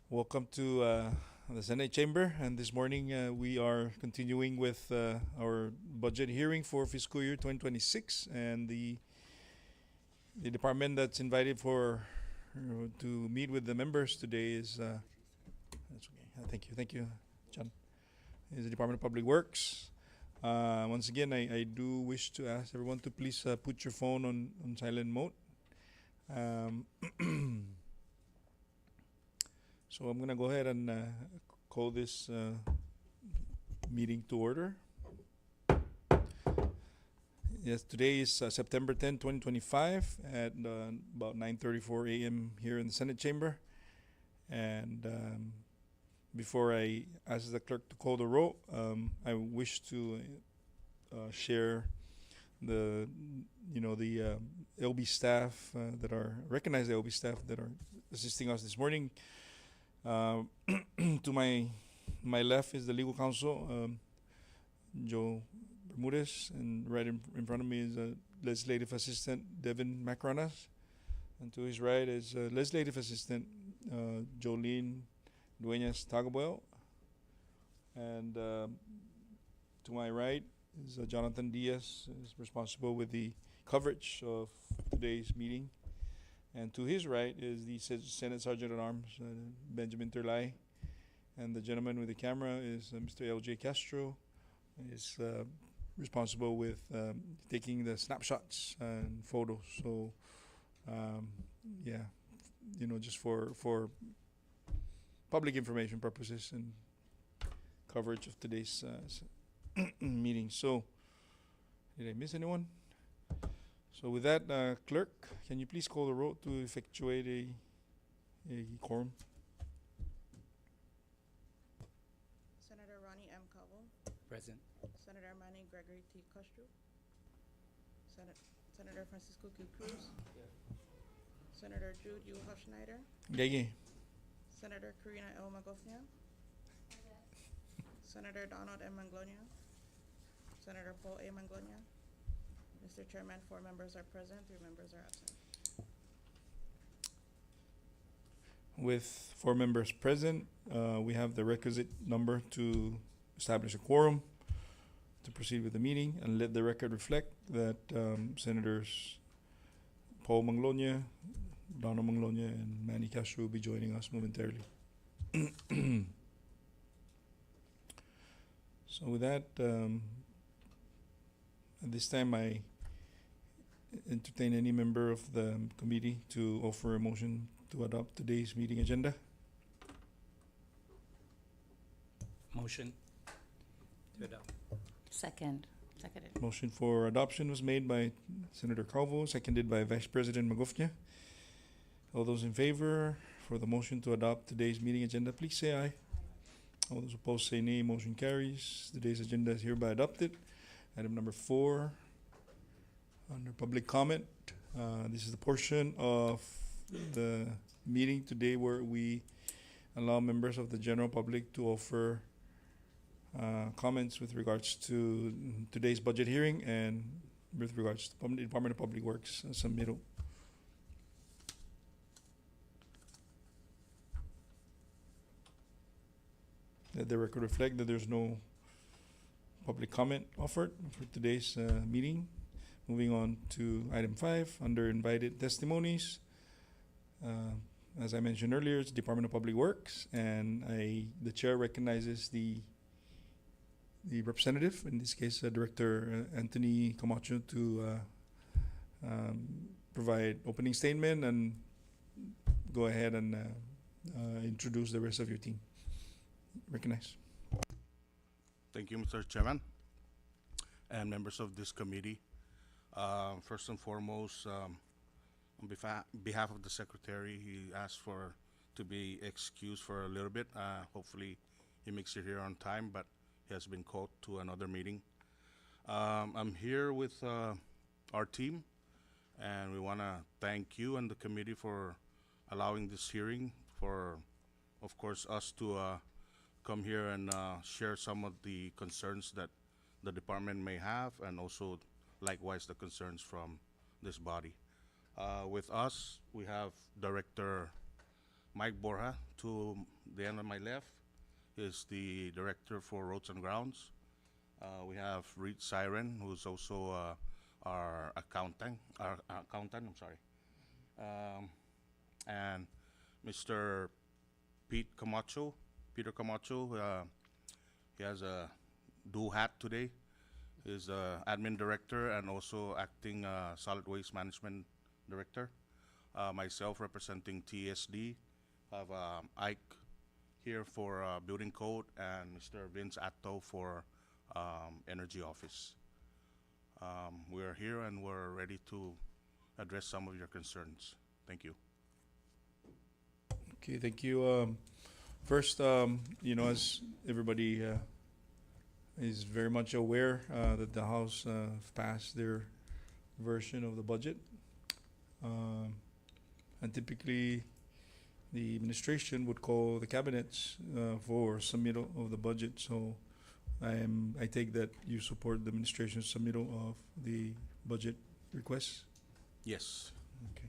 Welcome to the Senate Chamber, and this morning we are continuing with our budget hearing for fiscal year 2026, and the department that's invited for to meet with the members today is that's okay. Thank you, John. Is the Department of Public Works. Once again, I do wish to ask everyone to please put your phone on silent mode. Um, So I'm gonna go ahead and call this meeting to order. Yes, today is September 10, 2025 at about 9:34 a.m. here in the Senate chamber. And before I ask the clerk to call the roll, I wish to share the LB staff that are recognize the LB staff that are assisting us this morning. To my left is the legal counsel, Joe Bermudez, and right in front of me is legislative assistant Devin Macronas, and to his right is legislative assistant Jolene Dueñas Tagabuel, and to my right is Jonathan Diaz, is responsible with the coverage of today's meeting. And to his right is the Senate Sergeant at Arms, Benjamin Terlay. And the gentleman with the camera is Mr. L.J. Castro, is responsible with taking the snapshots and photos. So, yeah, just for public information purposes and coverage of today's meeting. So, did I miss anyone? So with that, clerk, can you please call the roll to effectuate a quorum? Senator Ronnie M. Cabo, Present. Senator Manny Gregory T. Castro, Senator Francisco Q. Cruz, Senator Jude U. Huffschneider, Gege. Senator Karina L. Magofnia, Senator Donald M. Manglonia, Senator Paul A. Manglonia. Mr. Chairman, 4 members are present, 3 members are absent. With 4 members present, we have the requisite number to establish a quorum to proceed with the meeting, and let the record reflect that Senators Paul Manglonia, Donald Manglonia, and Manny Castro will be joining us momentarily. So with that, at this time I entertain any member of the committee to offer a motion to adopt today's meeting agenda. Motion to adopt. Seconded. Motion for adoption was made by Senator Calvo, seconded by Vice President Magofnia. All those in favor for the motion to adopt today's meeting agenda, please say aye. All those opposed say nay. Motion carries. Today's agenda is hereby adopted. Item number 4, under public comment. This is the portion of the meeting today where we allow members of the general public to offer comments with regards to today's budget hearing and with regards to the Department of Public Works submittal. Let the record reflect that there's no public comment offered for today's meeting. Moving on to item 5, under invited testimonies. As I mentioned earlier, it's Department of Public Works, and the chair recognizes the representative, in this case Director Anthony Camacho, to provide opening statement and go ahead and introduce the rest of your team. Recognize. Thank you, Mr. Chairman, and members of this committee. First and foremost, on behalf of the Secretary, he asked to be excused for a little bit. Hopefully, he makes it here on time, but he has been called to another meeting. I'm here with our team, and we want to thank you and the committee for allowing this hearing, for, of course, us to come here and share some of the concerns that the department may have, and also likewise the concerns from this body. With us, we have Director Mike Borja, to the end of my left, is the Director for Roads and Grounds. We have Reed Siren, who's also our accountant, I'm sorry. And Mr. Peter Camacho, he has a dual hat today. He's Admin Director and also Acting Solid Waste Management Director. Myself representing TSD. Have Ike here for Building Code and Mr. Vince Atto for Energy Office. We're here and we're ready to address some of your concerns. Thank you. Okay, thank you. First, as everybody is very much aware that the House passed their version of the budget. And typically, the administration would call the cabinets for submittal of the budget. So I take that you support the administration's submittal of the budget requests. Yes. Okay.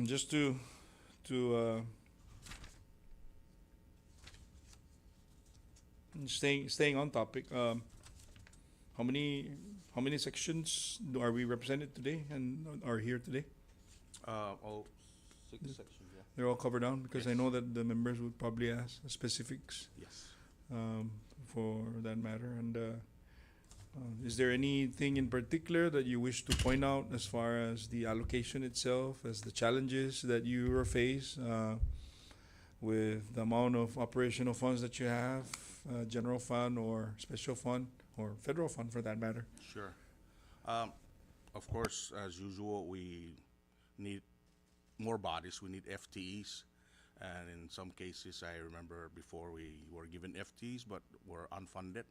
Just to staying on topic, how many sections are we represented today and are here today? All 6 sections, yeah. They're all covered down because I Yes. know that the members would probably ask specifics Yes. for that matter. And is there anything in particular that you wish to point out as far as the allocation itself, as the challenges that you are faced with the amount of operational funds that you have, general fund or special fund or federal fund for that matter? Sure. Of course, as usual, we need more bodies. We need FTEs. And in some cases, I remember before we were given FTEs, but were unfunded.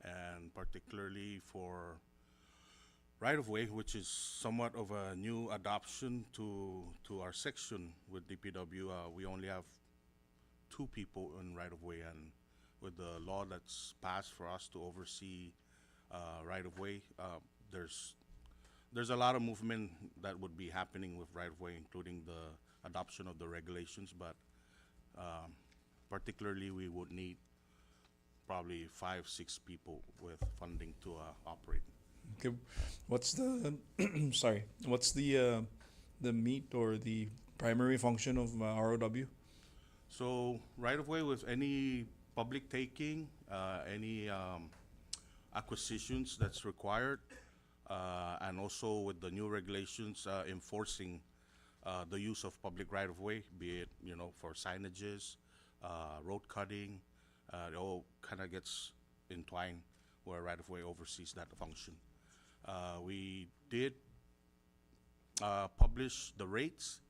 And particularly for right-of-way, which is somewhat of a new adoption to our section with DPW, we only have 2 people in right-of-way, and with the law that's passed for us to oversee right-of-way, there's a lot of movement that would be happening with right-of-way, including the adoption of the regulations, but particularly we would need probably 5-6 people with funding to operate. Okay, what's the sorry? What's the meat or the primary function of ROW? So right-of-way with any public taking, any acquisitions that's required, and also with the new regulations enforcing the use of public right-of-way, be it for signages, road cutting, it all kind of gets entwined where right-of-way oversees that function. We did publish the rates,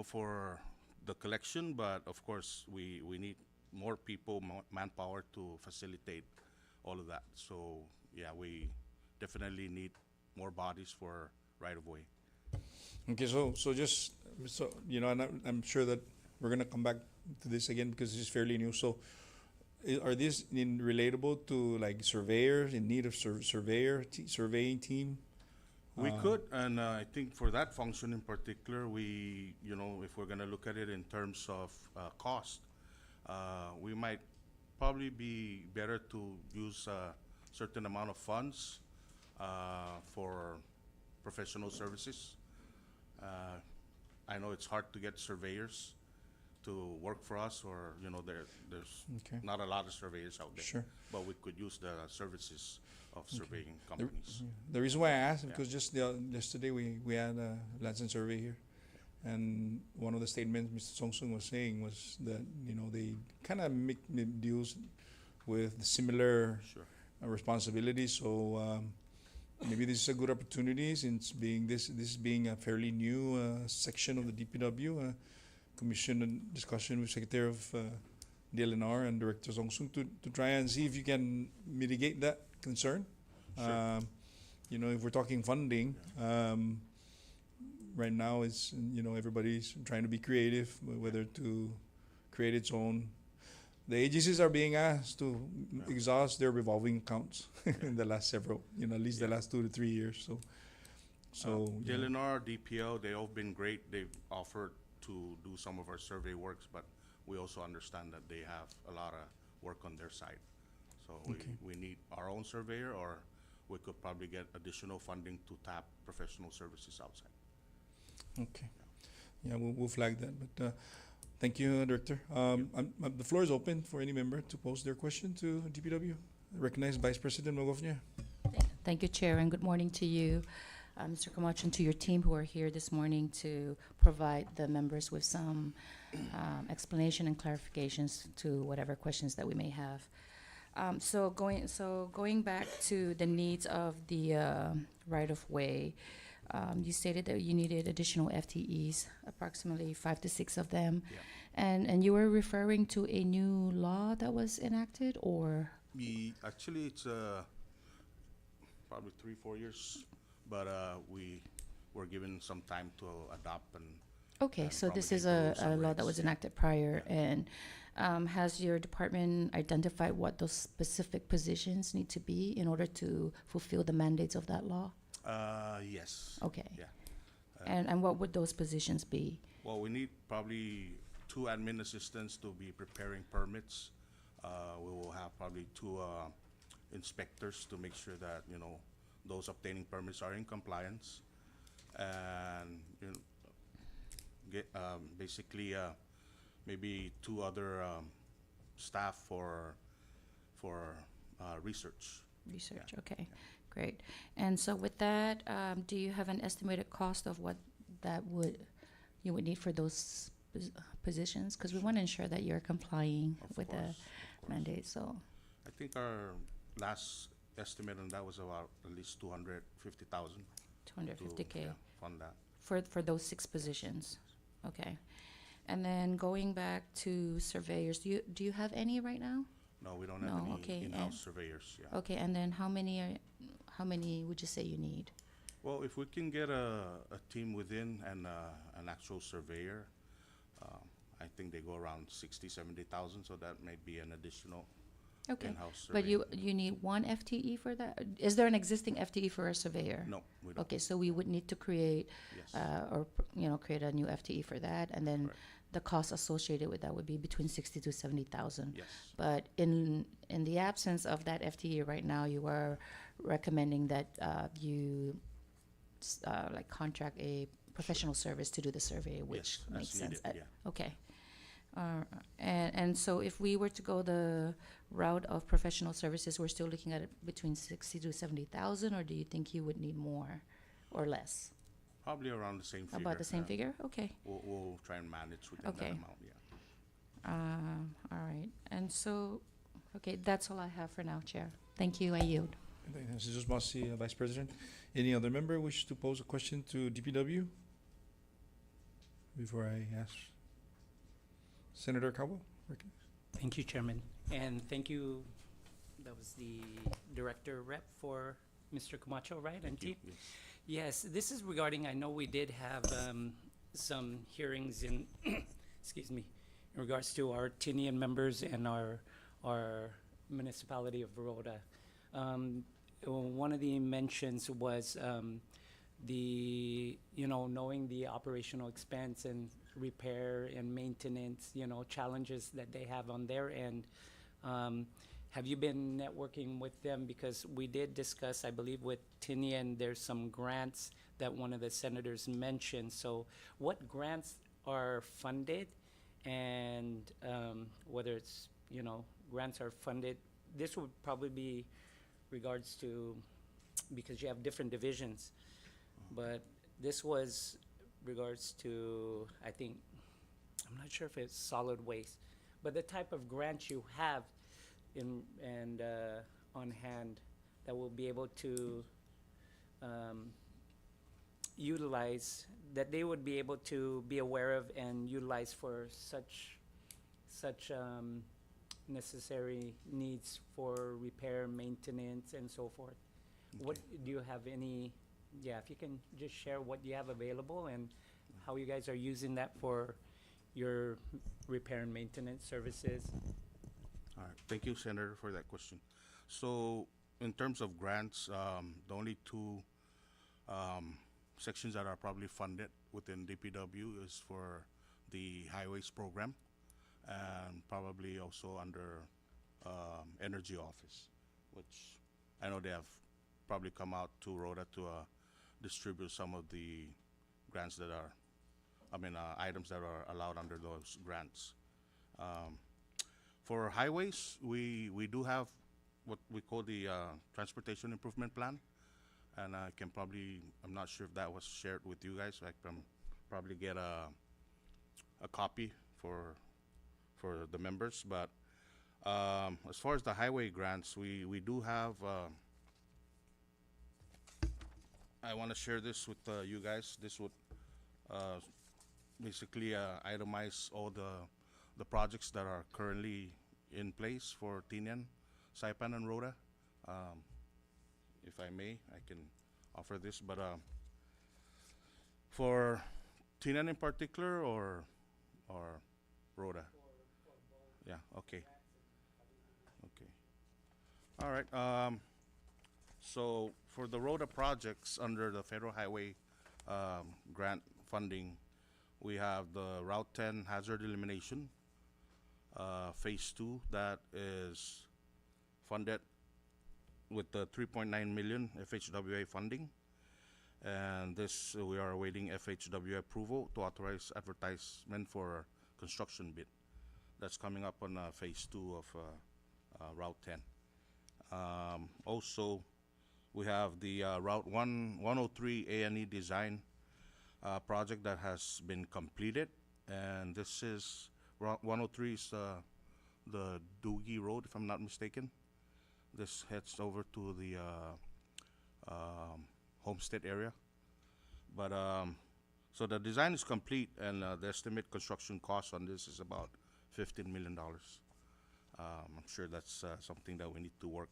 for the collection, but of course we need more people, manpower to facilitate all of that. So yeah, we definitely need more bodies for right-of-way. Okay, so and I'm sure that we're gonna come back to this again because this is fairly new. So, are these relatable to like surveyors in need of surveying team? We could, and I think for that function in particular, we, if we're gonna look at it in terms of cost, we might probably be better to use a certain amount of funds for professional services. I know it's hard to get surveyors to work for us, or there's Okay. not a lot of surveyors out there. Sure. But we could use the services of surveying companies. The reason why I asked is Yeah. because just yesterday we had a Lansing survey here, and one of the statements Mr. Song was saying was that they kind of make deals with similar Sure. responsibilities. So maybe this is a good opportunity since this being a fairly new section of the DPW. Commission and discussion with Secretary of DLNR and Director Song to try and see if you can mitigate that concern. Sure. If we're talking funding, right now it's everybody's trying to be creative, whether to create its own. The agencies are being asked to exhaust their revolving accounts in the last several, at least the last 2 to 3 years. So yeah. DLNR, DPL, they all been great. They've offered to do some of our survey works, but we also understand that they have a lot of work on their side. So Okay. we need our own surveyor, or we could probably get additional funding to tap professional services outside. Okay. Yeah, we'll flag that. But thank you, Director. The floor is open for any member to pose their question to DPW. I recognize Vice President Magofnia. Thank you, Chair, and good morning to you, Mr. Camacho, and to your team who are here this morning to provide the members with some explanation and clarifications to whatever questions that we may have. So going back to the needs of the right-of-way, you stated that you needed additional FTEs, approximately 5 to 6 of them. Yeah. And you were referring to a new law that was enacted, or? Actually, it's probably 3-4 years, but we were given some time to adopt and. Okay, and so this probably is improve a some law that rates. was enacted prior, and has your department identified what those specific positions need to be in order to fulfill the mandates of that law? Yes. Okay. Yeah. And what would those positions be? Well, we need probably 2 admin assistants to be preparing permits. We will have probably 2 inspectors to make sure that, you know, those obtaining permits are in compliance. And, you know, basically maybe 2 other staff for research. Research, okay, great. And so with that, do you have an estimated cost of what you would need for those positions? Because we want to ensure that you're complying Of with the course. mandate, so. I think our last estimate on that was about at least 250,000. 250K fund that. for those 6 positions, okay. And then going back to surveyors, do you have any right now? No, we don't have No, any okay, in-house and- surveyors. Yeah. Okay, and then how many would you say you need? Well, if we can get a team within and an actual surveyor, I think they go around 60-70,000. So that may be an additional Okay, in-house but surveyor. you need 1 FTE for that? Is there an existing FTE for a surveyor? No, we don't. Okay, so we would need to create, Yes. create a new FTE for that, and then Correct. the cost associated with that would be between 60 to 70,000. Yes. But in the absence of that FTE right now, you are recommending that you like contract a professional service to do the survey, which Yes, makes as sense. needed, yeah. Okay. And so if we were to go the route of professional services, we're still looking at it between 60 to 70,000, or do you think you would need more or less? Probably around the same figure. About the same figure? Okay. We'll try and manage within Okay. that amount. Yeah. All right. And so, okay, that's all I have for now, Chair. Thank you. I yield. Thank you, Mrs. Masi, Vice President. Any other member wish to pose a question to DPW? Before I ask Senator Cabo. Thank you, Chairman. And thank you, that was the Director Rep for Mr. Camacho, right? And Thank you. team? Yes. Yes, this is regarding, I know we did have some hearings in, excuse me, in regards to our Tinian members and our municipality of Baroda. One of the mentions was knowing the operational expense and repair and maintenance, challenges that they have on their end. Have you been networking with them? Because we did discuss, I believe, with Tinian, there's some grants that one of the senators mentioned. So what grants are funded, and whether it's, grants are funded, this would probably be regards to, because you have different divisions, but this was regards to, I think, I'm not sure if it's solid waste, but the type of grants you have on hand that will be able to utilize, that they would be able to be aware of and utilize for such necessary needs for repair, maintenance, and so forth. What do you have any? Yeah, if you can just share what you have available and how you guys are using that for your repair and maintenance services. All right. Thank you, Senator, for that question. So in terms of grants, the only 2 sections that are probably funded within DPW is for the highways program, and probably also under energy office, which I know they have probably come out to Rhoda to distribute some of the grants that are, items that are allowed under those grants. For highways, we do have what we call the transportation improvement plan, and I can probably, I'm not sure if that was shared with you guys. I can probably get a copy for the members. But as far as the highway grants, we do have. I want to share this with you guys. This would basically itemize all the projects that are currently in place for Tinian, Saipan, and Rhoda. If I may, I can offer this, but for Tinian in particular, or Rhoda? Yeah, okay. Okay. All right. So for the Rhoda projects under the Federal Highway grant funding, we have the Route 10 hazard elimination, Phase 2, that is funded with the 3.9 million FHWA funding. And this, we are awaiting FHWA approval to authorize advertisement for construction bid. That's coming up on Phase 2 of Route 10. Also, we have the Route 103 A&E design project that has been completed, and this is Route 103 is the Doogie Road, if I'm not mistaken. This heads over to the Homestead area. But so the design is complete, and the estimated construction cost on this is about $15 million. I'm sure that's something that we need to work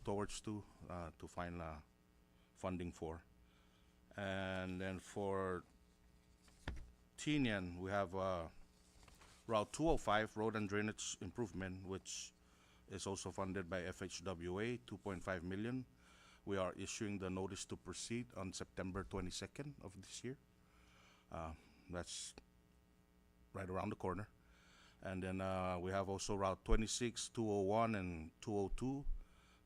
towards to find funding for. And then for Tinian, we have Route 205, Road and Drainage Improvement, which is also funded by FHWA, 2.5 million. We are issuing the notice to proceed on September 22nd of this year. That's right around the corner. And then we have also Route 26, 201, and 202.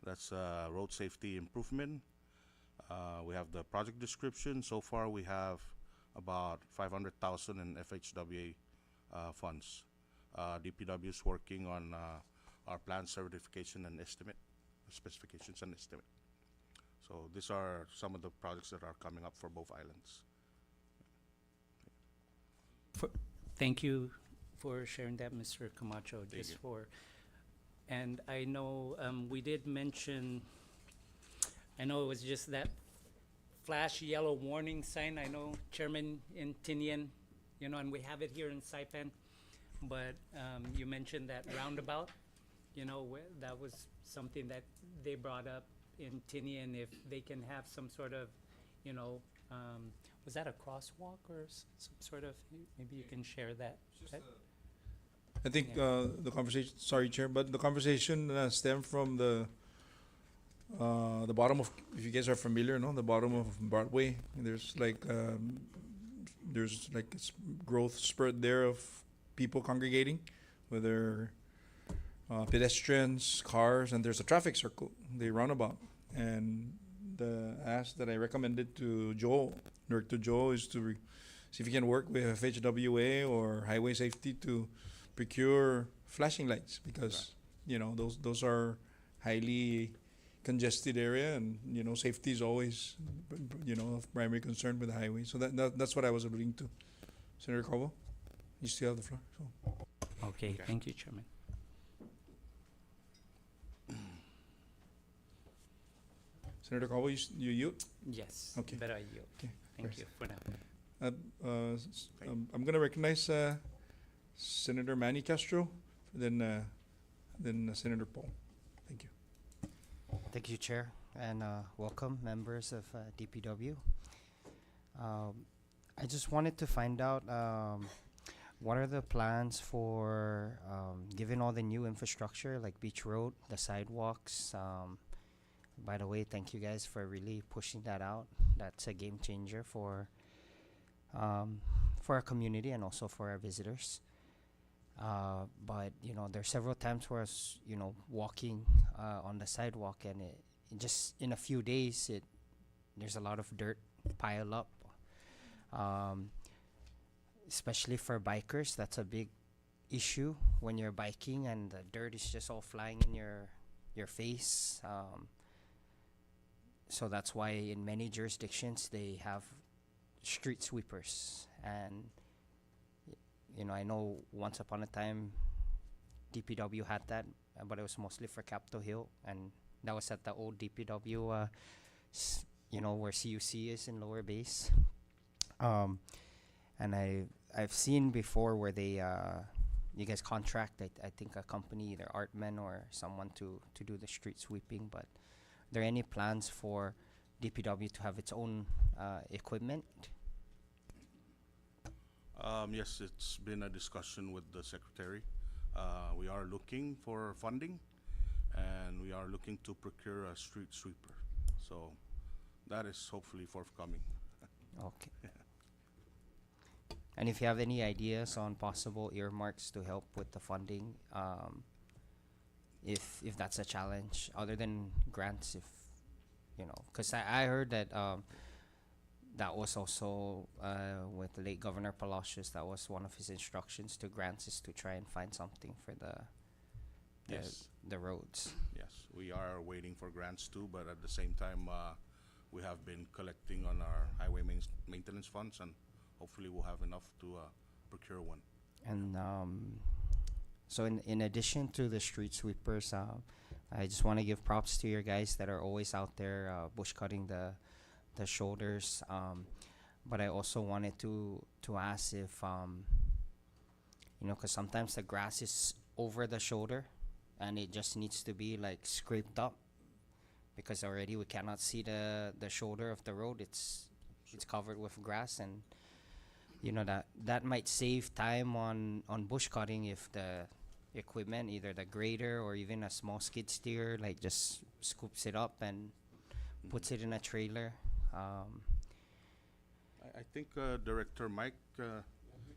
That's road safety improvement. We have the project description. So far, we have about 500,000 in FHWA funds. DPW is working on our plan certification and estimate, specifications and estimate. So these are some of the projects that are coming up for both islands. Thank you for sharing that, Mr. Camacho. And I know we did mention, I know it was just that flash yellow warning sign. I know, Chairman, in Tinian, and we have it here in Saipan, but you mentioned that roundabout, that was something that they brought up in Tinian, if they can have some sort of, was that a crosswalk or some sort of, maybe you can share that. I think the conversation, sorry, Chair, but the conversation stemmed from the bottom of, if you guys are familiar, the bottom of Broadway. There's like it's growth spurt there of people congregating, whether pedestrians, cars, and there's a traffic circle, the roundabout. And the ask that I recommended to Joel, Director Joel, is to see if you can work with FHWA or Highway Safety to procure flashing lights, because those are highly congested area, and safety is always of primary concern with the highway. So that's what I was alluding to. Senator Calvo, you still have the floor. So. Okay, thank you, Chairman. Senator Calvo, you yield? Yes. Okay. But I yield. Okay. Thank you for now. I'm going to recognize Senator Manny Castro, then Senator Paul. Thank you. Thank you, Chair, and welcome members of DPW. I just wanted to find out what are the plans for given all the new infrastructure like Beach Road, the sidewalks, by the way, thank you guys for really pushing that out. That's a game changer for our community and also for our visitors. But you know, there's several times where I was, you know, walking on the sidewalk, and it just in a few days, there's a lot of dirt pile up. Um, Especially for bikers, that's a big issue when you're biking and the dirt is just all flying in your face. So that's why in many jurisdictions they have street sweepers. And you know, I know once upon a time DPW had that, but it was mostly for Capitol Hill, and that was at the old DPW, you know, where CUC is in Lower Base. And I've seen before where they you guys contract, I think, a company, either Artman or someone to do the street sweeping. But are there any plans for DPW to have its own equipment? Yes, it's been a discussion with the secretary. We are looking for funding, and we are looking to procure a street sweeper. So that is hopefully forthcoming. Okay. And if you have any ideas on possible earmarks to help with the funding, if that's a challenge, other than grants, if you know, because I heard that that was also with the late Governor Palacios, that was one of his instructions to grants, is to try and find something for Yes. the roads. Yes, we are waiting for grants too, but at the same time, we have been collecting on our highway maintenance funds, and hopefully we'll have enough to procure one. And so in addition to the street sweepers, I just want to give props to your guys that are always out there bush cutting the shoulders. But I also wanted to ask if you know, because sometimes the grass is over the shoulder and it just needs to be like scraped up, because already we cannot see the shoulder of the road. It's covered with grass, and you know, that might save time on bush cutting if the equipment, either the grader or even a small skid steer, like just scoops it up and puts it in a trailer. I think Director Mike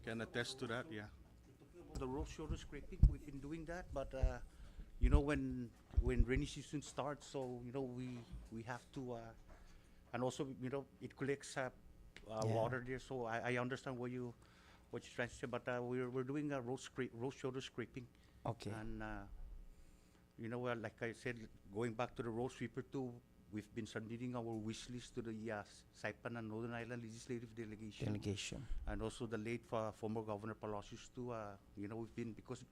can attest to that. Yeah. The road shoulder scraping, we've been doing that, but you know, when rainy season starts, so you know, we have to, and also, you know, it collects water there. So I understand what you're trying to say, but we're doing a road shoulder scraping. Okay. And you know, well, like I said, going back to the road sweeper too, we've been submitting our wish list to the Saipan and Northern Ireland Legislative Delegation. And also the late former Governor Palacios too. You know, we've been, because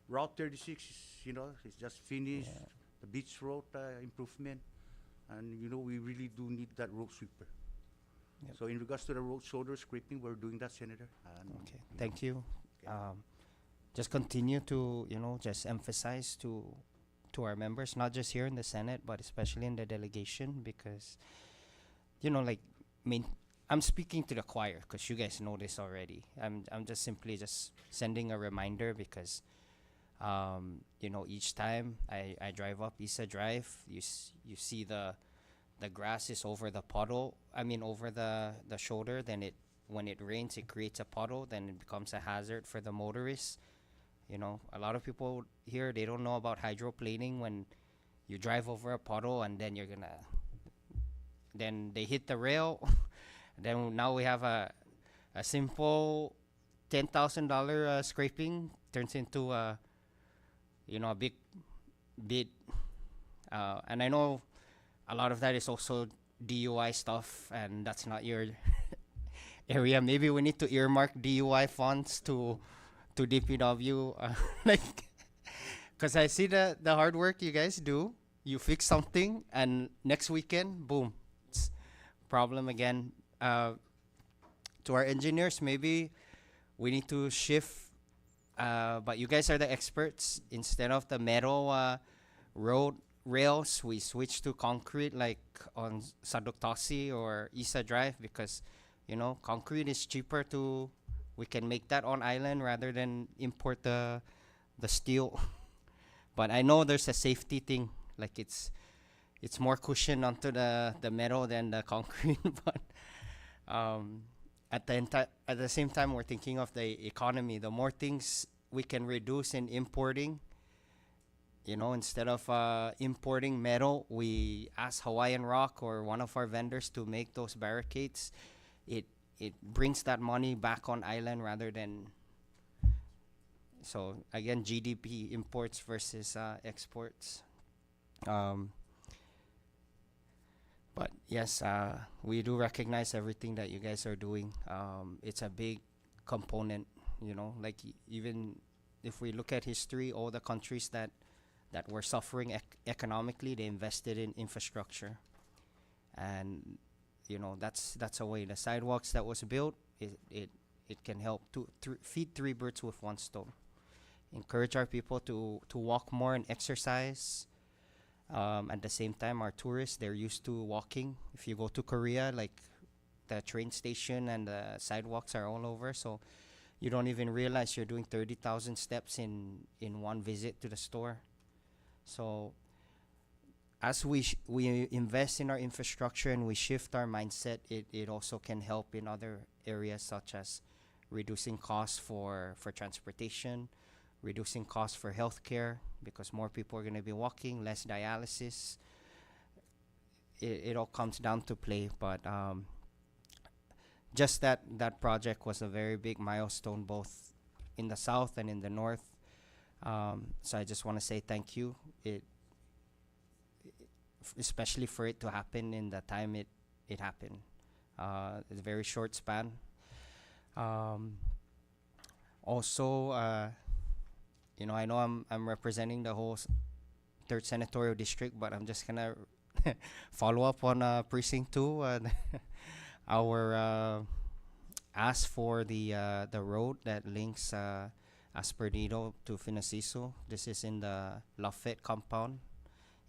Route 36 is, you know, it's just finished. Yeah. The beach road improvement, and you know, we really do need that road sweeper. Yep. So in regards to the road shoulder scraping, we're doing that, Senator. And Okay, thank you. Okay. Just continue to, you know, just emphasize to our members, not just here in the Senate, but especially in the delegation, because, you know, like, I'm speaking to the choir, because you guys know this already. I'm just simply just sending a reminder, because, you know, each time I drive up Isa Drive, you see the grass is over the puddle, over the shoulder. Then when it rains, it creates a puddle, then it becomes a hazard for the motorists. You know, a lot of people here, they don't know about hydroplaning. When you drive over a puddle and then then they hit the rail. Then now we have a simple $10,000 scraping turns into a big bid. And I know a lot of that is also DUI stuff, and that's not your area. Maybe we need to earmark DUI funds to DPW, because I see the hard work you guys do. You fix something, and next weekend, boom, it's problem again. To our engineers, maybe we need to shift, but you guys are the experts. Instead of the metal road rails, we switch to concrete, like on Sadoktosi or Isa Drive, because you know, concrete is cheaper we can make that on island rather than import the steel. But I know there's a safety thing, like it's it's more cushion onto the metal than the concrete. But at the same time, we're thinking of the economy. The more things we can reduce in importing, you know, instead of importing metal, we ask Hawaiian Rock or one of our vendors to make those barricades. It brings that money back on island rather than. So again, GDP, imports versus exports. But yes, we do recognize everything that you guys are doing. It's a big component, you know, like even if we look at history, all the countries that were suffering economically, they invested in infrastructure. And, you know, that's a way. The sidewalks that was built, it can help to feed three birds with one stone. Encourage our people to walk more and exercise. At the same time, our tourists, they're used to walking. If you go to Korea, like the train station and the sidewalks are all over, so you don't even realize you're doing 30,000 steps in one visit to the store. So as we invest in our infrastructure and we shift our mindset, it also can help in other areas such as reducing costs for transportation, reducing costs for healthcare because more people are going to be walking, less dialysis. It all comes down to play, but just that project was a very big milestone both in the south and in the north. So I just want to say thank you. Especially for it to happen in the time it happened. It's a very short span. Also, you know, I know I'm representing the whole 3rd Senatorial District, but I'm just gonna follow up on Precinct 2. Our ask for the road that links Asperdido to Finasiso. This is in the Lafayette compound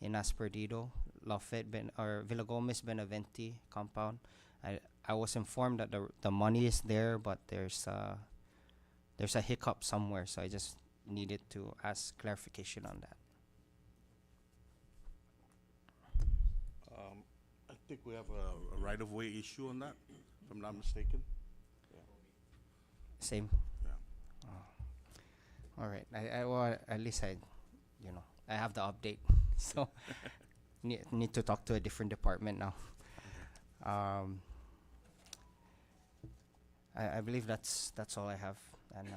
in Asperdido, Lafayette or Villa Gomez Benavente compound. I was informed that the money is there, but there's a hiccup somewhere, so I just needed to ask clarification on that. I think we have a right-of-way issue on that, if I'm not mistaken. Same. Yeah. All right. Well, at least I have the update. So need to talk to a different department now. I believe that's all I have. And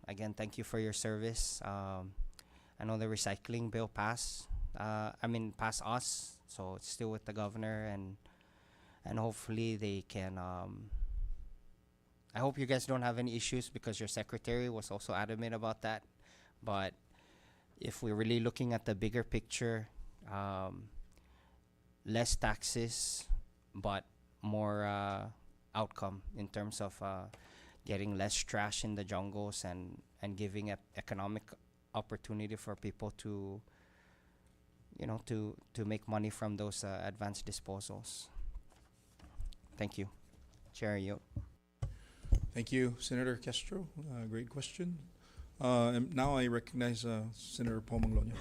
again, thank you for your service. I know the recycling bill passed us, so it's still with the governor, and hopefully they can. I hope you guys don't have any issues because your secretary was also adamant about that. But if we're really looking at the bigger picture, less taxes, but more outcome in terms of getting less trash in the jungles and giving economic opportunity for people to make money from those advanced disposals. Thank you. Chair Yo. Thank you, Senator Castro. Great question. And now I recognize Senator Paul Manglona.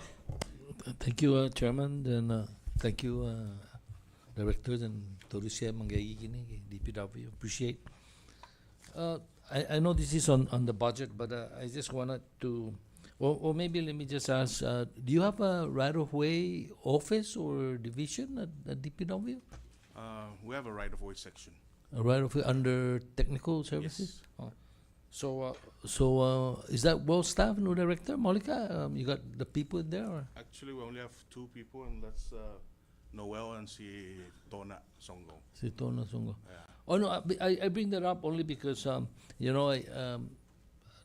Thank you, Chairman. Then thank you, Directors and Torusia Mangayigini, DPW. Appreciate. I know this is on the budget, but I just wanted to, or maybe let me just ask, do you have a right-of-way office or division at DPW? We have a right-of-way section. A right-of-way under technical services? Yes. Oh. So is that well-staffed, no Director Molika? You got the people in there? Or? Actually, we only have 2 people, and that's Noel and Tona Songo. Tona Songo. Yeah. Oh no, I bring that up only because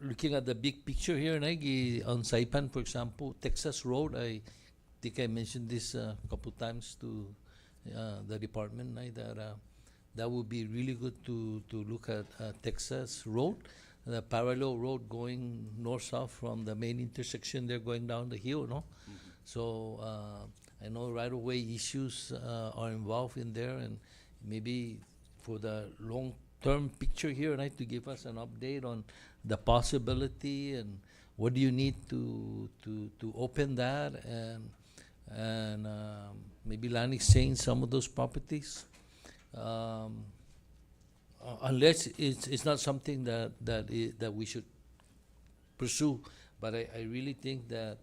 looking at the big picture here, on Saipan, for example, Texas Road. I think I mentioned this a couple times to the department. That would be really good to look at Texas Road, the parallel road going north-south from the main intersection. They're going down the hill, no? Mm-hmm. So I know right-of-way issues are involved in there, and maybe for the long-term picture here, to give us an update on the possibility and what do you need to open that, and and maybe land exchange some of those properties. Unless it's not something that we should pursue. But I really think that,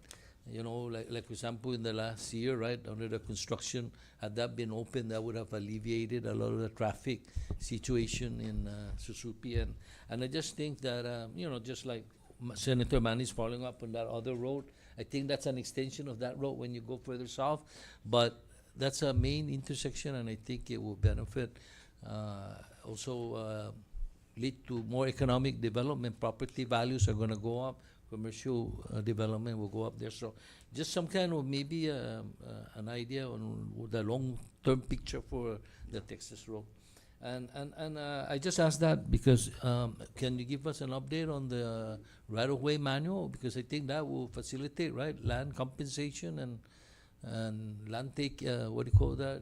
like for example, in the last year, right, under the construction, had that been open, that would have alleviated a lot of the traffic situation in Susupi. And I just think that, just like Senator Manny's following up on that other road, I think that's an extension of that road when you go further south. But that's a main intersection, and I think it will benefit, also lead to more economic development. Property values are going to go up. Commercial development will go up there. So just some kind of maybe an idea on the long-term picture for the Texas road. And I just asked that because can you give us an update on the right-of-way manual? Because I think that will facilitate, right, land compensation and land take, what do you call that,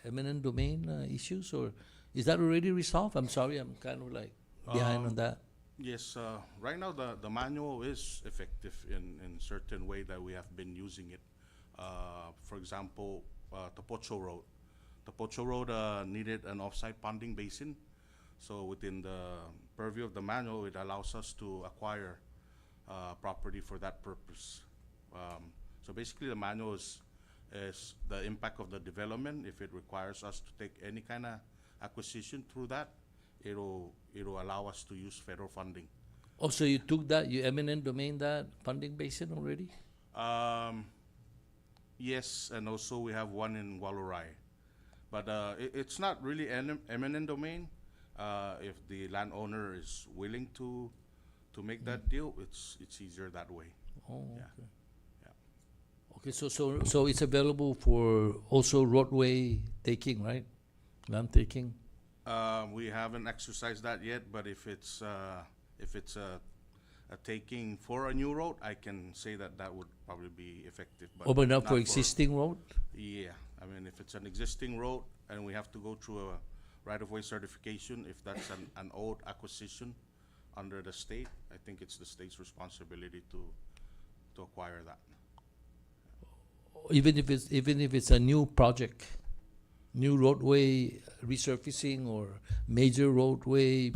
eminent domain issues? Or is that already resolved? I'm sorry, I'm kind of like behind on that. Yes, right now the manual is effective in certain way that we have been using it. For example, Topocho Road. Topocho Road needed an offsite ponding basin. So within the purview of the manual, it allows us to acquire property for that purpose. So basically the manual is the impact of the development. If it requires us to take any kind of acquisition through that, it'll allow us to use federal funding. Oh, so you took that, you eminent domain that funding basin already? Yes, and also we have one in Walurai. But it's not really eminent domain. If the landowner is willing to make that deal, it's easier that way. Oh, Yeah. okay. Yeah. Okay, so it's available for also roadway taking, right? Land taking? We haven't exercised that yet, but if it's a taking for a new road, I can say that would probably be effective. But not for for existing road? Yeah, I mean, if it's an existing road and we have to go through a right-of-way certification, if that's an old acquisition under the state, I think it's the state's responsibility to acquire that. Even if it's a new project, new roadway resurfacing or major roadway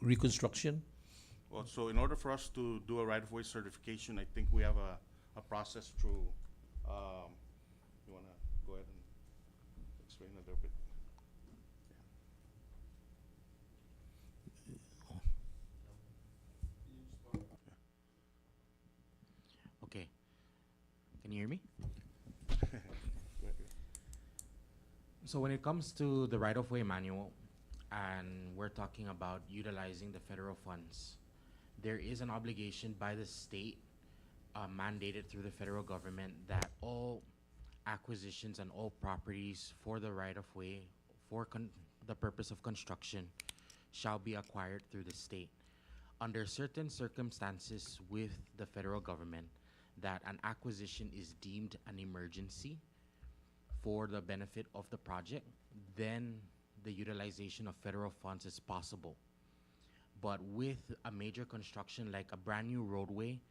reconstruction? Well, so in order for us to do a right-of-way certification, I think we have a process through, you wanna go ahead and explain a little bit? Okay. Can you hear me? So when it comes to the right-of-way manual, and we're talking about utilizing the federal funds, there is an obligation by the state mandated through the federal government that all acquisitions and all properties for the right-of-way for the purpose of construction shall be acquired through the state. Under certain circumstances with the federal government, that an acquisition is deemed an emergency for the benefit of the project, then the utilization of federal funds is possible. But with a major construction like a brand new roadway,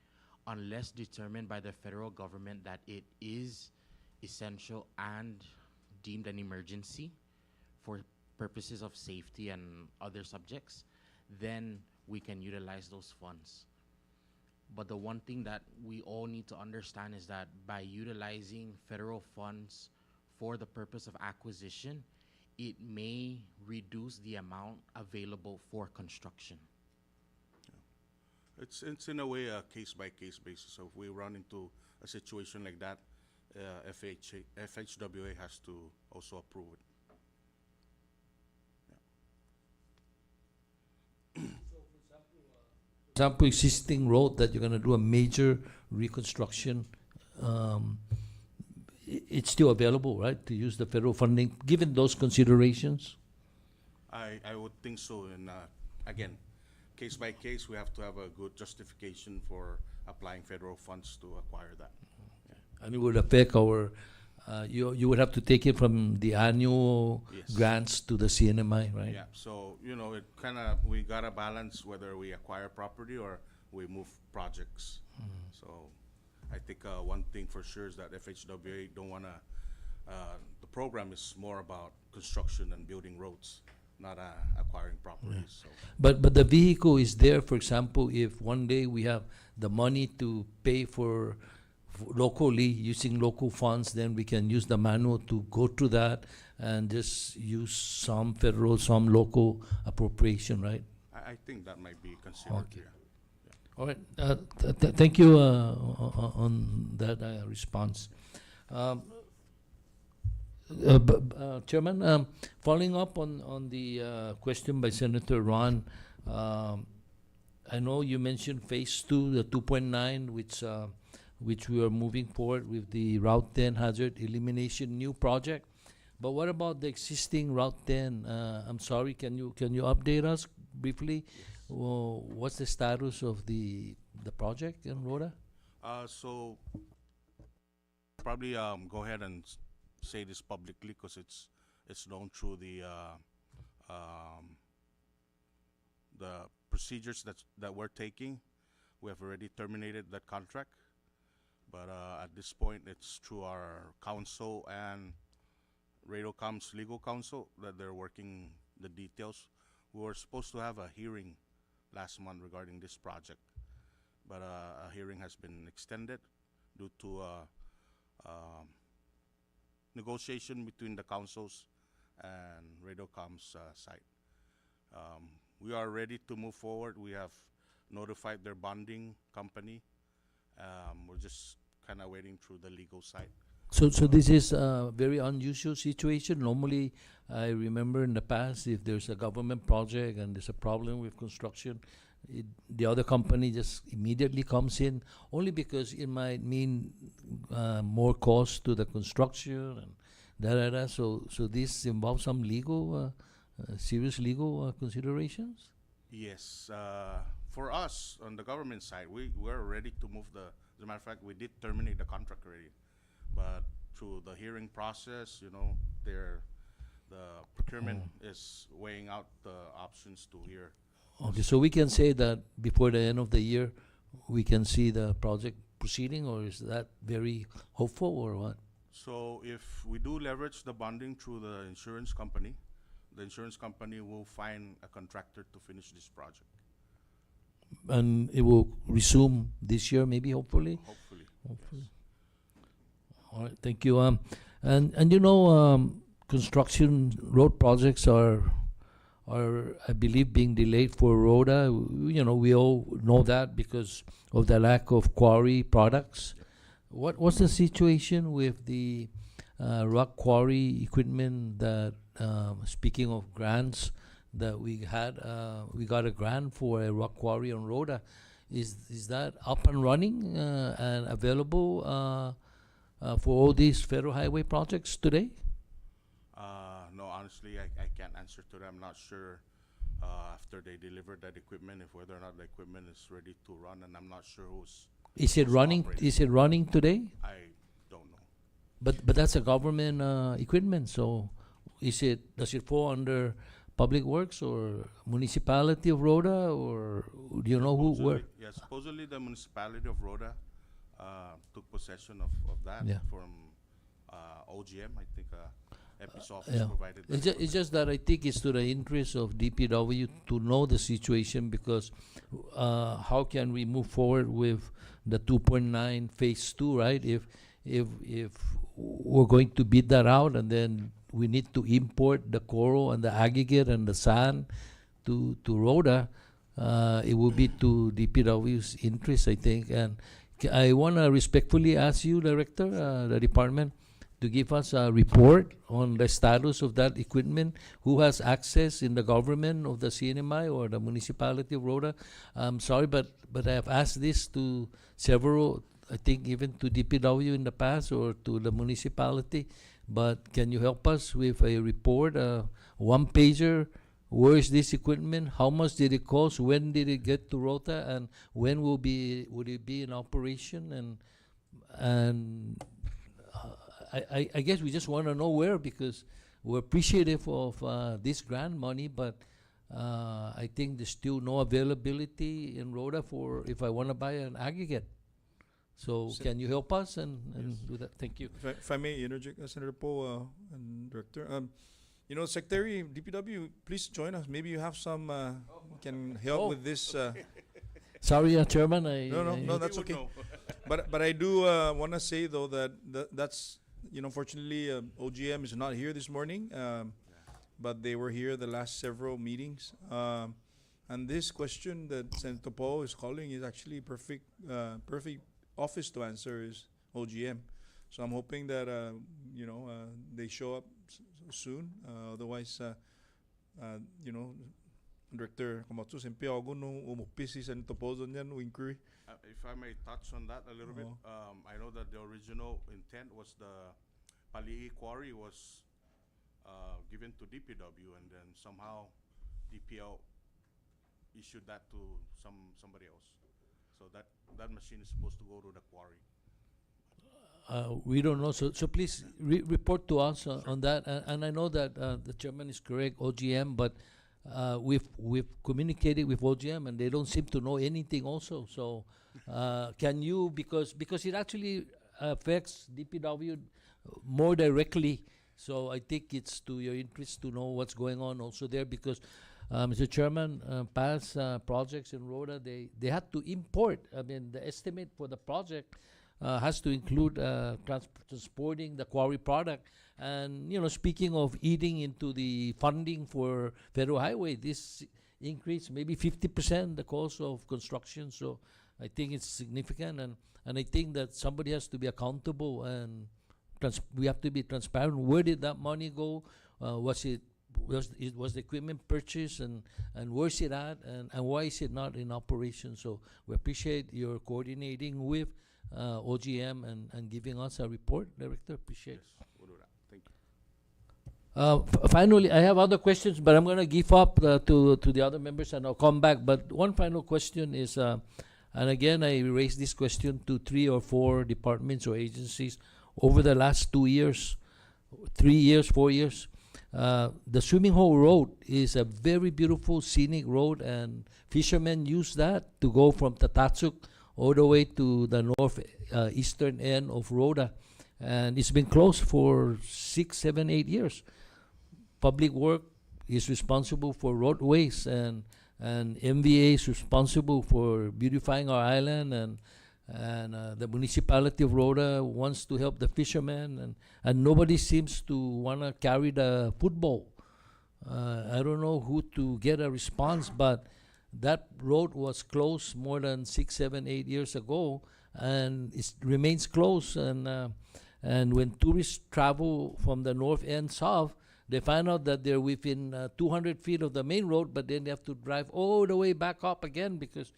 unless determined by the federal government that it is essential and deemed an emergency for purposes of safety and other subjects, then we can utilize those funds. But the one thing that we all need to understand is that by utilizing federal funds for the purpose of acquisition, it may reduce the amount available for construction. It's in a way a case-by-case basis. So if we run into a situation like that, FHWA has to also approve it. For example, existing road that you're going to do a major reconstruction, it's still available, right, to use the federal funding, given those considerations? I would think so. And again, case by case, we have to have a good justification for applying federal funds to acquire that. And it would affect our, you would have to take it from the annual Yes. grants to the CNMI, right? Yeah, so, it kind of, we got to balance whether we acquire property or we move projects. So I think one thing for sure is that FHWA don't want to, the program is more about construction and building roads, not acquiring properties. So But the vehicle is there, for example, if one day we have the money to pay for locally, using local funds, then we can use the manual to go to that and just use some federal, some local appropriation, right? I think that might be considered. Okay. Yeah. All right, thank you on that response. Chairman, following up on the question by Senator Ron, I know you mentioned phase 2, the 2.9, which we are moving forward with the Route 10 hazard elimination new project. But what about the existing Route 10? I'm sorry, can you update us briefly? What's the status of the project in Rhoda? So probably go ahead and say this publicly because it's known through the procedures that we're taking. We have already terminated that contract, but at this point it's through our counsel and Radocom's legal counsel that they're working the details. We were supposed to have a hearing last month regarding this project, but a hearing has been extended due to negotiation between the councils and Radocom's side. We are ready to move forward. We have notified their bonding company. We're just kind of waiting through the legal side. So this is a very unusual situation. Normally, I remember in the past, if there's a government project and there's a problem with construction, the other company just immediately comes in, only because it might mean more cost to the construction and da. So this involves some legal, serious legal considerations? Yes. For us, on the government side, we're ready to move as a matter of fact, we did terminate the contract already. But through the hearing process, the procurement is weighing out the options to hear. Okay, so we can say that before the end of the year, we can see the project proceeding, or is that very hopeful, or what? So if we do leverage the bonding through the insurance company will find a contractor to finish this project. And it will resume this year, maybe, hopefully? Hopefully. Hopefully. Yes. All right, thank you. And construction road projects are I believe being delayed for Rhoda. We all know that because of the lack of quarry products. What's the situation with the rock quarry equipment that, speaking of grants, that we got a grant for a rock quarry on Rhoda. Is that up and running and available for all these federal highway projects today? No, honestly, I can't answer to that. I'm not sure after they deliver that equipment, if whether or not the equipment is ready to run, and I'm not sure who's. Is it running? operating. Is it running today? I don't know. But that's a government equipment. So does it fall under Public Works or Municipality of Rhoda, or do you know where? Yeah, supposedly the municipality of Rhoda took possession of that from OGM. I think EPI's office provided that. It's just that I think it's to the interest of DPW to know the situation, because how can we move forward with the 2.9 phase 2, right? If we're going to bid that out, and then we need to import the coral and the aggregate and the sand to Rhoda, it will be to DPW's interest, I think. And I want to respectfully ask you, Director, the department, to give us a report on the status of that equipment, who has access in the government of the CNMI or the municipality of Rhoda. I'm sorry, but I have asked this to several, I think even to DPW in the past or to the municipality. But can you help us with a report, one-pager? Where is this equipment? How much did it cost? When did it get to Rota? And when would it be in operation? And I guess we just want to know where, because we're appreciative of this grant money, but I think there's still no availability in Rhoda for if I want to buy an aggregate. So Sen- can you help us and do that? Thank you. If I may interject, Senator Poe and Director, you know, Secretary DPW, please join us. Maybe you have some can help Oh. with this. Sorry, Chairman. No, that's okay. But I do want to say though that that's, you know, fortunately OGM is not here this morning, but they were here the last several meetings. And this question that Senator Poe is calling is actually perfect office to answer is OGM. So I'm hoping that you know, they show up soon. Otherwise, you know, Director Camacho, sempre ako nung umupis si Senator Poe doon yan, inquiry. If I may touch on that a little bit, I know that the original intent was the Pali'i quarry was given to DPW, and then somehow DPL issued that to somebody else. So that machine is supposed to go to the quarry. We don't know. So please report to us on that. And I know that the chairman is correct, OGM, but we've communicated with OGM and they don't seem to know anything also. So can you, because it actually affects DPW more directly. So I think it's to your interest to know what's going on also there, because Mr. Chairman, past projects in Rhoda, they had to import. I mean, the estimate for the project has to include transporting the quarry product. And, you know, speaking of eating into the funding for Federal Highway, this increased maybe 50% the cost of construction. So I think it's significant. And I think that somebody has to be accountable, and we have to be transparent. Where did that money go? Was the equipment purchased, and where's it at, and why is it not in operation? So we appreciate your coordinating with OGM and giving us a report, Director. Appreciate it. Yes, we'll do that. Thank you. Finally, I have other questions, but I'm going to give up to the other members and I'll come back. But one final question is, and again, I raised this question to 3 or 4 departments or agencies over the last 2 years, 3 years, 4 years. The Swimming Hole Road is a very beautiful scenic road, and fishermen use that to go from Tatatsuk all the way to the north eastern end of Rhoda. And it's been closed for 6, 7, 8 years. Public Work is responsible for roadways, and MVA is responsible for beautifying our island, and the municipality of Rhoda wants to help the fishermen, and nobody seems to want to carry the football. I don't know who to get a response, but that road was closed more than 6, 7, 8 years ago, and it remains closed. And when tourists travel from the north end south, they find out that they're within 200 feet of the main road, but then they have to drive all the way back up again because,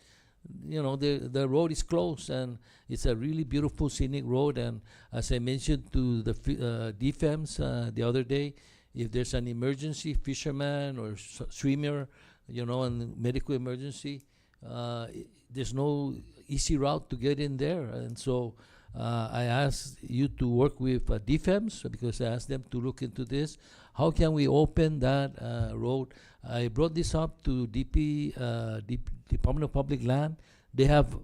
you know, the road is closed. And it's a really beautiful scenic road. And as I mentioned to the DFEMS the other day, if there's an emergency, fisherman or swimmer, you know, and medical emergency, there's no easy route to get in there. And so I asked you to work with DFEMS, because I asked them to look into this. How can we open that road? I brought this up to Department of Public Land. They have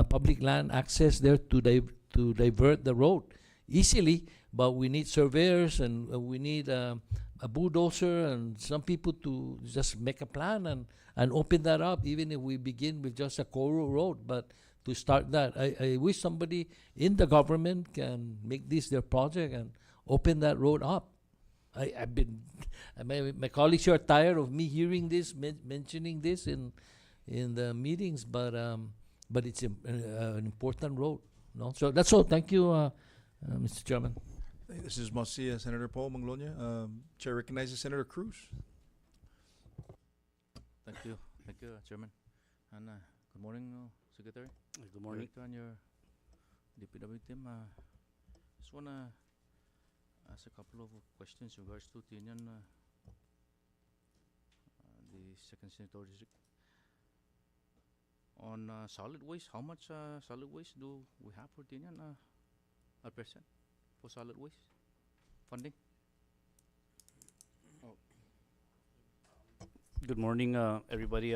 public land access there to divert the road easily, but we need surveyors, and we need a bulldozer and some people to just make a plan and open that up, even if we begin with just a Koro road. But to start that, I wish somebody in the government can make this their project and open that road up. I've been, my colleagues are tired of me hearing this, mentioning this in the meetings, but it's an important road. No, so that's all. Thank you, Mr. Chairman. This is Mosi, Senator Paul Manglonia. Chair recognizes Senator Cruz. Thank you, Chairman. And good morning, Secretary. Good morning. Director and your DPW team. Just want to ask a couple of questions in regards to Tinian, the second senatorial district. On solid waste, how much solid waste do we have for Tinian at present for solid waste funding? Good morning, everybody.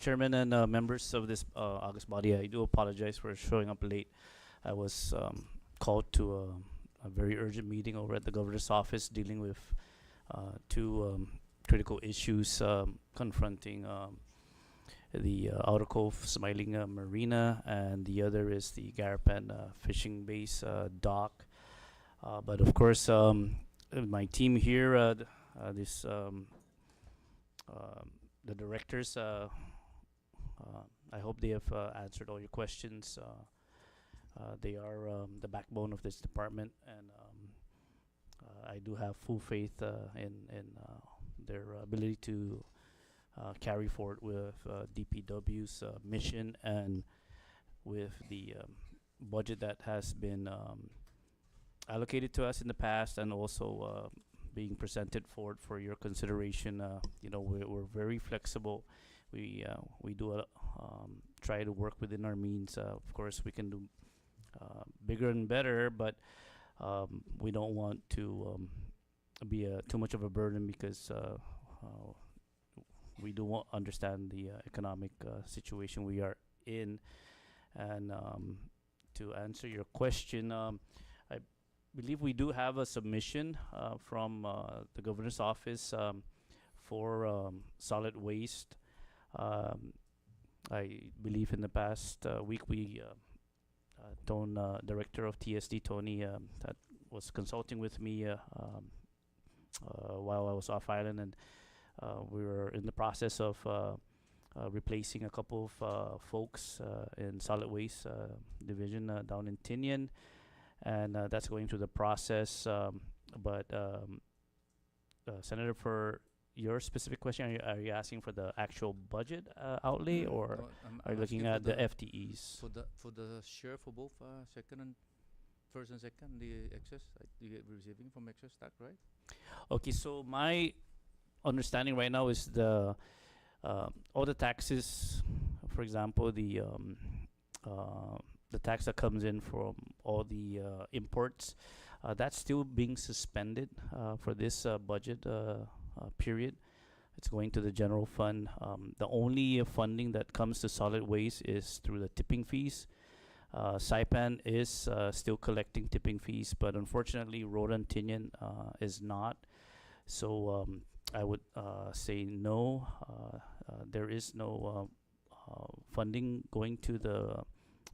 Chairman and members of this August body, I do apologize for showing up late. I was called to a very urgent meeting over at the governor's office dealing with two critical issues confronting the Outer Cove Smiling Marina, and the other is the Garapan fishing base dock. But of course, my team here, the directors, I hope they have answered all your questions. They are the backbone of this department, and I do have full faith in their ability to carry forward with DPW's mission and with the budget that has been allocated to us in the past, and also being presented forward for your consideration. We're very flexible. We do try to work within our means. Of course, we can do bigger and better, but we don't want to be too much of a burden, because we do understand the economic situation we are in. And to answer your question, I believe we do have a submission from the governor's office for solid waste. I believe in the past week we director of TSD, Tony, that was consulting with me while I was off island, and we were in the process of replacing a couple of folks in solid waste division down in Tinian, and that's going through the process. But Senator, for your specific question, are you asking for the actual budget outlay, or are you looking at the FTEs? For the share for both first and second, the excess you receiving from excess tax, right? Okay, so my understanding right now is the all the taxes, for example, the tax that comes in from all the imports, that's still being suspended for this budget period. It's going to the general fund. The only funding that comes to solid waste is through the tipping fees. Saipan is still collecting tipping fees, but unfortunately, Rhoda and Tinian is not. So I would say no. There is no funding going to the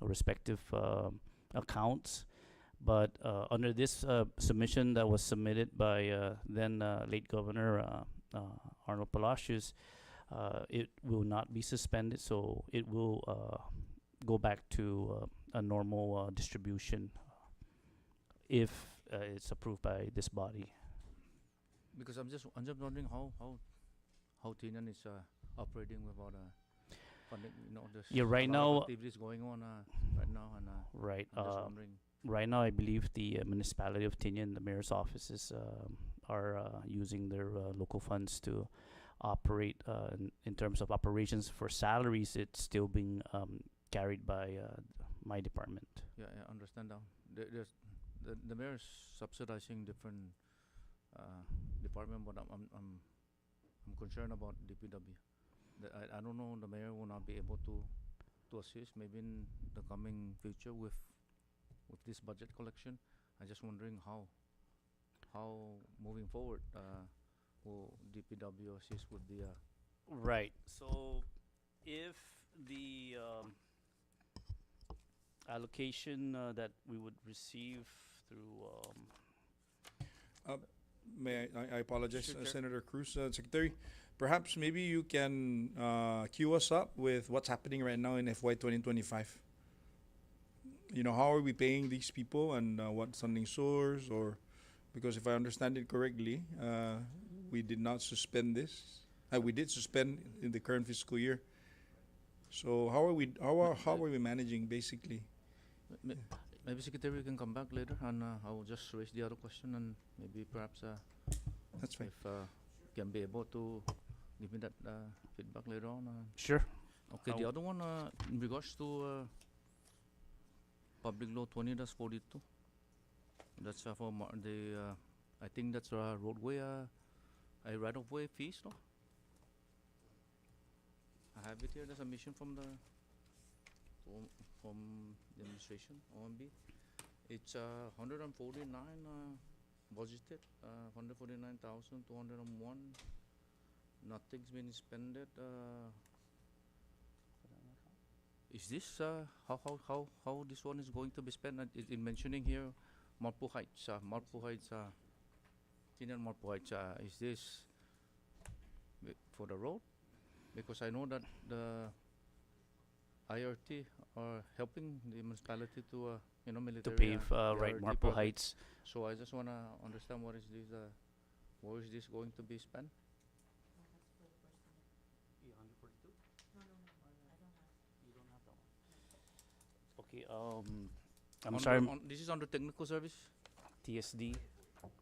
respective accounts. But under this submission that was submitted by then late Governor Arnold Palacios, it will not be suspended, so it will go back to a normal distribution if it's approved by this body. Because I'm just wondering how Tinian is operating without funding. There's right a lot now of activities going on right now, and right. I'm just wondering. Right now, I believe the municipality of Tinian, the mayor's offices, are using their local funds to operate. In terms of operations for salaries, it's still being carried by my department. Yeah, I understand now. There's the mayor is subsidizing different department, but I'm concerned about DPW. I don't know, the mayor will not be able to assist maybe in the coming future with this budget collection. I'm just wondering how moving forward will DPW assist with the Right. So if the allocation that we would receive through I apologize, Sure, Chair. Senator Cruz, Secretary. Perhaps maybe you can queue us up with what's happening right now in FY 2025. How are we paying these people, and what funding source? Or because if I understand it correctly, we did not suspend this. We did suspend in the current fiscal year. So how are we managing basically? maybe Secretary can come back later, and I will just raise the other question, and maybe perhaps That's fine. if can be able to give me that feedback later on. Sure. Okay, the other one in regards to Public Law 20-42. That's for the I think that's roadway a right of way fees, no? I have it here. There's a mission from the from the administration, OMB. It's 149 budgeted, 149,201. Nothing's been spent. Is this how this one is going to be spent? In mentioning here, Marpo Heights, Tinian Marpo Heights. Is this for the road? Because I know that the IRT are helping the municipality to To military pave, the right, IRT Marple project. Heights. So I just wanna understand what is this where is this going to be spent? Okay, I'm On sorry, the- this is under technical service. TSD,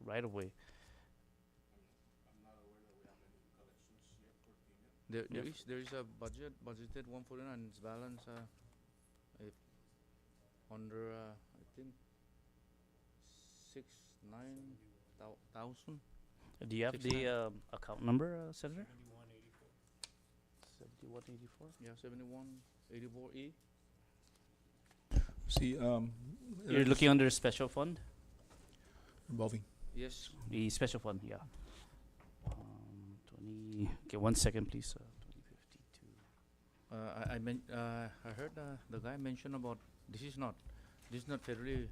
right away. There is a budgeted 149. Its balance if under I think 6,900. Do you have the account number, Senator? 7184. Yeah, 7184E. See, You're looking under special fund? revolving. Yes. The special fund, yeah. 20. Okay, 1 second, please. 2052. I heard the guy mention about this is not federally.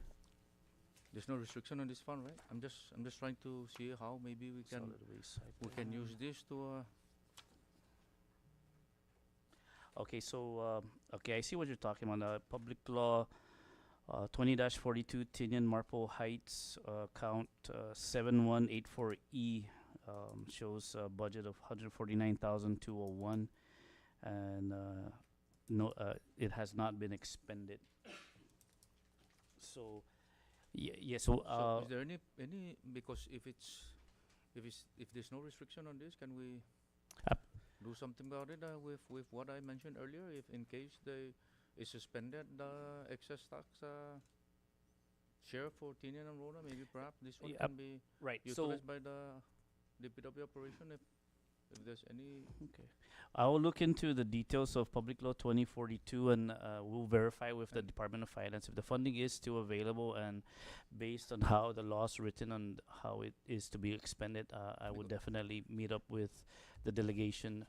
There's no restriction on this fund, right? I'm just trying to see how maybe we can Solid waste site can plan. use this to Okay, so okay, I see what you're talking about. Public law 20-42 Tinian Marple Heights, count 7184E, shows a budget of 149,201, and no, it has not been expended. So, so is there any because if there's no restriction on this, can we Ap- do something about it with what I mentioned earlier? If in case they is suspended the excess tax share for Tinian and Rhoda, maybe perhaps this one Yeah, can be right. So utilized by the DPW operation if there's any. okay, I will look into the details of Public Law 2042, and we'll verify with the Department of Finance if the funding is still available, and based on how the law is written on how it is to be expended, I would definitely meet up with the delegation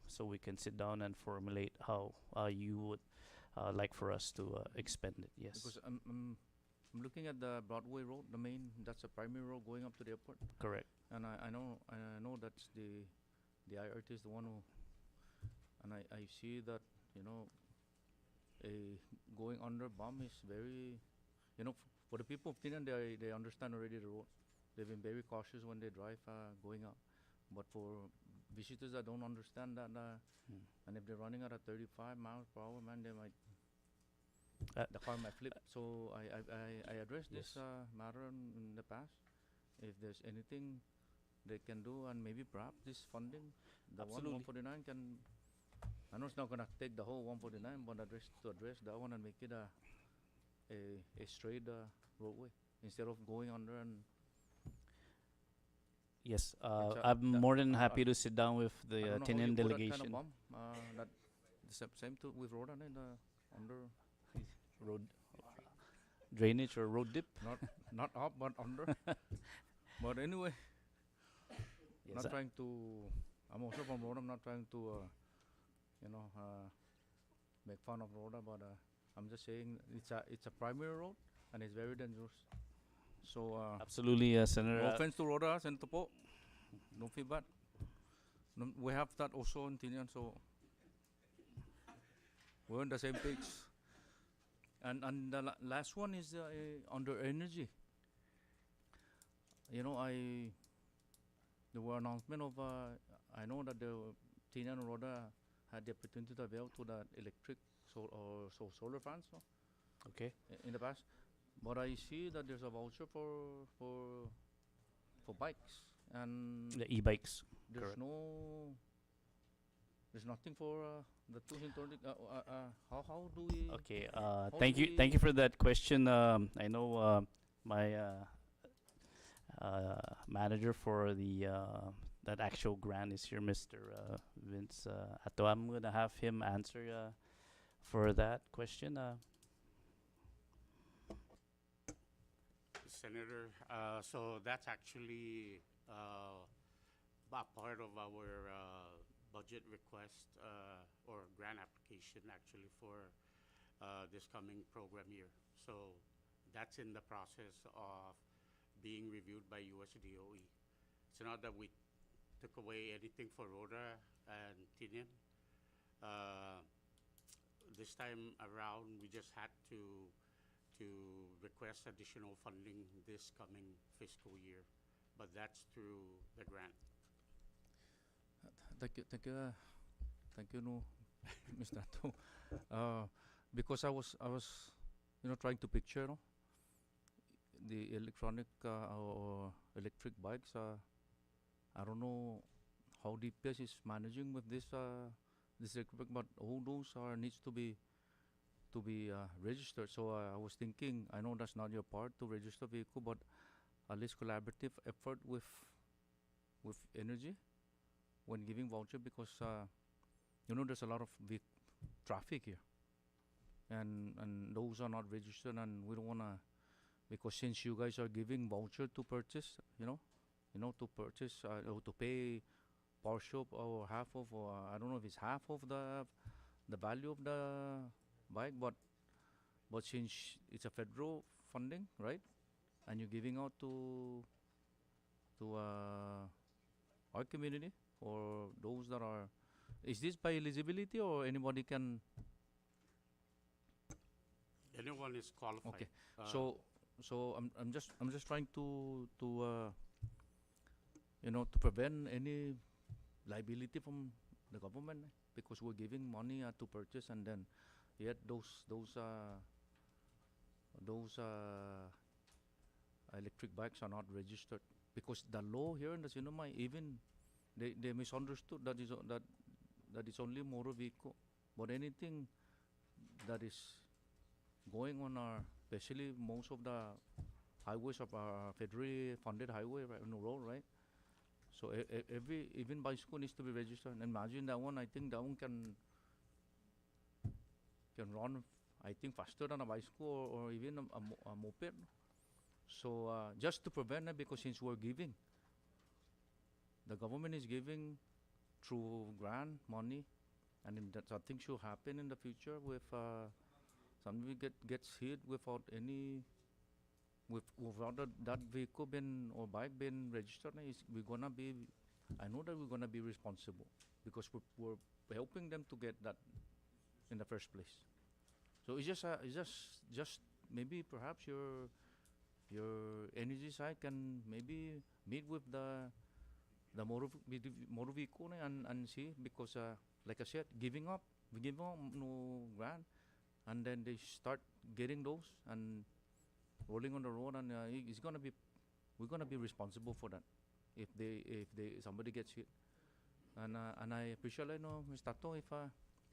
so we can sit down and formulate how you would like for us to expend it. Yes, Because I'm looking at the Broadway Road, that's a primary road going up to the airport, correct. and I know that's the IRT is the one who, and I see that a going under bomb is very, for the people of Tinian, they understand already the road. They've been very cautious when they drive going up, but for visitors that don't understand that, and if they're running at a 35 miles per hour, man, they might the car might flip. So I addressed this matter in the past. If there's anything they can do, and maybe perhaps this funding, the Absolutely. 149 can. I know it's not gonna take the whole 149, but address that one and make it a straight roadway instead of going under and. Yes, a- I'm that- more than happy to sit down with I the don't know how Tinian you put that delegation. kind of bomb, that same to with road and under Road drainage or road dip. not up but under. But anyway, Yes, not trying to. I'm also from Rhoda. I'm not trying to, make fun of Rhoda, but I'm just saying it's a primary road and it's very dangerous. So absolutely, Senator. no offense to Rhoda, Senator Po. No feedback. No, we have that also in Tinian, so we're on the same page. And the last one is under energy. There were announcement of I know that the Tinian and Rhoda had the opportunity to avail to the electric solar fans Okay. in the past, but I see that there's a voucher for bikes, and The e-bikes. there's correct. there's nothing for the 230. How do we? Okay. do Thank you for that question. I know my manager for the that actual grant is here, Mr. Vince Atto. I'm gonna have him answer for that question. Senator, so that's actually a part of our budget request or grant application actually for this coming program year. So that's in the process of being reviewed by USDOE. It's not that we took away anything for Rhoda and Tinian. This time around, we just had to request additional funding this coming fiscal year, but that's through the grant. Thank you, no, Mr. Atto. Because I was, trying to picture, no, the electronic or electric bikes. I don't know how DPS is managing with this equipment, but all those needs to be registered. So I was thinking, I know that's not your part to register vehicle, but at least collaborative effort with energy when giving voucher, because there's a lot of traffic here, and those are not registered, and we don't wanna, because since you guys are giving voucher to purchase, to purchase or to pay partial or half of, or I don't know if it's half of the value of the bike, but since it's a federal funding, right, and you're giving out to our community or those that are, is this by eligibility or anybody can? Anyone is qualified. Okay, so I'm just trying to prevent any liability from the government, because we're giving money to purchase, and then yet those electric bikes are not registered, because the law here in the Sinoma, even they misunderstood that it's only motor vehicle, but anything that is going on our, especially most of the highways of our federally funded highway right on the road, right? So every, even bicycle needs to be registered. And imagine that one, I think that one can run, I think, faster than a bicycle or even a moped. So just to prevent it, because since we're giving, the government is giving through grant money, and then that something should happen in the future with somebody gets hit without any, without that vehicle been or bike being registered, we're gonna be, I know that we're gonna be responsible, because we're helping them to get that in the first place. So it's just maybe perhaps your energy side can maybe meet with the motor vehicle and see, because like I said, we give up no grant, and then they start getting those and rolling on the road, and it's gonna be, we're gonna be responsible for that if somebody gets hit. And I appreciate, Mr. Tato, if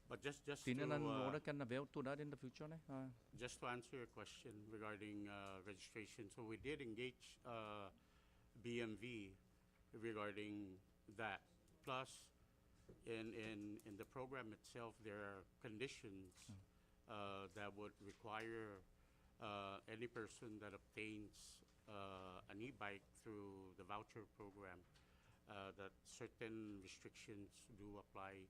But just Tinian and to, Rhoda can avail to that in the future. just to answer your question regarding registration, so we did engage BMV regarding that. Plus, in the program itself, there are conditions that would require any person that obtains an e-bike through the voucher program, that certain restrictions do apply,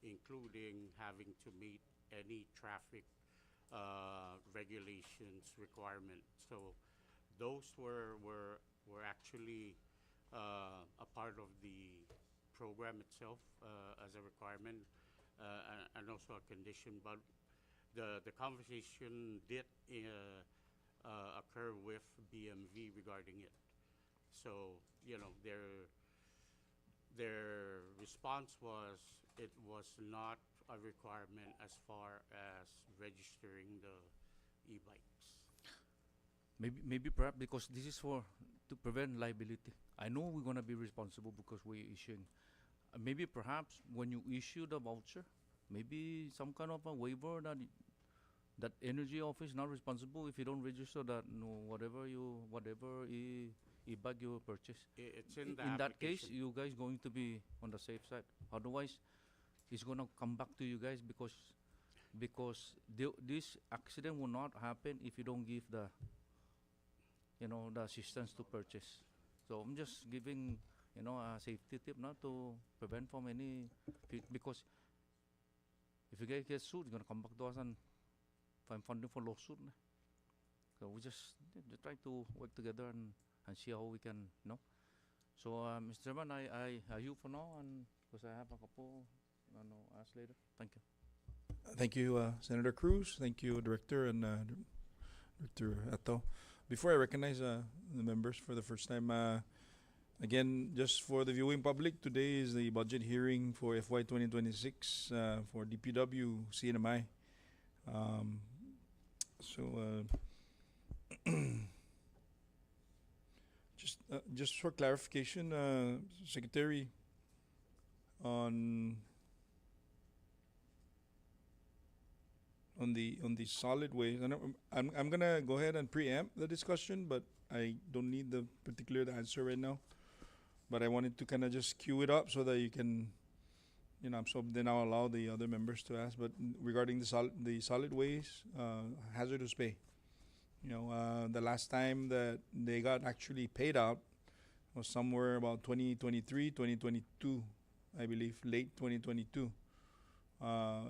including having to meet any traffic regulations requirement. So those were actually a part of the program itself as a requirement and also a condition. But the conversation did occur with BMV regarding it. So their response was it was not a requirement as far as registering the e-bikes. Maybe perhaps because this is to prevent liability. I know we're gonna be responsible because we're issuing. Maybe perhaps when you issue the voucher, maybe some kind of a waiver that energy office not responsible if you don't register that, whatever Baguio purchase. It's in the In that case, application. you guys going to be on the safe side. Otherwise, it's gonna come back to you guys because this accident will not happen if you don't give the the assistance to purchase. So I'm just giving a safety tip not to prevent from any because if you guys get sued, you're gonna come back to us and find funding for lawsuit. So we just try to work together and see how we can, So, Mr. Chairman, I you for now, and because I have a couple, ask later. Thank you. Thank you, Senator Cruz. Thank you, Director and Director Ato. Before I recognize the members for the first time, again, just for the viewing public, today is the budget hearing for FY 2026 for DPW CNMI. So, just for clarification, Secretary, on the solid waste, I'm gonna go ahead and preempt the discussion, but I don't need the particular answer right now. But I wanted to kind of just queue it up so that you can, so then I'll allow the other members to ask. But regarding the solid waste, hazardous pay, the last time that they got actually paid out was somewhere about 2023, 2022, I believe, late 2022.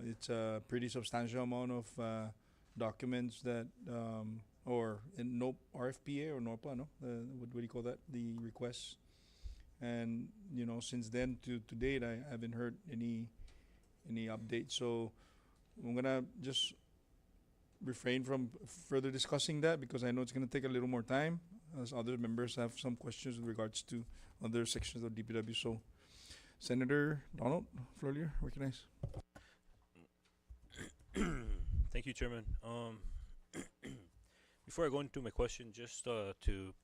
It's a pretty substantial amount of documents that, or in RFPA or NORPA, no? What do you call that? The requests. And, since then to date, I haven't heard any updates. So I'm going to just refrain from further discussing that because I know it's going to take a little more time as other members have some questions with regards to other sections of DPW. So, Senator Donald Florier, recognize. Thank you, Chairman. Before I go into my question, just to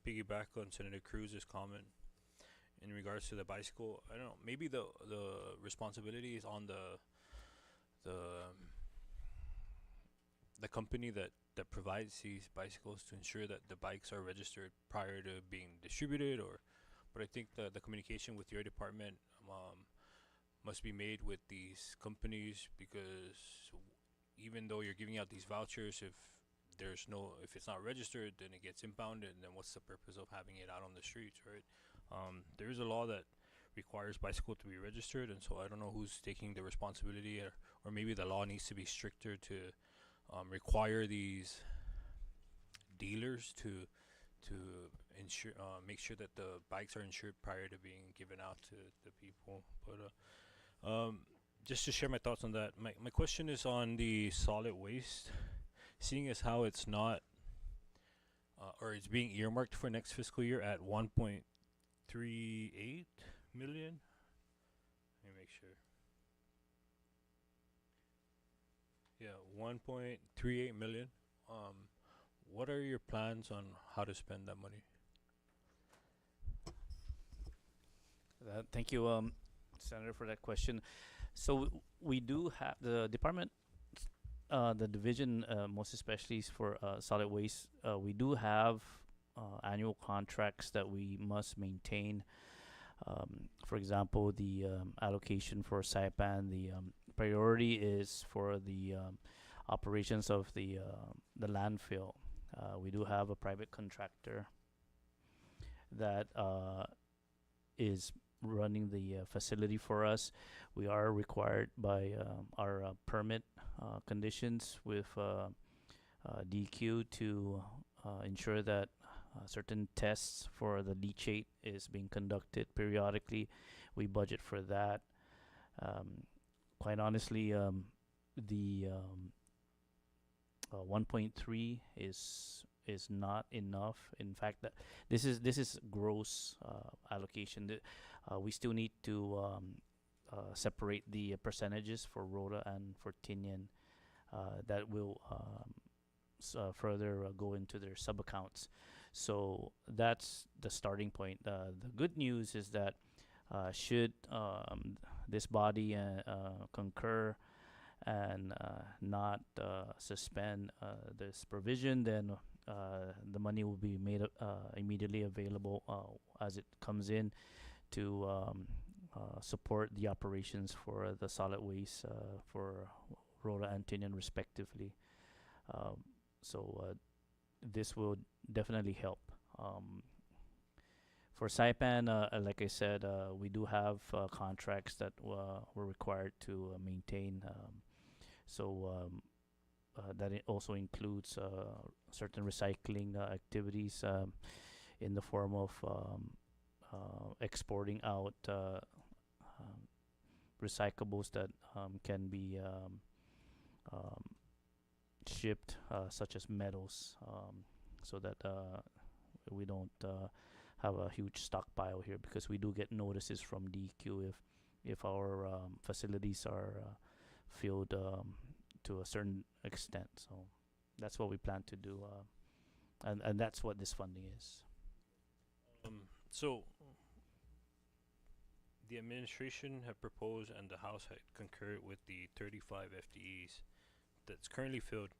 piggyback on Senator Cruz's comment in regards to the bicycle, I don't know, maybe the responsibility is on the company that provides these bicycles to ensure that the bikes are registered prior to being distributed, but I think the communication with your department must be made with these companies, because even though you're giving out these vouchers, if it's not registered, then it gets impounded, and then what's the purpose of having it out on the streets, right? There is a law that requires bicycle to be registered, and so I don't know who's taking the responsibility, or maybe the law needs to be stricter to require these dealers to ensure make sure that the bikes are insured prior to being given out to the people. But just to share my thoughts on that, my question is on the solid waste, seeing as how it's not or it's being earmarked for next fiscal year at 1.38 million. Let me make sure. Yeah, 1.38 million. What are your plans on how to spend that money? Thank you, Senator, for that question. So we do have the department, the division, most especially for solid waste. We do have annual contracts that we must maintain. For example, the allocation for Saipan, the priority is for the operations of the landfill. We do have a private contractor that is running the facility for us. We are required by our permit conditions with DQ to ensure that certain tests for the leachate is being conducted periodically. We budget for that. Quite honestly, the 1.3 is not enough. In fact, this is gross allocation. We still need to separate the percentages for Rhoda and for Tinian. That will further go into their sub accounts. So that's the starting point. The good news is that should this body concur and not suspend this provision, then the money will be made immediately available as it comes in to support the operations for the solid waste for Rhoda and Tinian respectively. So this will definitely help. For Saipan, like I said, we do have contracts that we're required to maintain. That it also includes certain recycling activities in the form of exporting out recyclables that can be shipped, such as metals, so that we don't have a huge stockpile here, because we do get notices from DQ if our facilities are filled to a certain extent. So that's what we plan to do, and that's what this funding is. So the administration have proposed and the House had concurred with the 35 FTEs that's currently filled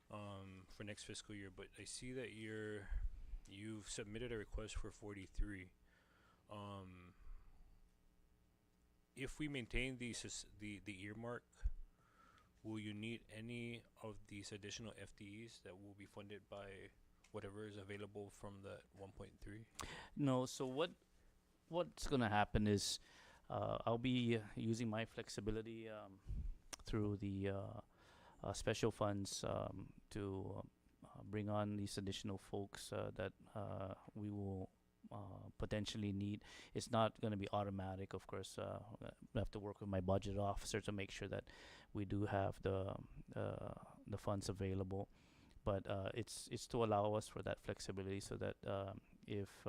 for next fiscal year, but I see that you've submitted a request for 43. If we maintain the earmark, will you need any of these additional FTEs that will be funded by whatever is available from that 1.3? No. So what's gonna happen is I'll be using my flexibility through the special funds to bring on these additional folks that we will potentially need. It's not going to be automatic, of course. I have to work with my budget officer to make sure that we do have the funds available. But it's to allow us for that flexibility, so that if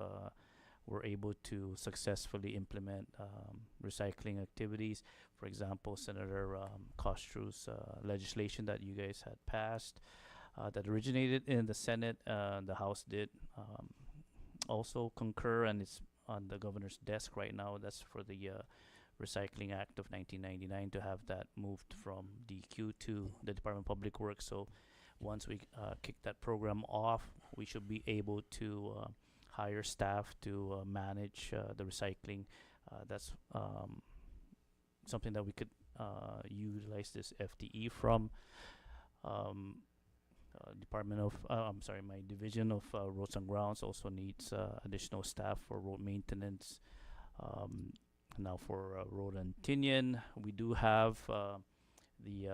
we're able to successfully implement recycling activities, for example, Senator Kostru's legislation that you guys had passed, that originated in the Senate, the House did also concur, and it's on the governor's desk right now. That's for the Recycling Act of 1999, to have that moved from DQ to the Department of Public Works. So once we kick that program off, we should be able to hire staff to manage the recycling. That's something that we could utilize this FTE from. My division of roads and grounds also needs additional staff for road maintenance. Now for Road and Tinian, we do have the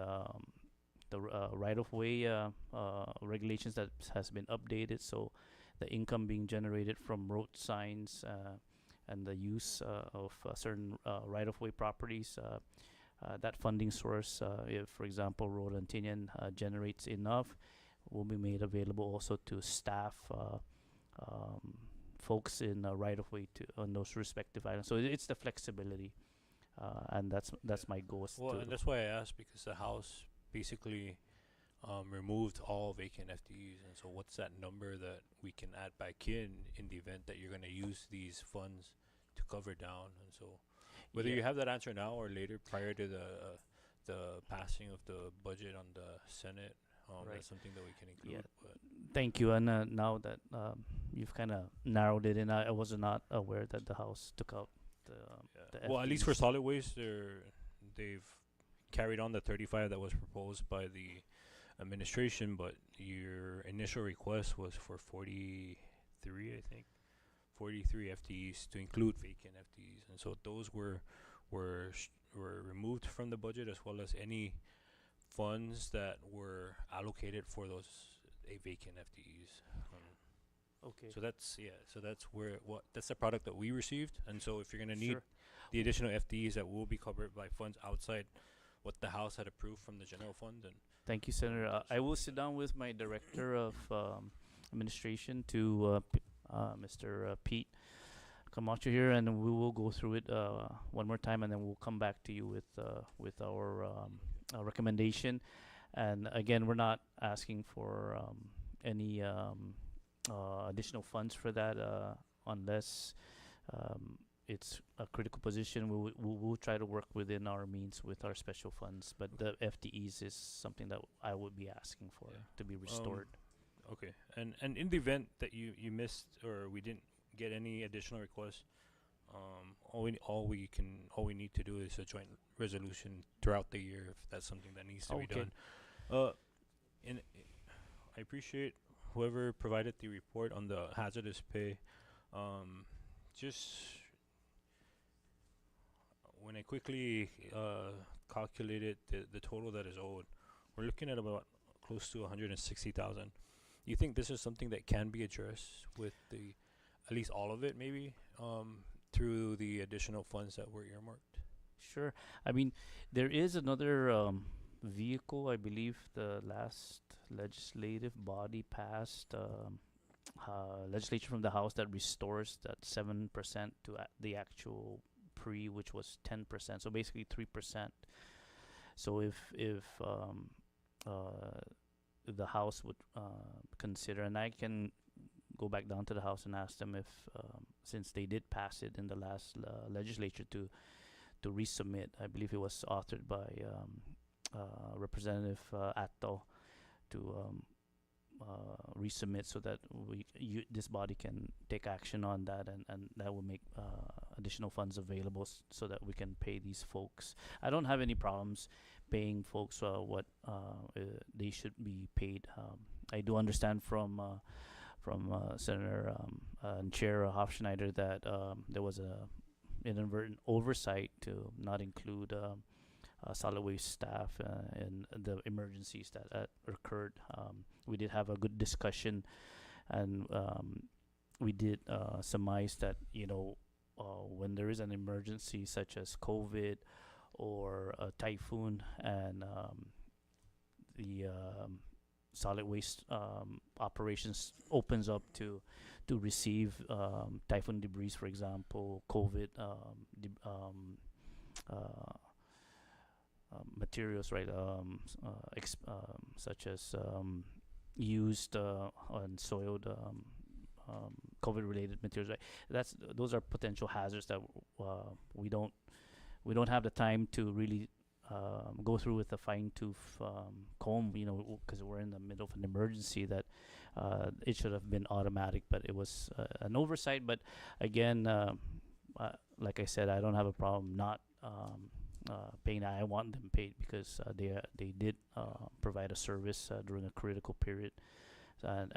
right-of-way regulations that has been updated. So the income being generated from road signs and the use of certain right-of-way properties, that funding source, if, for example, Road and Tinian generates enough, will be made available also to staff folks in right-of-way on those respective items. So it's the flexibility, and that's my goal. Well, and that's why I asked, because the House basically removed all vacant FTEs, and so what's that number that we can add back in the event that you're going to use these funds to cover down? And so whether you have that answer now or later, prior to the passing of the budget on the Senate, that's something that we can include. But thank you. And now that you've kind of narrowed it in, I was not aware that the House took out the well, at least FTEs. for solid waste, they've carried on the 35 that was proposed by the administration, but your initial request was for 43, I think, 43 FTEs to include vacant FTEs, and so those were removed from the budget, as well as any funds that were allocated for those vacant FTEs. Okay. So that's that's the product that we received, and so if you're gonna need the additional FTEs that will be covered by funds outside what the House had approved from the general fund, then Thank you, Senator. I will sit down with my director of administration, to Mr. Pete Camacho here, and we will go through it one more time, and then we'll come back to you with our recommendation. And again, we're not asking for any additional funds for that unless it's a critical position. We'll try to work within our means with our special funds, but the FTEs is something that I would be asking for to be restored. Okay. And in the event that you missed or we didn't get any additional requests, all we need to do is a joint resolution throughout the year if that's something that needs to be Okay. done. And I appreciate whoever provided the report on the hazardous pay. Just when I quickly calculated the total that is owed, we're looking at about close to 160,000. Do you think this is something that can be addressed with the at least all of it maybe through the additional funds that were earmarked? Sure. I mean, there is another vehicle, I believe the last legislative body passed legislation from the House that restores that 7% to the actual pre, which was 10%. So basically 3%. So if the House would consider, and I can go back down to the House and ask them if, since they did pass it in the last legislature to resubmit. I believe it was authored by Representative Atto to resubmit so that this body can take action on that, and that will make additional funds available so that we can pay these folks. I don't have any problems paying folks what they should be paid. I do understand from Senator and Chair Hofschneider that there was a inadvertent oversight to not include solid waste staff in the emergencies that occurred. We did have a good discussion, and we did surmise that when there is an emergency such as COVID or a typhoon, and the solid waste operations opens up to receive typhoon debris, for example, COVID materials, right? Such as used and soiled COVID-related materials, right? Those are potential hazards that we don't have the time to really go through with a fine-tooth comb, because we're in the middle of an emergency. That it should have been automatic, but it was an oversight. But again, like I said, I don't have a problem not paying. I want them paid because they did provide a service during a critical period. And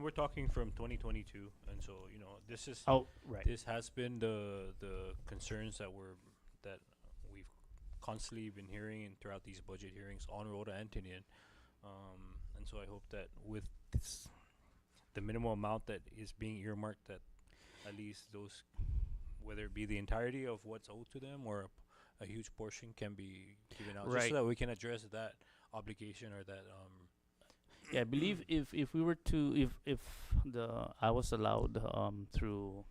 we're talking from 2022, and so this is right. This has been the concerns that we've constantly been hearing throughout these budget hearings on Rhoda and Tinian, and so I hope that with the minimal amount that is being earmarked, that at least those, whether it be the entirety of what's owed to them or a huge portion, can be given out, just so that we can address that obligation or that. Yeah, I believe if we were to if I was allowed through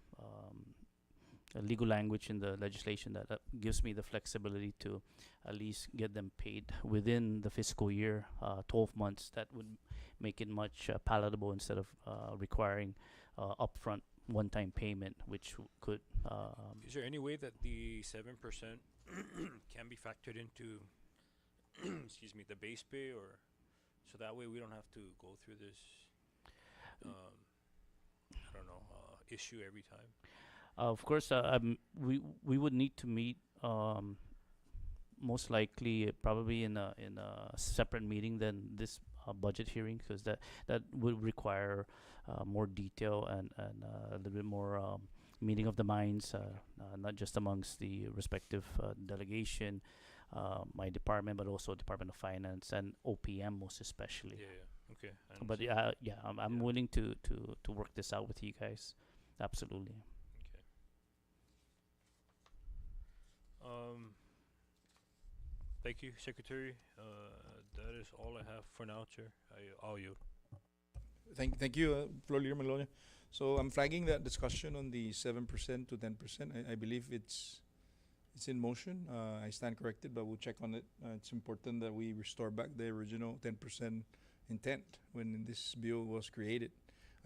legal language in the legislation that gives me the flexibility to at least get them paid within the fiscal year, 12 months, that would make it much palatable instead of requiring upfront one-time payment, which could. Is there any way that the 7% can be factored into, excuse me, the base pay, or so that way we don't have to go through this, I don't know, issue every time? Of course, we would need to meet most likely probably in a separate meeting than this budget hearing, because that would require more detail and a little bit more meeting of the minds, not just amongst the respective delegation, my department, but also Department of Finance and OPM most especially. Yeah. Okay. But I'm willing to work this out with you guys. Absolutely. Thank you, Secretary. That is all I have for now, Chair. I'll yield. Thank you, Flor Leader Maglonia. So I'm flagging that discussion on the 7% to 10%. I believe it's in motion. I stand corrected, but we'll check on it. It's important that we restore back the original 10% intent when this bill was created.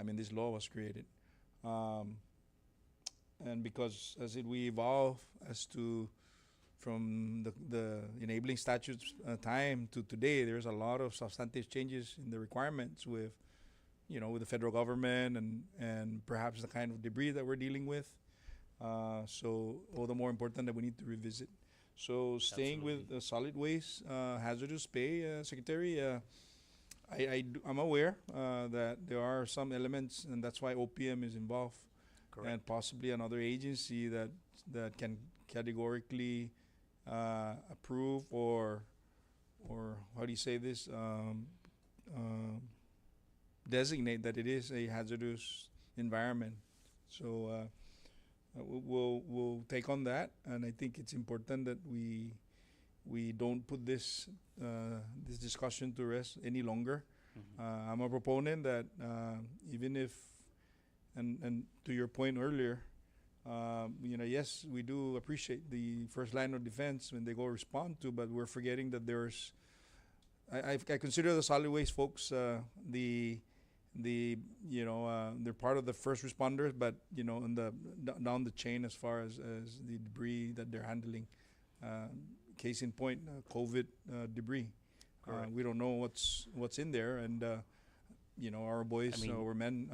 This law was created. And because we evolve from the enabling statutes time to today, there's a lot of substantive changes in the requirements with with the federal government and perhaps the kind of debris that we're dealing with. So all the more important that we need to revisit. So staying with the solid waste hazardous pay, Secretary, I'm aware that there are some elements, and that's why OPM is involved, and possibly another agency that can categorically approve or how do you say this, designate that it is a hazardous environment. So we'll take on that, and I think it's important that we don't put this discussion to rest any longer. I'm a proponent that even if, and to your point earlier, yes, we do appreciate the first line of defense when they go respond to, but we're forgetting that there's, I consider the solid waste folks they're part of the first responders, but in the down the chain as far as the debris that they're handling. Case in point, COVID debris. We don't know what's in there, and our boys or men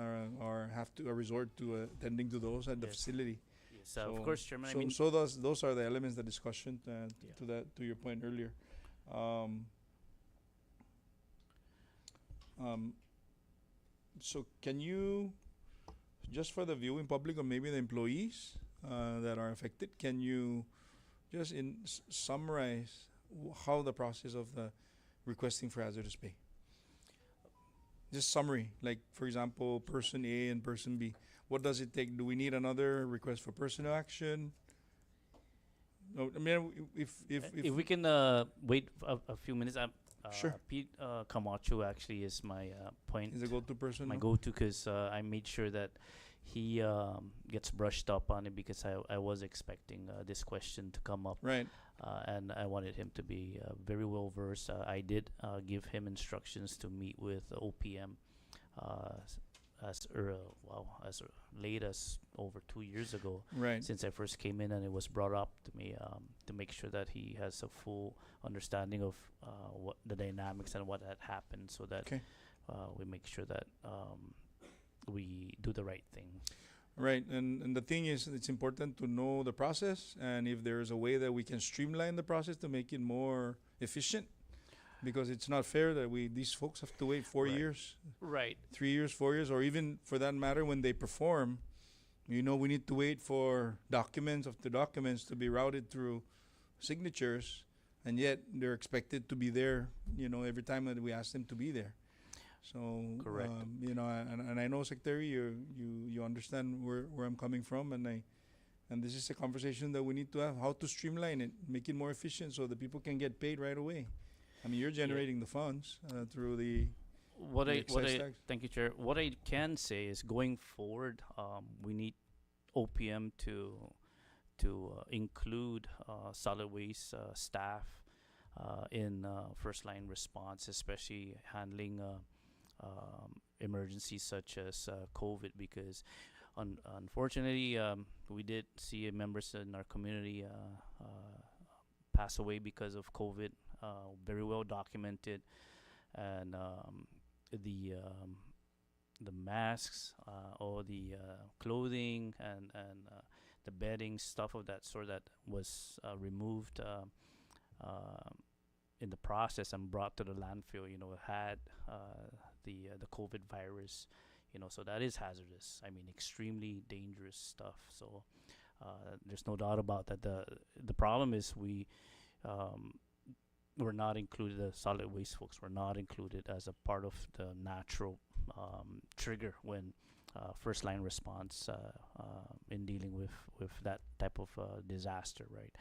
have to resort to attending to those at the facility. Yes, of course, Chairman. So those are the elements of discussion to your point earlier. So can you, just for the viewing public or maybe the employees that are affected, can you just summarize how the process of the requesting for hazardous pay? Just summary, like for example, person A and person B. What does it take? Do we need another request for personal action? No, I mean, if we can wait a few minutes, sure. Pete Camacho actually is my point. Is a go-to person? My no? go-to, because I made sure that he gets brushed up on it, because I was expecting this question to come up. Right. And I wanted him to be very well versed. I did give him instructions to meet with OPM as late as over 2 years ago. Right. Since I first came in, and it was brought up to me to make sure that he has a full understanding of what the dynamics and what had happened, so that we make sure that we do the right thing. Right, and the thing is, it's important to know the process, and if there is a way that we can streamline the process to make it more efficient, because it's not fair that these folks have to wait 4 years, right, 3 years, 4 years, or even for that matter when they perform. We need to wait for documents to be routed through signatures, and yet they're expected to be there, every time that we ask them to be there. So correct. And I know, Secretary, you understand where I'm coming from, and this is a conversation that we need to have, how to streamline it, make it more efficient, so that people can get paid right away. I mean, you're generating the funds through the excise tax. Thank you, Chair. What I can say is, going forward, we need OPM to include solid waste staff in first line response, especially handling emergencies such as COVID, because unfortunately we did see members in our community pass away because of COVID, very well documented, and the masks or the clothing and the bedding, stuff of that sort, that was removed in the process and brought to the landfill, had the COVID virus, so that is hazardous. I mean, extremely dangerous stuff. So there's no doubt about that. The problem is we're not included, the solid waste folks were not included as a part of the natural trigger when first line response in dealing with that type of disaster, right?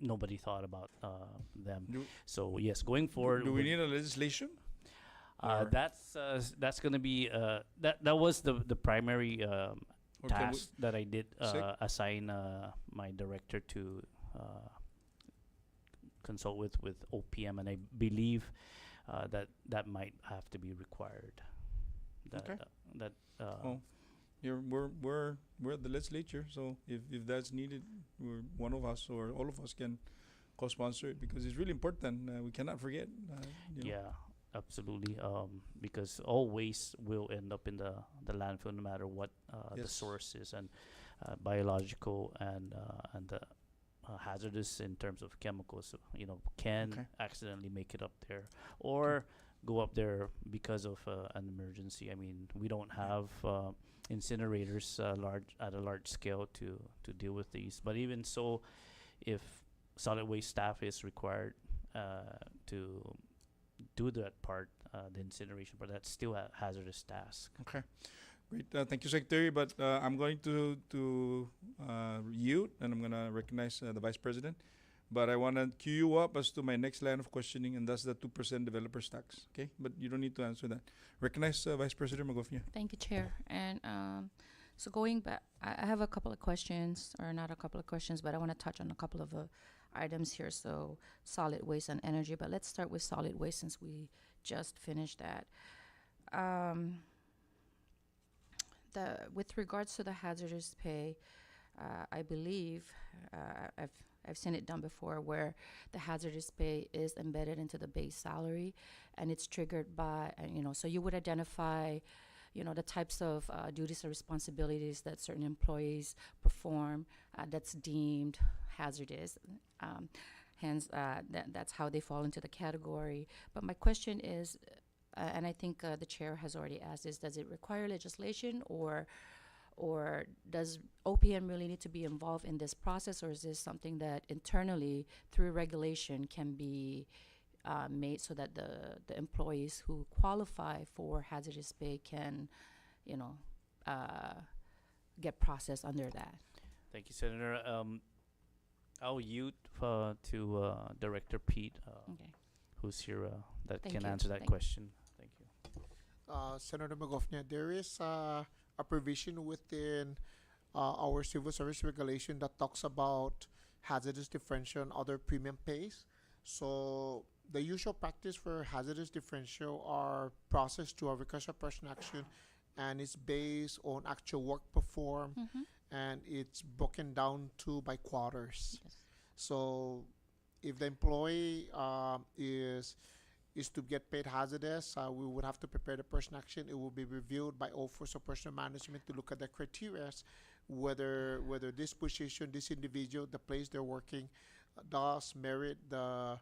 Nobody thought about them. So yes, going forward, do we need a legislation? That's going to be that was the primary task that I did assign my director to consult with OPM, and I believe that might have to be required. We're at the legislature, so if that's needed, one of us or all of us can co-sponsor it, because it's really important. We cannot forget. Yeah, absolutely. Because all waste will end up in the landfill no matter what the Yes. source is, and biological and the hazardous in terms of chemicals, can Okay. accidentally make it up there or go up there because of an emergency. I mean, we don't have incinerators at a large scale to deal with these. But even so, if solid waste staff is required to do that part, the incineration part, that's still a hazardous task. Okay, great. Thank you, Secretary. But I'm going to yield, and I'm going to recognize the Vice President. But I want to cue you up as to my next line of questioning, and that's the 2% developers tax. Okay, but you don't need to answer that. Recognize Vice President Magofnia. Thank you, Chair. And so going back, I have a couple of questions, or not a couple of questions, but I want to touch on a couple of items here. So solid waste and energy, but let's start with solid waste since we just finished that. With regards to the hazardous pay, I believe I've seen it done before where the hazardous pay is embedded into the base salary, and it's triggered by, so you would identify, the types of duties or responsibilities that certain employees perform that's deemed hazardous. Hence, that's how they fall into the category. But my question is, and I think the chair has already asked this, does it require legislation, or does OPM really need to be involved in this process, or is this something that internally through regulation can be made so that the employees who qualify for hazardous pay can, get processed under that? Thank you, Senator. I'll yield to Director Pete, Okay. who's here, that Thank can you. answer that Thank you. question. Thank you. Senator Magofnia, there is a provision within our civil service regulation that talks about hazardous differential and other premium pays. So the usual practice for hazardous differential are processed to a request of person action, and it's based on actual work performed, and it's broken down to by quarters. Yes. So if the employee is to get paid hazardous, we would have to prepare the person action. It will be reviewed by Office of Personnel Management to look at the criteria, whether this position, this individual, the place they're working, does merit the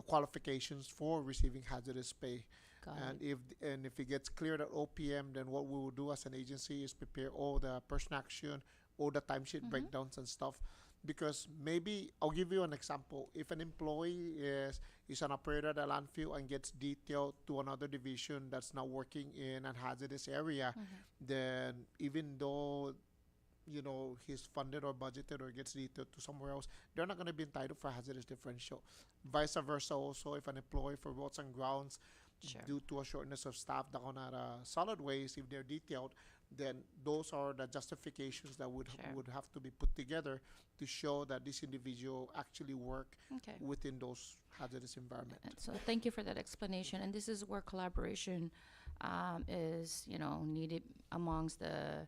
qualifications for receiving hazardous pay. Got And it. if it gets cleared at OPM, then what we will do as an agency is prepare all the person action, all the timesheet breakdowns and stuff. Because maybe I'll give you an example. If an employee is an operator at a landfill and gets detailed to another division that's not working in a hazardous area, then even though he's funded or budgeted or gets detailed to somewhere else, they're not going to be entitled for hazardous differential. Vice versa also, if an employee for roads and grounds, Sure. due to a shortness of staff down at solid waste, if they're detailed, then those are the justifications that would Sure. would have to be put together to show that this individual actually work Okay. within those hazardous environment. And so thank you for that explanation. And this is where collaboration is, needed amongst the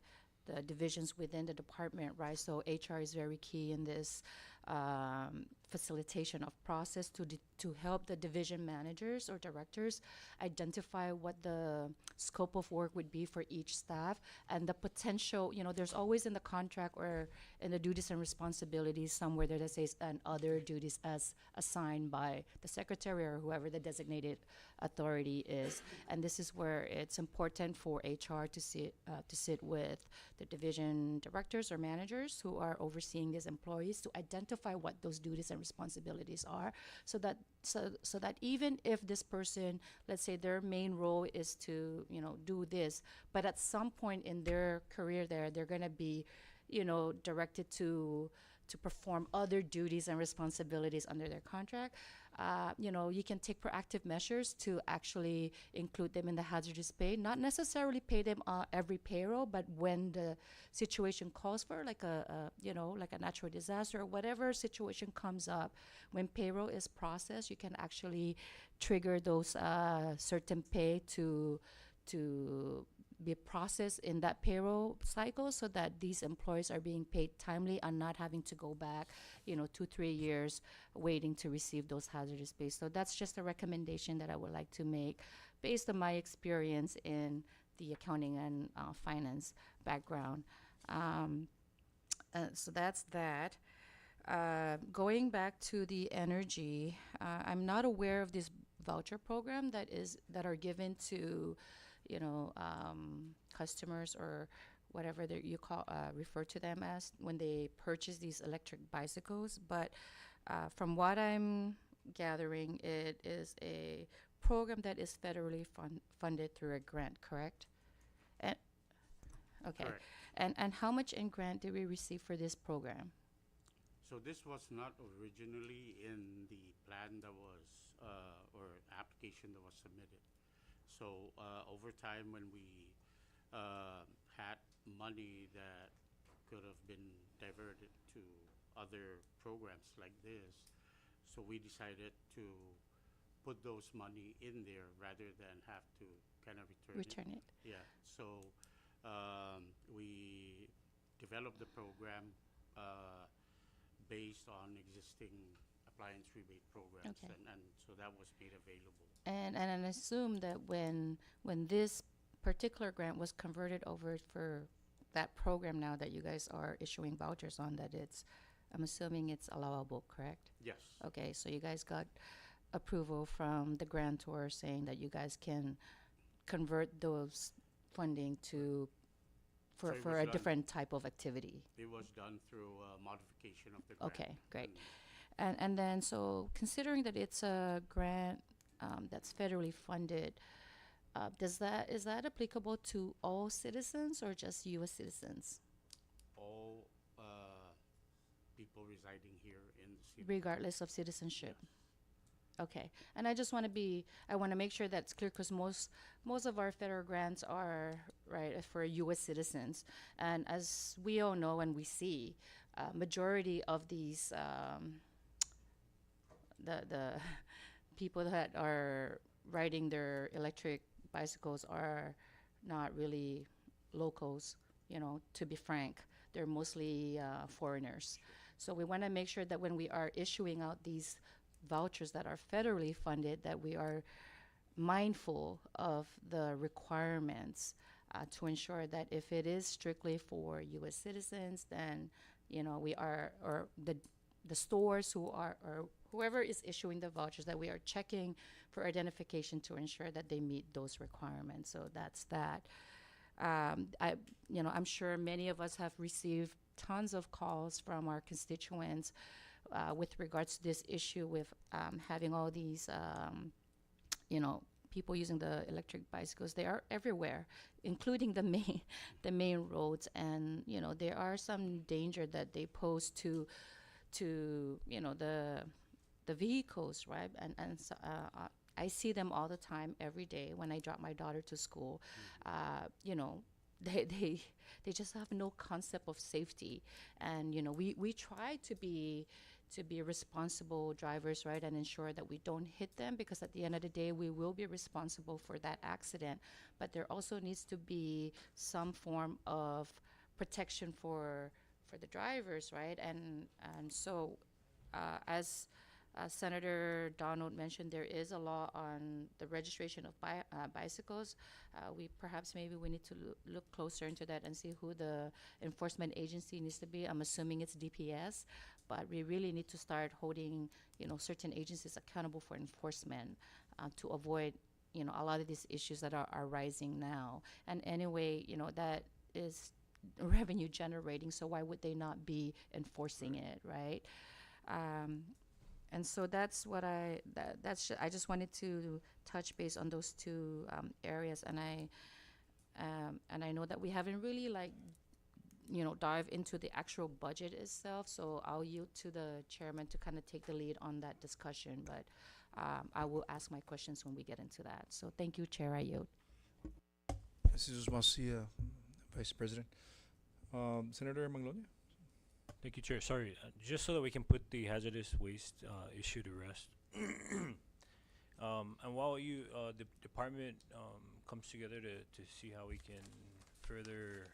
divisions within the department, right? So HR is very key in this facilitation of process to help the division managers or directors identify what the scope of work would be for each staff and the potential, there's always in the contract or in the duties and responsibilities somewhere there that says and other duties as assigned by the secretary or whoever the designated authority is. And this is where it's important for HR to sit with the division directors or managers who are overseeing these employees to identify what those duties and responsibilities are, so that even if this person, let's say their main role is to do this, but at some point in their career they're going to be directed to perform other duties and responsibilities under their contract. You can take proactive measures to actually include them in the hazardous pay, not necessarily pay them every payroll, but when the situation calls for, like a natural disaster or whatever situation comes up, when payroll is processed, you can actually trigger those certain pay to be processed in that payroll cycle so that these employees are being paid timely and not having to go back, 2-3 years waiting to receive those hazardous pay. So that's just a recommendation that I would like to make based on my experience in the accounting and finance background. So that's that. Going back to the energy, I'm not aware of this voucher program that are given to, customers or whatever that you refer to them as when they purchase these electric bicycles. But from what I'm gathering, it is a program that is federally funded through a grant, correct? And okay. Correct. And how much in grant did we receive for this program? So this was not originally in the plan that was, or application that was submitted. So over time, when we had money that could have been diverted to other programs like this, so we decided to put those money in there rather than have to kind of return it. Yeah. So we developed the program based on existing appliance rebate programs, Okay. and so that was made available. And I assume that when this particular grant was converted over for that program now that you guys are issuing vouchers on, I'm assuming it's allowable, correct? Yes. Okay, so you guys got approval from the grantor saying that you guys can convert those funding to So it for was a done- different type of activity. It was done through modification of the grant. Okay, great. And And then, so considering that it's a grant that's federally funded, is that applicable to all citizens or just U.S. citizens, all people residing here in the city. regardless of citizenship? Okay, and I just want to make sure that's clear because most of our federal grants are for U.S. citizens, and as we all know and we see, majority of these the people that are riding their electric bicycles are not really locals. To be frank, they're mostly foreigners. So we want to make sure that when we are issuing out these vouchers that are federally funded, that we are mindful of the requirements to ensure that if it is strictly for U.S. citizens, then we are, or the stores who are, or whoever is issuing the vouchers, that we are checking for identification to ensure that they meet those requirements. So that's that. I'm sure many of us have received tons of calls from our constituents with regards to this issue with having all these, people using the electric bicycles. They are everywhere, including the main roads, and there are some danger that they pose to the vehicles, right? And so, I see them all the time, every day when I drop my daughter to school. They just have no concept of safety, and we try to be responsible drivers, right, and ensure that we don't hit them, because at the end of the day we will be responsible for that accident. But there also needs to be some form of protection for the drivers, right? And so as Senator Donald mentioned, there is a law on the registration of bicycles. Maybe we need to look closer into that and see who the enforcement agency needs to be. I'm assuming it's DPS, but we really need to start holding, certain agencies accountable for enforcement to avoid, a lot of these issues that are rising now. And anyway, that is revenue generating, so why would they not be enforcing it, right? And so that's what I just wanted to touch base on those two areas, and I know that we haven't really dive into the actual budget itself, so I'll yield to the chairman to kind of take the lead on that discussion, but I will ask my questions when we get into that. So thank you, Chair. I yield. Mrs. Masi, Vice President. Senator Manglonia? Thank you, Chair. Sorry, just so that we can put the hazardous waste issue to rest. And while the department comes together to see how we can further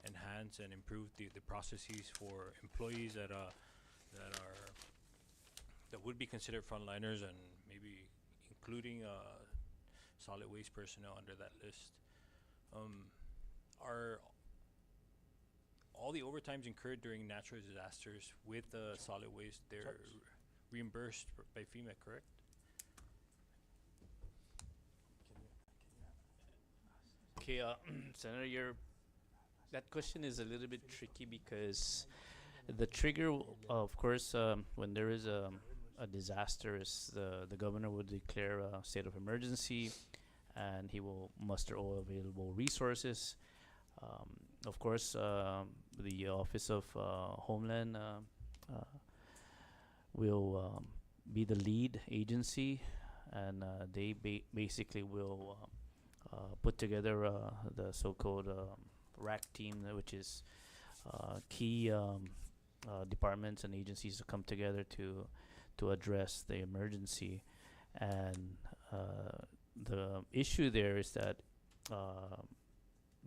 enhance and improve the processes for employees that would be considered frontliners, and maybe including solid waste personnel under that list. Are all the overtimes incurred during natural disasters with solid waste, they're reimbursed by FEMA, correct? Okay, Senator, that question is a little bit tricky because the trigger, of course, when there is a disaster, is the governor would declare a state of emergency, and he will muster all available resources. Of course, the Office of Homeland will be the lead agency, and they basically will put together the so-called RAC team, which is key departments and agencies to come together to address the emergency. And the issue there is that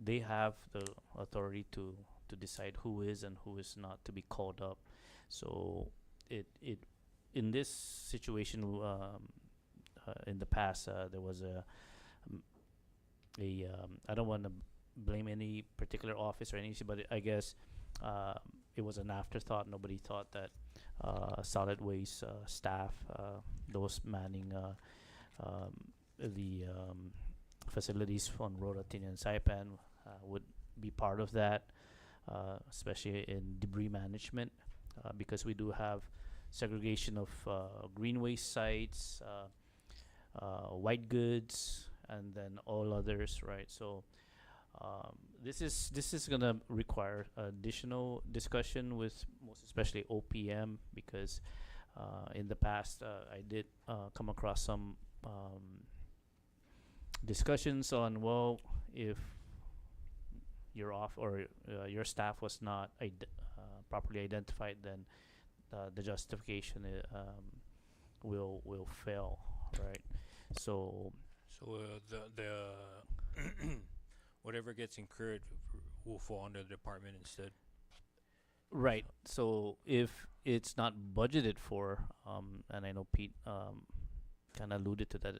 they have the authority to decide who is and who is not to be called up. So it in this situation, in the past, there was a I don't want to blame any particular office or anything, but I guess it was an afterthought. Nobody thought that solid waste staff, those manning the facilities on Rorotin and Saipan would be part of that, especially in debris management, because we do have segregation of green waste sites, white goods, and then all others, right? So this is gonna require additional discussion with most especially OPM, because in the past I did come across some discussions on, well, if you're off or your staff was not properly identified, then the justification will fail, right? So the whatever gets incurred will fall under the department instead. right. So if it's not budgeted for, and I know Pete kind of alluded to that,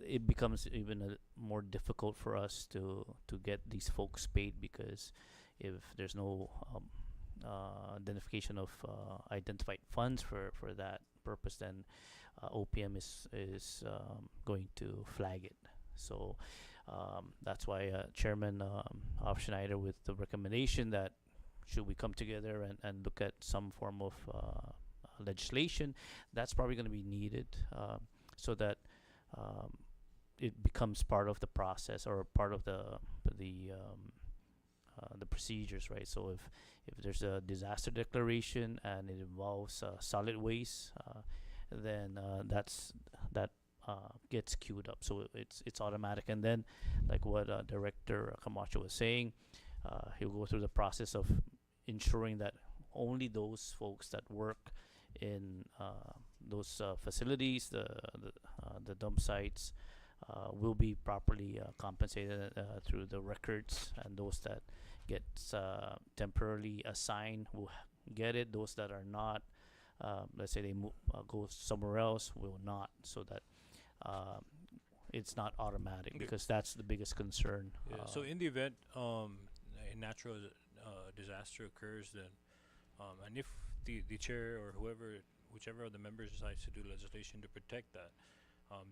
it becomes even more difficult for us to get these folks paid, because if there's no identification of identified funds for that purpose, then OPM is going to flag it. So that's why Chairman Schneider, with the recommendation that should we come together and look at some form of legislation, that's probably going to be needed, so that it becomes part of the process or part of the procedures, right? So if there's a disaster declaration and it involves solid waste, then that gets queued up, so it's automatic. And then, like what Director Camacho was saying, he'll go through the process of ensuring that only those folks that work in those facilities, the dump sites, will be properly compensated through the records, and those that get temporarily assigned will get it. Those that are not, let's say they go somewhere else, will not, so that it's not automatic, Okay. because that's the biggest concern. Yeah. So in the event a natural disaster occurs, then and if the chair or whichever of the members decides to do legislation to protect that,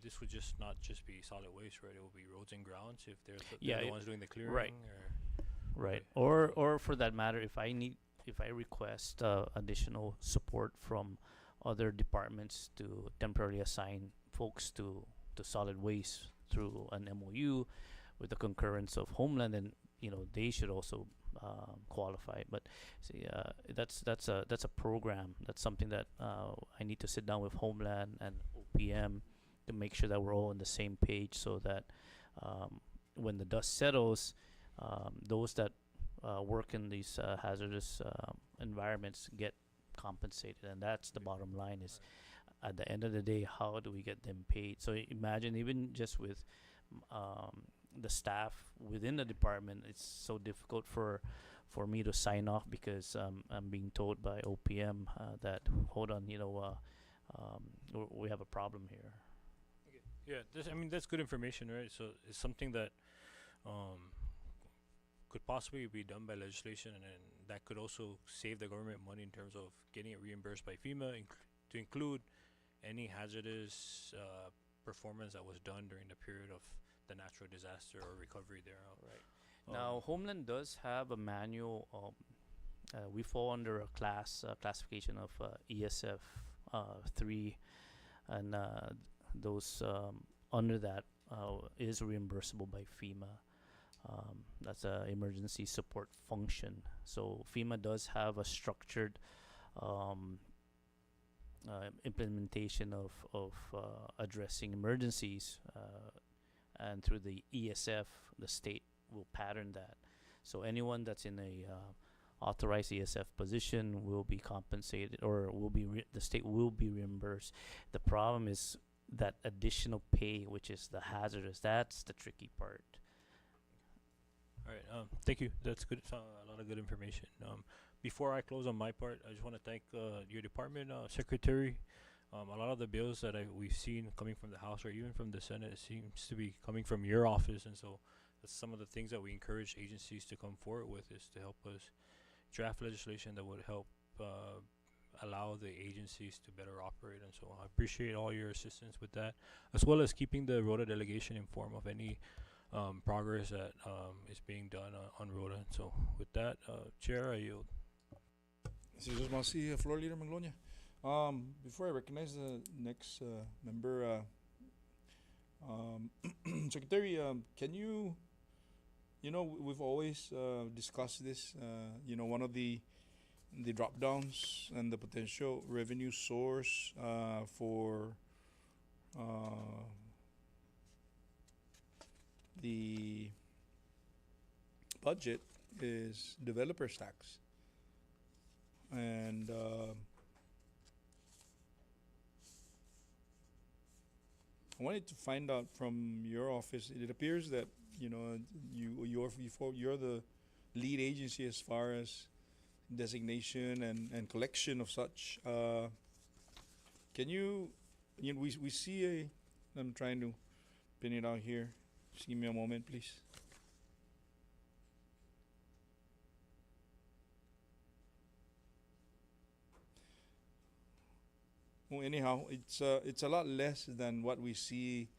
this would not just be solid waste, right? It will be roads and grounds if they're the ones doing the clearing, right. or Right. Or for that matter, if I request additional support from other departments to temporarily assign folks to solid waste through an MOU with the concurrence of Homeland, then they should also qualify. But see, that's a program. That's something that I need to sit down with Homeland and OPM to make sure that we're all on the same page, so that when the dust settles, those that work in these hazardous environments get compensated. And that's the bottom line. Is at the end of the day, how do we get them paid? So imagine even just with the staff within the department, it's so difficult for me to sign off because I'm being told by OPM that hold on, we have a problem here. Yeah, I mean that's good information, right? So it's something that could possibly be done by legislation, and then that could also save the government money in terms of getting it reimbursed by FEMA, to include any hazardous performance that was done during the period of the natural disaster or recovery thereof. Right. Now, Homeland does have a manual. We fall under a classification of ESF 3, and those under that is reimbursable by FEMA. That's a emergency support function. So FEMA does have a structured implementation of addressing emergencies, and through the ESF, the state will pattern that. So anyone that's in a authorized ESF position will be compensated, or will be the state will be reimbursed. The problem is that additional pay, which is the hazardous. That's the tricky part. All right. Thank you. That's good. A lot of good information. Before I close on my part, I just want to thank your department secretary. A lot of the bills that we've seen coming from the House or even from the Senate seems to be coming from your office, and so that's some of the things that we encourage agencies to come forward with, is to help us draft legislation that would help allow the agencies to better operate. And so I appreciate all your assistance with that, as well as keeping the ROTA delegation informed of any progress that is being done on ROTA. And so with that, Chair, I yield. Mr. Masi, Floor Leader Manglonia. Before I recognize the next member, Secretary, can you, we've always discussed this, one of the drop downs and the potential revenue source for the budget is developer's tax. And I wanted to find out from your office. It appears that you're the lead agency as far as designation and collection of such. Can you? We see a. I'm trying to pin it out here. Just give me a moment, please. Well, anyhow, it's a lot less than what we see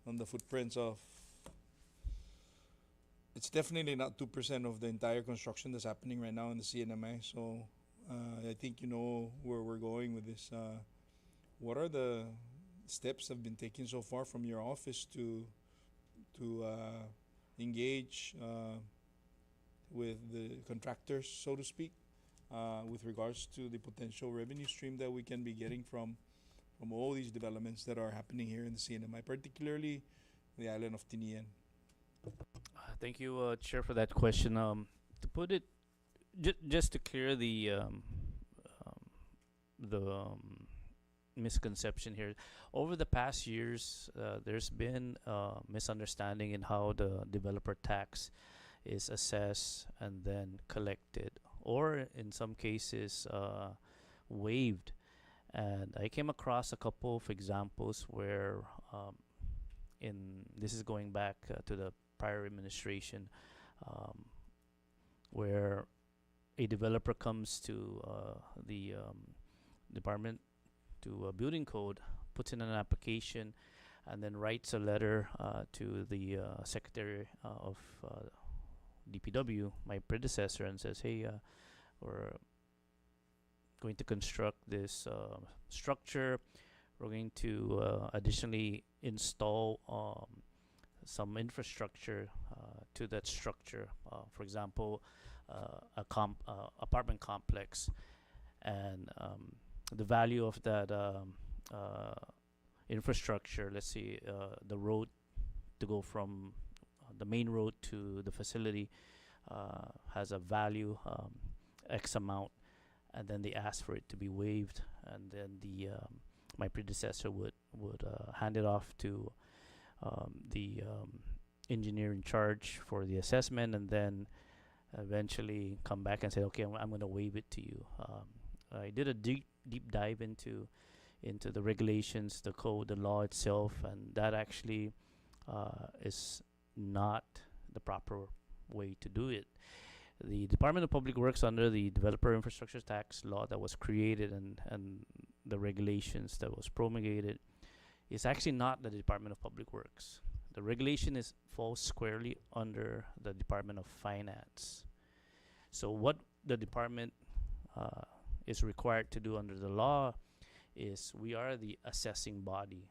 on the footprints of. It's definitely not 2% of the entire construction that's happening right now in the CNMI. So I think you know where we're going with this. What are the steps that have been taken so far from your office to engage with the contractors, so to speak, with regards to the potential revenue stream that we can be getting from all these developments that are happening here in the CNMI, particularly the island of Tinian? Thank you, Chair, for that question. To put it, just to clear the misconception here, over the past years, there's been misunderstanding in how the developer tax is assessed and then collected, or in some cases waived. And I came across a couple of examples where, this is going back to the prior administration, where a developer comes to the department, to a building code, puts in an application, and then writes a letter to the Secretary of DPW, my predecessor, and says, hey, we're going to construct this structure. We're going to additionally install some infrastructure to that structure. For example, apartment complex, and the value of that infrastructure. Let's see, the road to go from the main road to the facility has a value X amount, and then they ask for it to be waived, and then the my predecessor would hand it off to the engineer in charge for the assessment, and then eventually come back and say, okay, I'm going to waive it to you. I did a deep dive into the regulations, the code, the law itself, and that actually is not the proper way to do it. The Department of Public Works, under the Developer Infrastructure Tax law that was created and the regulations that was promulgated, is actually not the Department of Public Works. The regulation falls squarely under the Department of Finance. So what the department is required to do under the law is, we are the assessing body.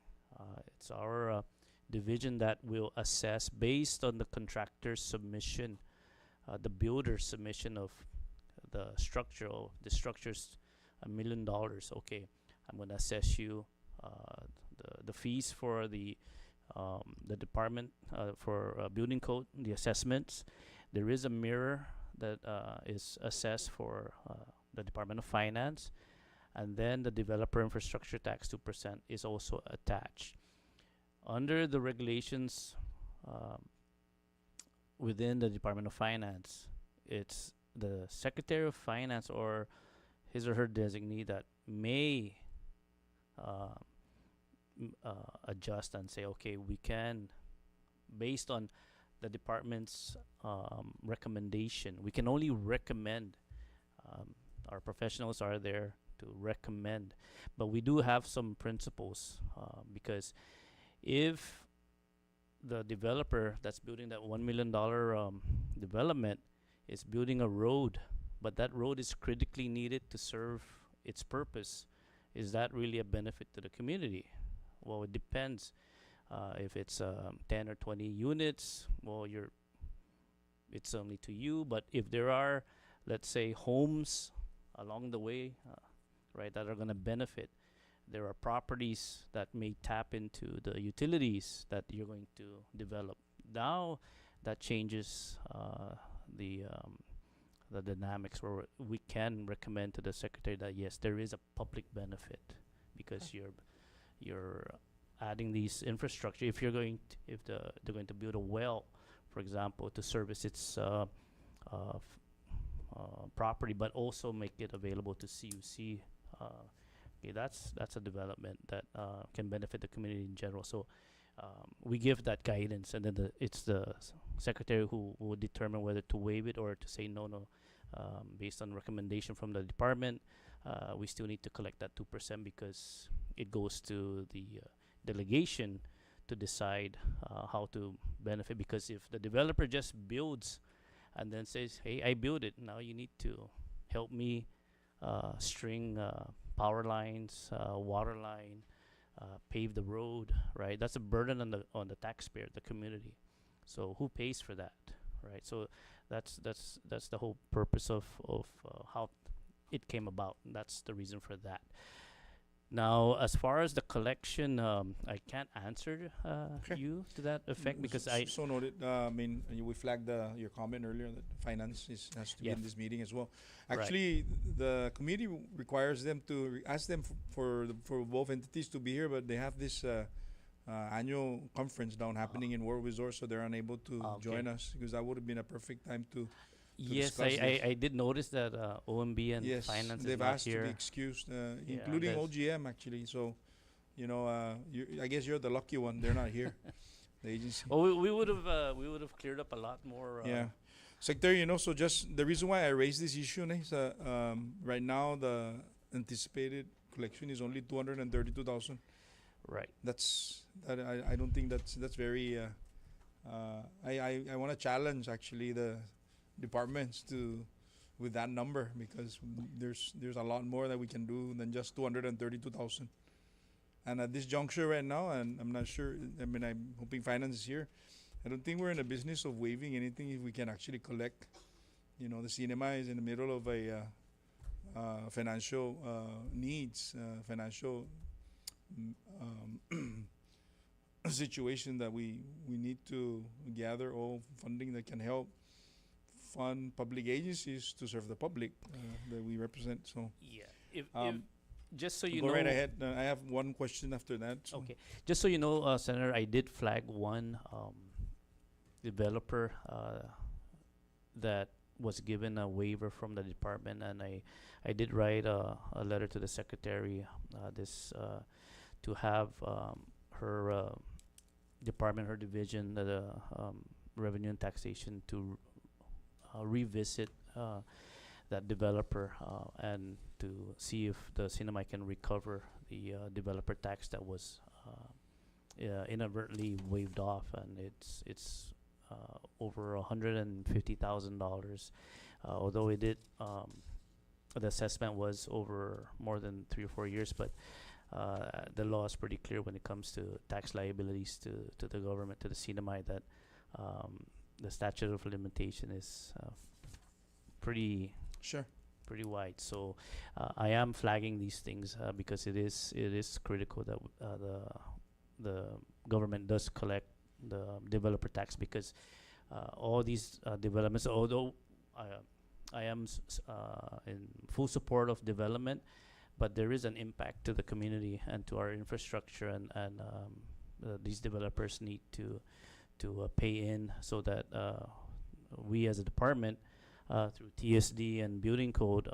It's our division that will assess based on the contractor's submission, the builder's submission of the structure. The structure's $1 million. Okay, I'm going to assess you the fees for the department for building code, the assessments. There is a mirror that is assessed for the Department of Finance, and then the Developer Infrastructure Tax 2% is also attached. Under the regulations within the Department of Finance, it's the Secretary of Finance or his or her designee that may adjust and say, okay, we can, based on the department's recommendation, we can only recommend. Our professionals are there to recommend, but we do have some principles, because if the developer that's building that $1 million development is building a road, but that road is critically needed to serve its purpose, is that really a benefit to the community? Well, it depends. If it's 10 or 20 units, well, it's only to you. But if there are, let's say, homes along the way, right, that are going to benefit, there are properties that may tap into the utilities that you're going to develop. Now that changes the dynamics, where we can recommend to the secretary that yes, there is a public benefit, because you're adding these infrastructure. If you're going they're going to build a well, for example, to service its property, but also make it available to CUC. Okay, that's a development that can benefit the community in general. So we give that guidance, and then it's the secretary who will determine whether to waive it or to say no. Based on recommendation from the department, we still need to collect that 2% because it goes to the delegation to decide how to benefit. Because if the developer just builds and then says, hey, I built it, now you need to help me string power lines, water line, pave the road, right? That's a burden on the taxpayer, the community. So who pays for that, right? So that's the whole purpose of how it came about. That's the reason for that. Now, as far as the collection, I can't answer you to that effect because so noted. I mean, we flagged your comment earlier that finance has to be in this meeting as well. Actually, the committee requires them to ask them for both entities to be here, but they have this annual conference down happening in World Resort, so they're unable to join us, because that would have been a perfect time to yes, I did notice that OMB and finance they've is not asked here. to be excused, including OGM actually. So, I guess you're the lucky one. They're not here, the agency. Well, we would have cleared up a lot more. Secretary, so just the reason why I raised this issue is right now the anticipated collection is only 232,000. Right. I don't think that's very. I want to challenge actually the departments with that number, because there's a lot more that we can do than just 232,000. And at this juncture right now, and I'm not sure, I mean, I'm hoping finance is here, I don't think we're in the business of waiving anything if we can actually collect. The cinema is in the middle of a financial needs, financial situation that we need to gather all funding that can help fund public agencies to serve the public that we represent. So yeah, if Just so you Go know. right ahead. I have one question after that. So. Okay. Just so you know, Senator, I did flag one developer that was given a waiver from the department, and I did write a letter to the secretary to have her department, her division, the revenue and taxation, to revisit that developer and to see if the cinema can recover the developer tax that was inadvertently waived off, and it's over $150,000. Although it did, the assessment was over more than 3 or 4 years, but the law is pretty clear when it comes to tax liabilities to the government, to the cinema, that the statute of limitation is pretty pretty wide. So I am flagging these things because it is critical that the government does collect the developer tax, because all these developments, although I am in full support of development, but there is an impact to the community and to our infrastructure, and these developers need to pay in, so that we as a department, through TSD and building code,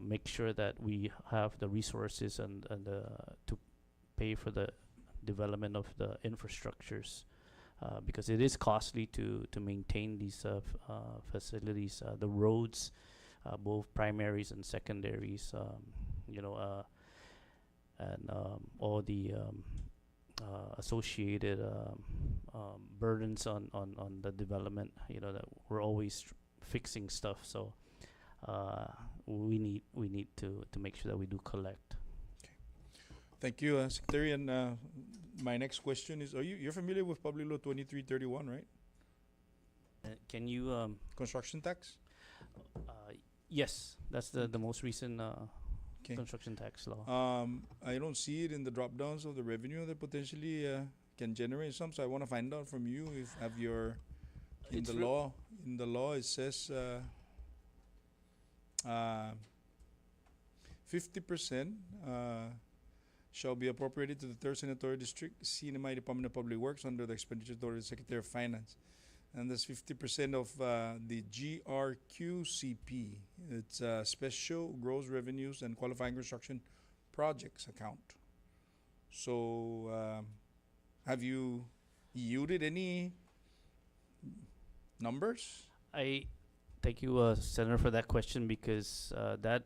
make sure that we have the resources and to pay for the development of the infrastructures, because it is costly to maintain these facilities, the roads, both primaries and secondaries, and all the associated burdens on the development. That we're always fixing stuff, so we need to make sure that we do collect. Thank you, Secretary. And my next question is: you're familiar with Public Law 2331, right? Can you construction tax? Yes, that's the most recent construction tax law. I don't see it in the drop downs of the revenue that potentially can generate some. So I want to find out from you if in the law it says 50% shall be appropriated to the third senatorial district CNMI Department of Public Works under the expenditure authority of the Secretary of Finance. And that's 50% of the GRQCP. It's Special Gross Revenues and Qualifying Construction Projects account. So have you yielded any numbers? I thank you, Senator, for that question, because that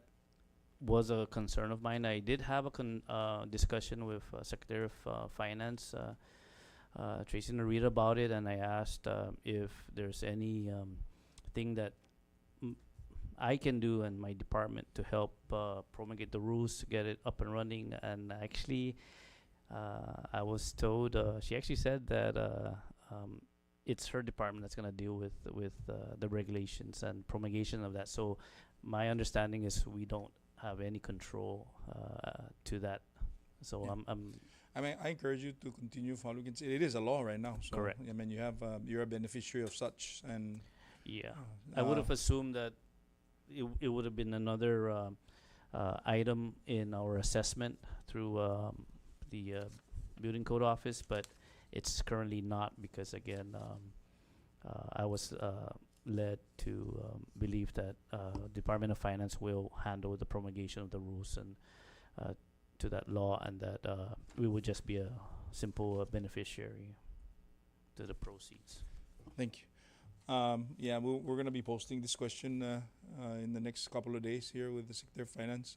was a concern of mine. I did have a discussion with Secretary of Finance, Tracy Narita, about it, and I asked if there's any thing that I can do in my department to help promulgate the rules to get it up and running. And actually, I was told, she actually said that it's her department that's going to deal with the regulations and promulgation of that. So my understanding is we don't have any control to that. So yeah. I mean, I encourage you to continue following it. It is a law right now. So correct. I mean, you're a beneficiary of such, and yeah, I would have assumed that it would have been another item in our assessment through the building code office, but it's currently not, because again, I was led to believe that Department of Finance will handle the promulgation of the rules and to that law, and that we would just be a simple beneficiary to the proceeds. Thank you. Yeah, we're going to be posting this question in the next couple of days here with the Secretary of Finance.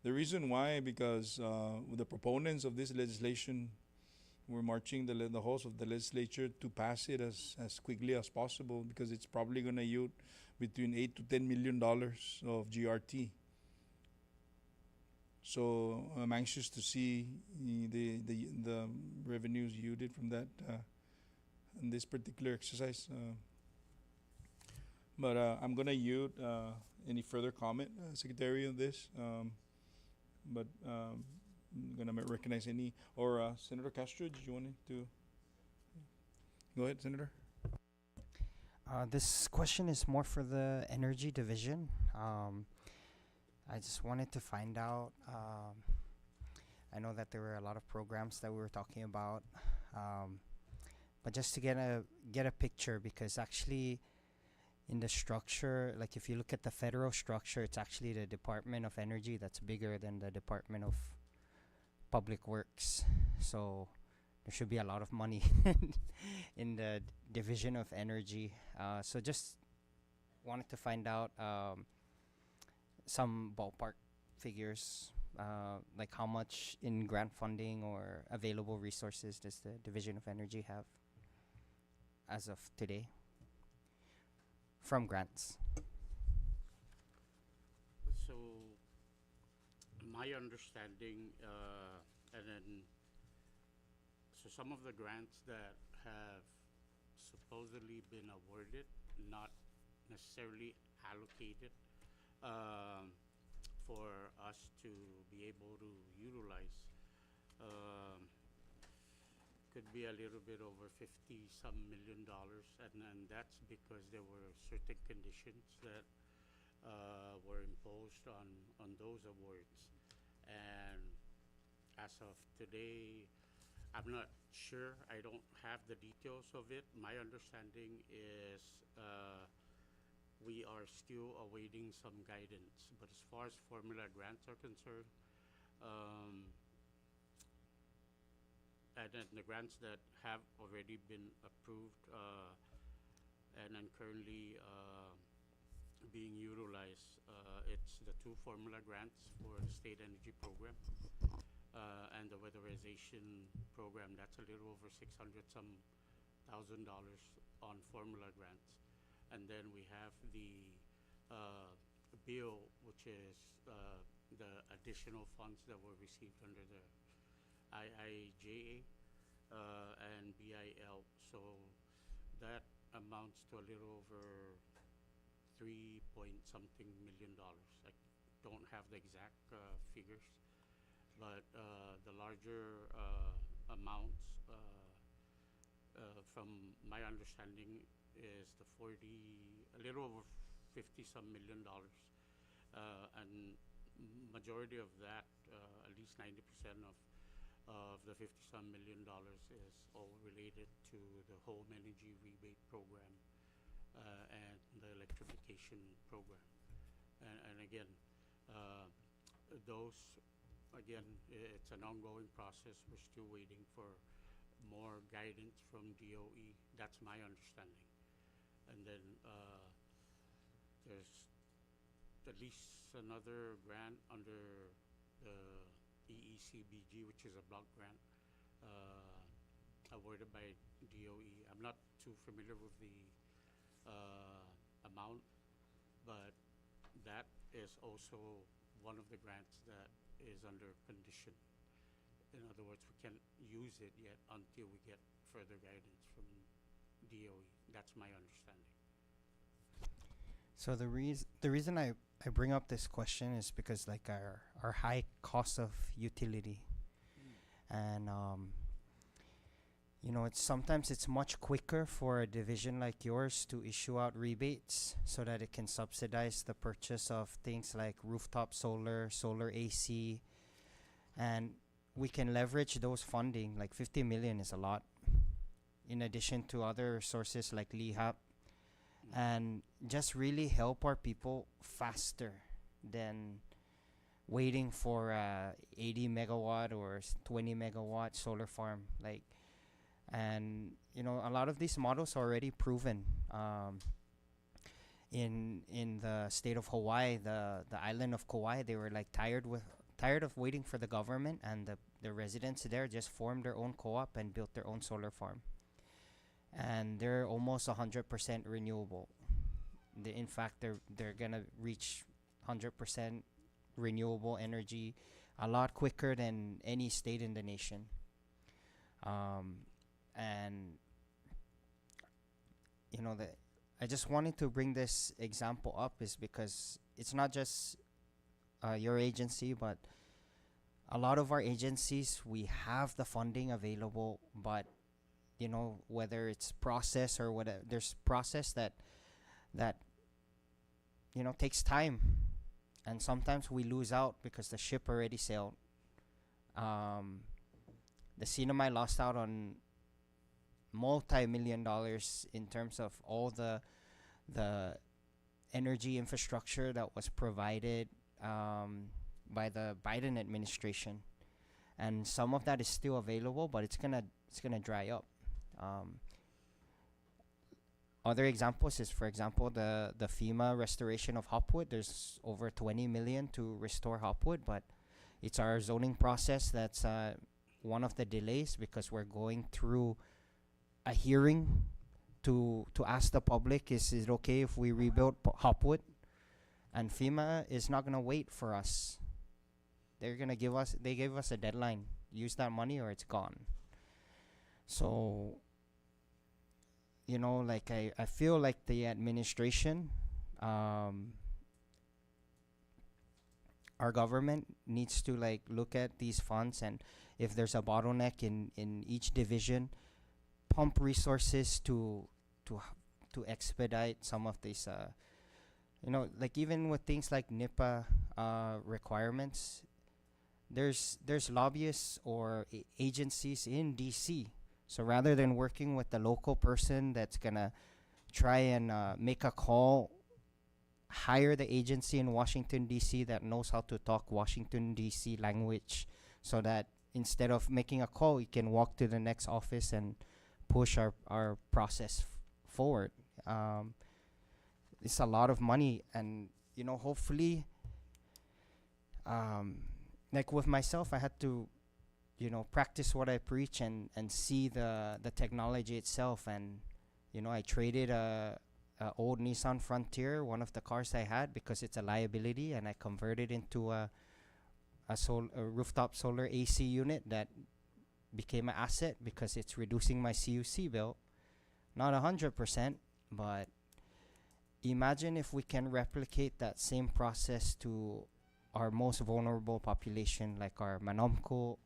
The reason why, because the proponents of this legislation were marching the halls of the legislature to pass it as quickly as possible, because it's probably going to yield between $8 to $10 million of GRT. So I'm anxious to see the revenues yielded from that in this particular exercise. But I'm going to yield any further comment, Secretary, on this. But I'm going to recognize any, or Senator Castro, did you want to go ahead, Senator? This question is more for the Energy Division. I just wanted to find out. I know that there were a lot of programs that we were talking about, but just to get a picture, because actually in the structure, like if you look at the federal structure, it's actually the Department of Energy that's bigger than the Department of Public Works. So there should be a lot of money in the Division of Energy. So just wanted to find out some ballpark figures, like how much in grant funding or available resources does the Division of Energy have as of today from grants? So, my understanding, and then, so some of the grants that have supposedly been awarded, not necessarily allocated, for us to be able to utilize, could be a little bit over 50-some million dollars, and that's because there were certain conditions that were imposed on those awards. And as of today, I'm not sure. I don't have the details of it. My understanding is we are still awaiting some guidance. But as far as formula grants are concerned, and then the grants that have already been approved and currently being utilized, it's the 2 formula grants for the state energy program and the weatherization program. That's a little over $600-some thousand on formula grants. And then we have the bill, which is the additional funds that were received under the IIJA and BIL. So that amounts to a little over $3-point-something million. I don't have the exact figures, but the larger amounts, from my understanding, is the a little over $50-some million, and majority of that, at least 90% of the $50-some million is all related to the home energy rebate program and the electrification program. And again, those, again, it's an ongoing process. We're still waiting for more guidance from DOE. That's my understanding. And then there's at least another grant under the EECBG, which is a block grant awarded by DOE. I'm not too familiar with the amount, but that is also one of the grants that is under condition. In other words, we can't use it yet until we get further guidance from DOE. That's my understanding. So the reason I bring up this question is because like our high cost of utility, and you know, sometimes it's much quicker for a division like yours to issue out rebates so that it can subsidize the purchase of things like rooftop solar, solar AC, and we can leverage those funding. Like 50 million is a lot, in addition to other sources like LIHAP, and just really help our people faster than waiting for 80 megawatt or 20 megawatt solar farm. Like, and you know, a lot of these models are already proven. In the state of Hawaii, the island of Kauai, they were like tired of waiting for the government, and the residents there just formed their own co-op and built their own solar farm, and they're almost 100% renewable. In fact, they're gonna reach 100% renewable energy a lot quicker than any state in the nation. And you know, I just wanted to bring this example up is because it's not just your agency, but a lot of our agencies, we have the funding available, but you know, whether it's process or whatever, there's process that you know takes time, and sometimes we lose out because the ship already sailed. The CNMI lost out on multi-million dollars in terms of all the energy infrastructure that was provided by the Biden administration, and some of that is still available, but it's gonna dry up. Other examples is, for example, the FEMA restoration of Hopwood. There's over 20 million to restore Hopwood, but it's our zoning process that's one of the delays, because we're going through a hearing to ask the public, is it okay if we rebuild Hopwood? And FEMA is not gonna wait for us. They gave us a deadline. Use that money or it's gone. So, like I feel like the administration, our government needs to like look at these funds, and if there's a bottleneck in each division, pump resources to expedite some of these, like even with things like NIPA requirements, there's lobbyists or agencies in DC. So rather than working with the local person that's gonna try and make a call, hire the agency in Washington DC that knows how to talk Washington DC language, so that instead of making a call, we can walk to the next office and push our process forward. It's a lot of money, and hopefully, like with myself, I had to practice what I preach and see the technology itself. And I traded a old Nissan Frontier, one of the cars I had, because it's a liability, and I converted into a rooftop solar AC unit that became an asset because it's reducing my CUC bill. Not 100%, but imagine if we can replicate that same process to our most vulnerable population, like our Manomco,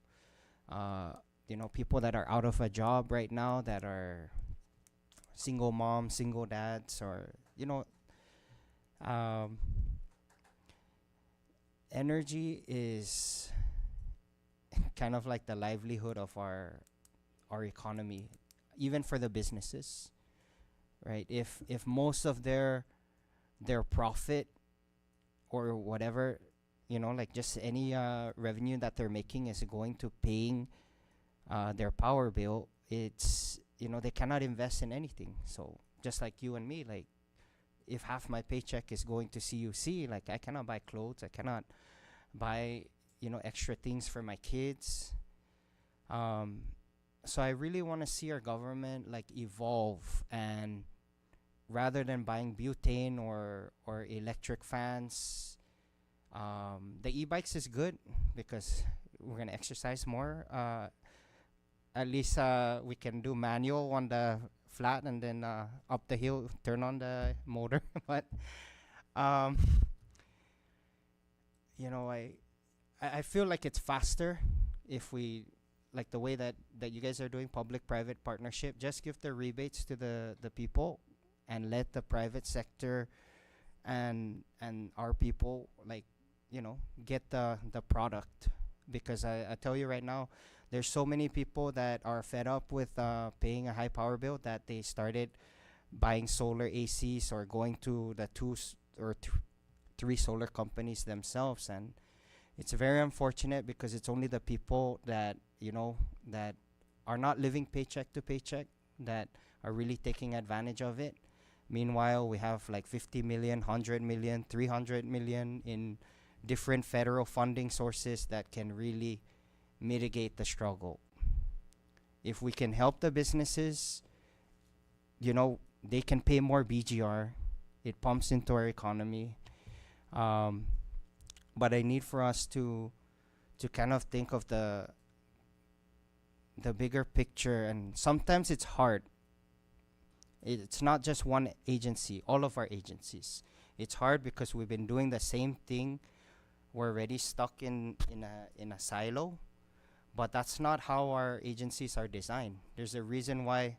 people that are out of a job right now, that are single moms, single dads, or energy is kind of like the livelihood of our economy, even for the businesses, right? If most of their profit or whatever, like just any revenue that they're making is going to paying their power bill, it's they cannot invest in anything. So just like you and me, like if half my paycheck is going to CUC, like I cannot buy clothes, I cannot buy extra things for my kids. So I really want to see our government like evolve, and rather than buying butane or electric fans, the e-bikes is good because we're gonna exercise more. At least we can do manual on the flat, and then up the hill turn on the motor. But I feel like it's faster if we, like the way that you guys are doing public-private partnership, just give the rebates to the people and let the private sector and our people get the product. Because I tell you right now, there's so many people that are fed up with paying a high power bill that they started buying solar ACs or going to the three solar companies themselves. And it's very unfortunate because it's only the people that that are not living paycheck to paycheck that are really taking advantage of it. Meanwhile, we have like 50 million, 100 million, 300 million in different federal funding sources that can really mitigate the struggle. If we can help the businesses, they can pay more BGR. It pumps into our economy. But I need for us to kind of think of the bigger picture, and sometimes it's hard. It's not just one agency, all of our agencies. It's hard because we've been doing the same thing. We're already stuck in a silo, but that's not how our agencies are designed. There's a reason why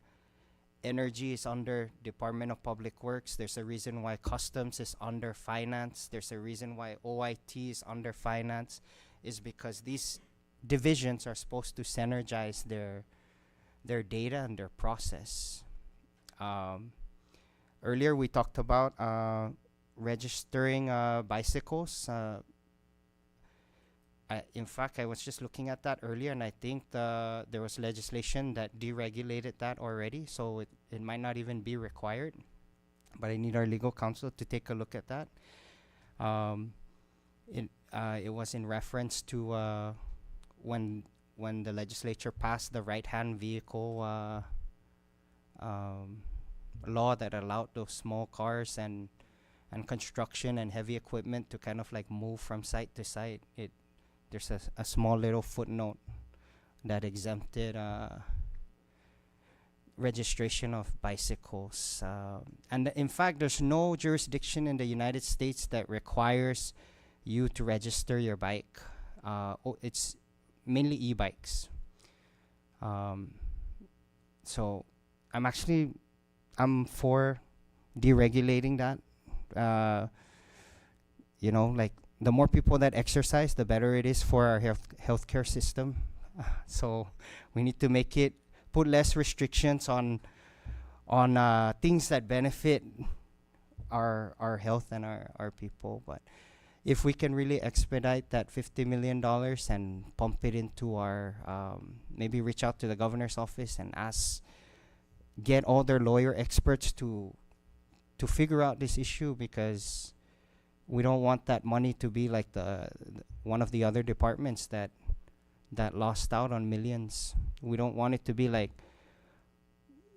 energy is under Department of Public Works. There's a reason why customs is under finance. There's a reason why OIT is under finance, is because these divisions are supposed to synergize their data and their process. Earlier we talked about registering bicycles. In fact, I was just looking at that earlier, and I think there was legislation that deregulated that already, so it might not even be required. But I need our legal counsel to take a look at that. It was in reference to when the legislature passed the right-hand vehicle law that allowed those small cars and construction and heavy equipment to kind of like move from site to site. There's a small little footnote that exempted registration of bicycles. And in fact, there's no jurisdiction in the United States that requires you to register your bike. It's mainly e-bikes. So I'm for deregulating that. You know, like, the more people that exercise, the better it is for our healthcare system. So we need to put less restrictions on things that benefit our health and our people. But if we can really expedite that $50 million and pump it into our, maybe reach out to the governor's office and get all their lawyer experts to figure out this issue, because we don't want that money to be like one of the other departments that lost out on millions. We don't want it to be like,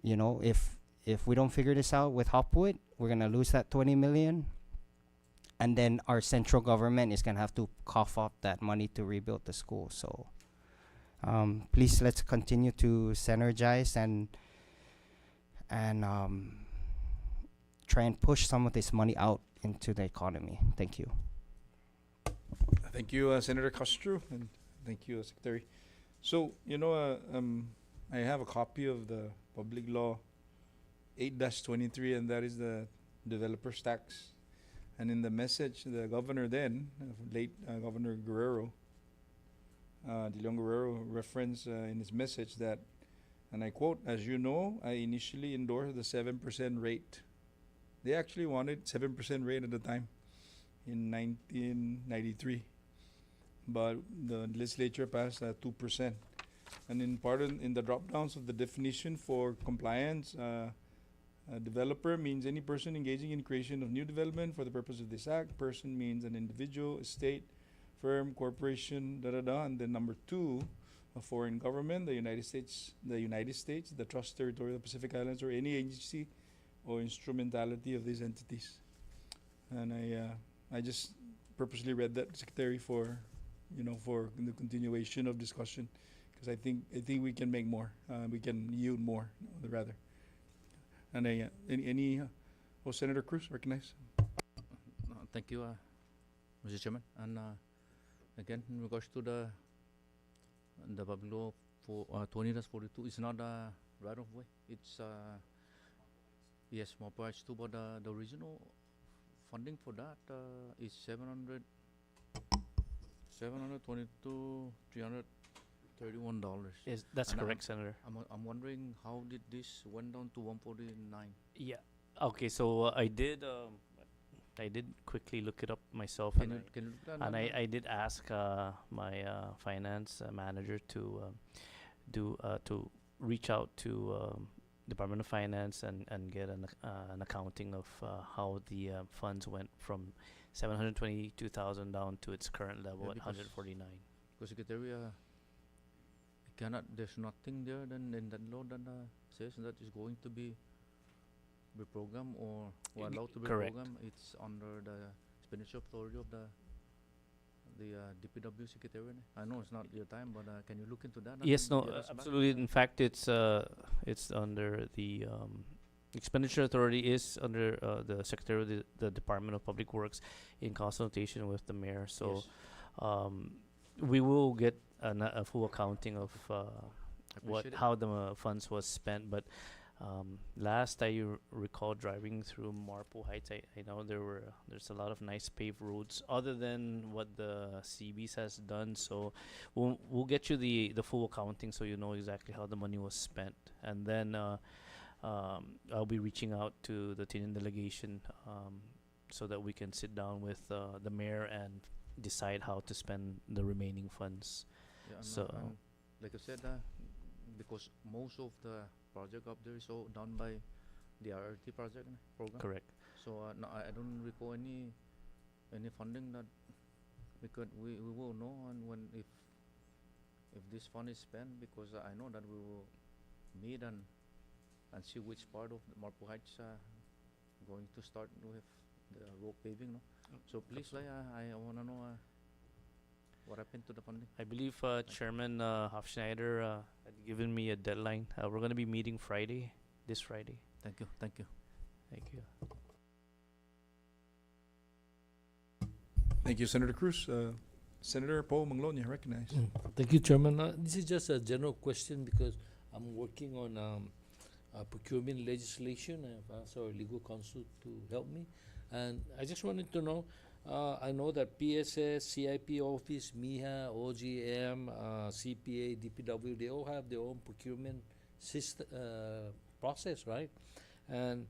you know, if we don't figure this out with Hopwood, we're gonna lose that 20 million, and then our central government is gonna have to cough up that money to rebuild the school. So please, let's continue to synergize and try and push some of this money out into the economy. Thank you. Thank you, Senator Castro, and thank you, Secretary. So, you know, I have a copy of the Public Law 8-23, and that is the developer's tax. And in the message, the governor then, late Governor Guerrero, De Leon Guerrero, referenced in his message that, and I quote, "As you know, I initially endorsed the 7% rate." They actually wanted 7% rate at the time in 1993, but the legislature passed 2%. And in the drop downs of the definition for compliance, a developer means any person engaging in creation of new development for the purpose of this act. Person means an individual, estate, firm, corporation, and then number 2, a foreign government, the United States, the Trust Territory of the Pacific Islands, or any agency or instrumentality of these entities. And I just purposely read that, Secretary, for the continuation of discussion, because I think we can make more, we can yield more, rather. And Senator Cruz, recognize. Thank you, Mr. Chairman. And again, in regards to the Public Law for 20-42, it's not a right of way. It's yes, more price too, but the original funding for that is 722 $331. That's And correct, Senator. I'm wondering, how did this went down to 149? Yeah. Okay, so I did quickly look it up myself, Can you look that and up? I did ask my finance manager to reach out to Department of Finance and get an accounting of how the funds went from 722,000 down to its current level at 149. Because Secretary, there's nothing there then in that law that says that is going to be reprogrammed or allowed to be Correct. reprogrammed. It's under the expenditure authority of the DPW Secretary. I know it's not your time, but can you look into that? Yes, and no, get us back? absolutely. In fact, it's under the expenditure authority is under the Secretary of the Department of Public Works in consultation with the mayor. So Yes. we will get a full accounting of Appreciate it. how the funds was spent. But Last recall driving through Marple Heights, I know there's a lot of nice paved roads other than what the CBs has done. So we'll get you the full accounting so you know exactly how the money was spent. And then I'll be reaching out to the Tinian delegation so that we can sit down with the mayor and decide how to spend the remaining funds. Yeah, So and like I said, because most of the project up there is all done by the RRT project program. correct. So no, I don't recall any funding that we will know and when if this fund is spent, because I know that we will meet and see which part of the Marple Heights going to start with the road paving. No? So please, I want to know what happened to the funding. I believe Chairman Hofschneider had given me a deadline. We're going to be meeting this Friday. Thank you. Thank you. Thank you. Thank you, Senator Cruz. Senator Paul Manglona, recognized. Thank you, Chairman. This is just a general question because I'm working on procurement legislation. I've asked our legal counsel to help me. And I just wanted to know, I know that PSS, CIP office, MIHA, OGM, CPA, DPW, they all have their own procurement system, process, right? And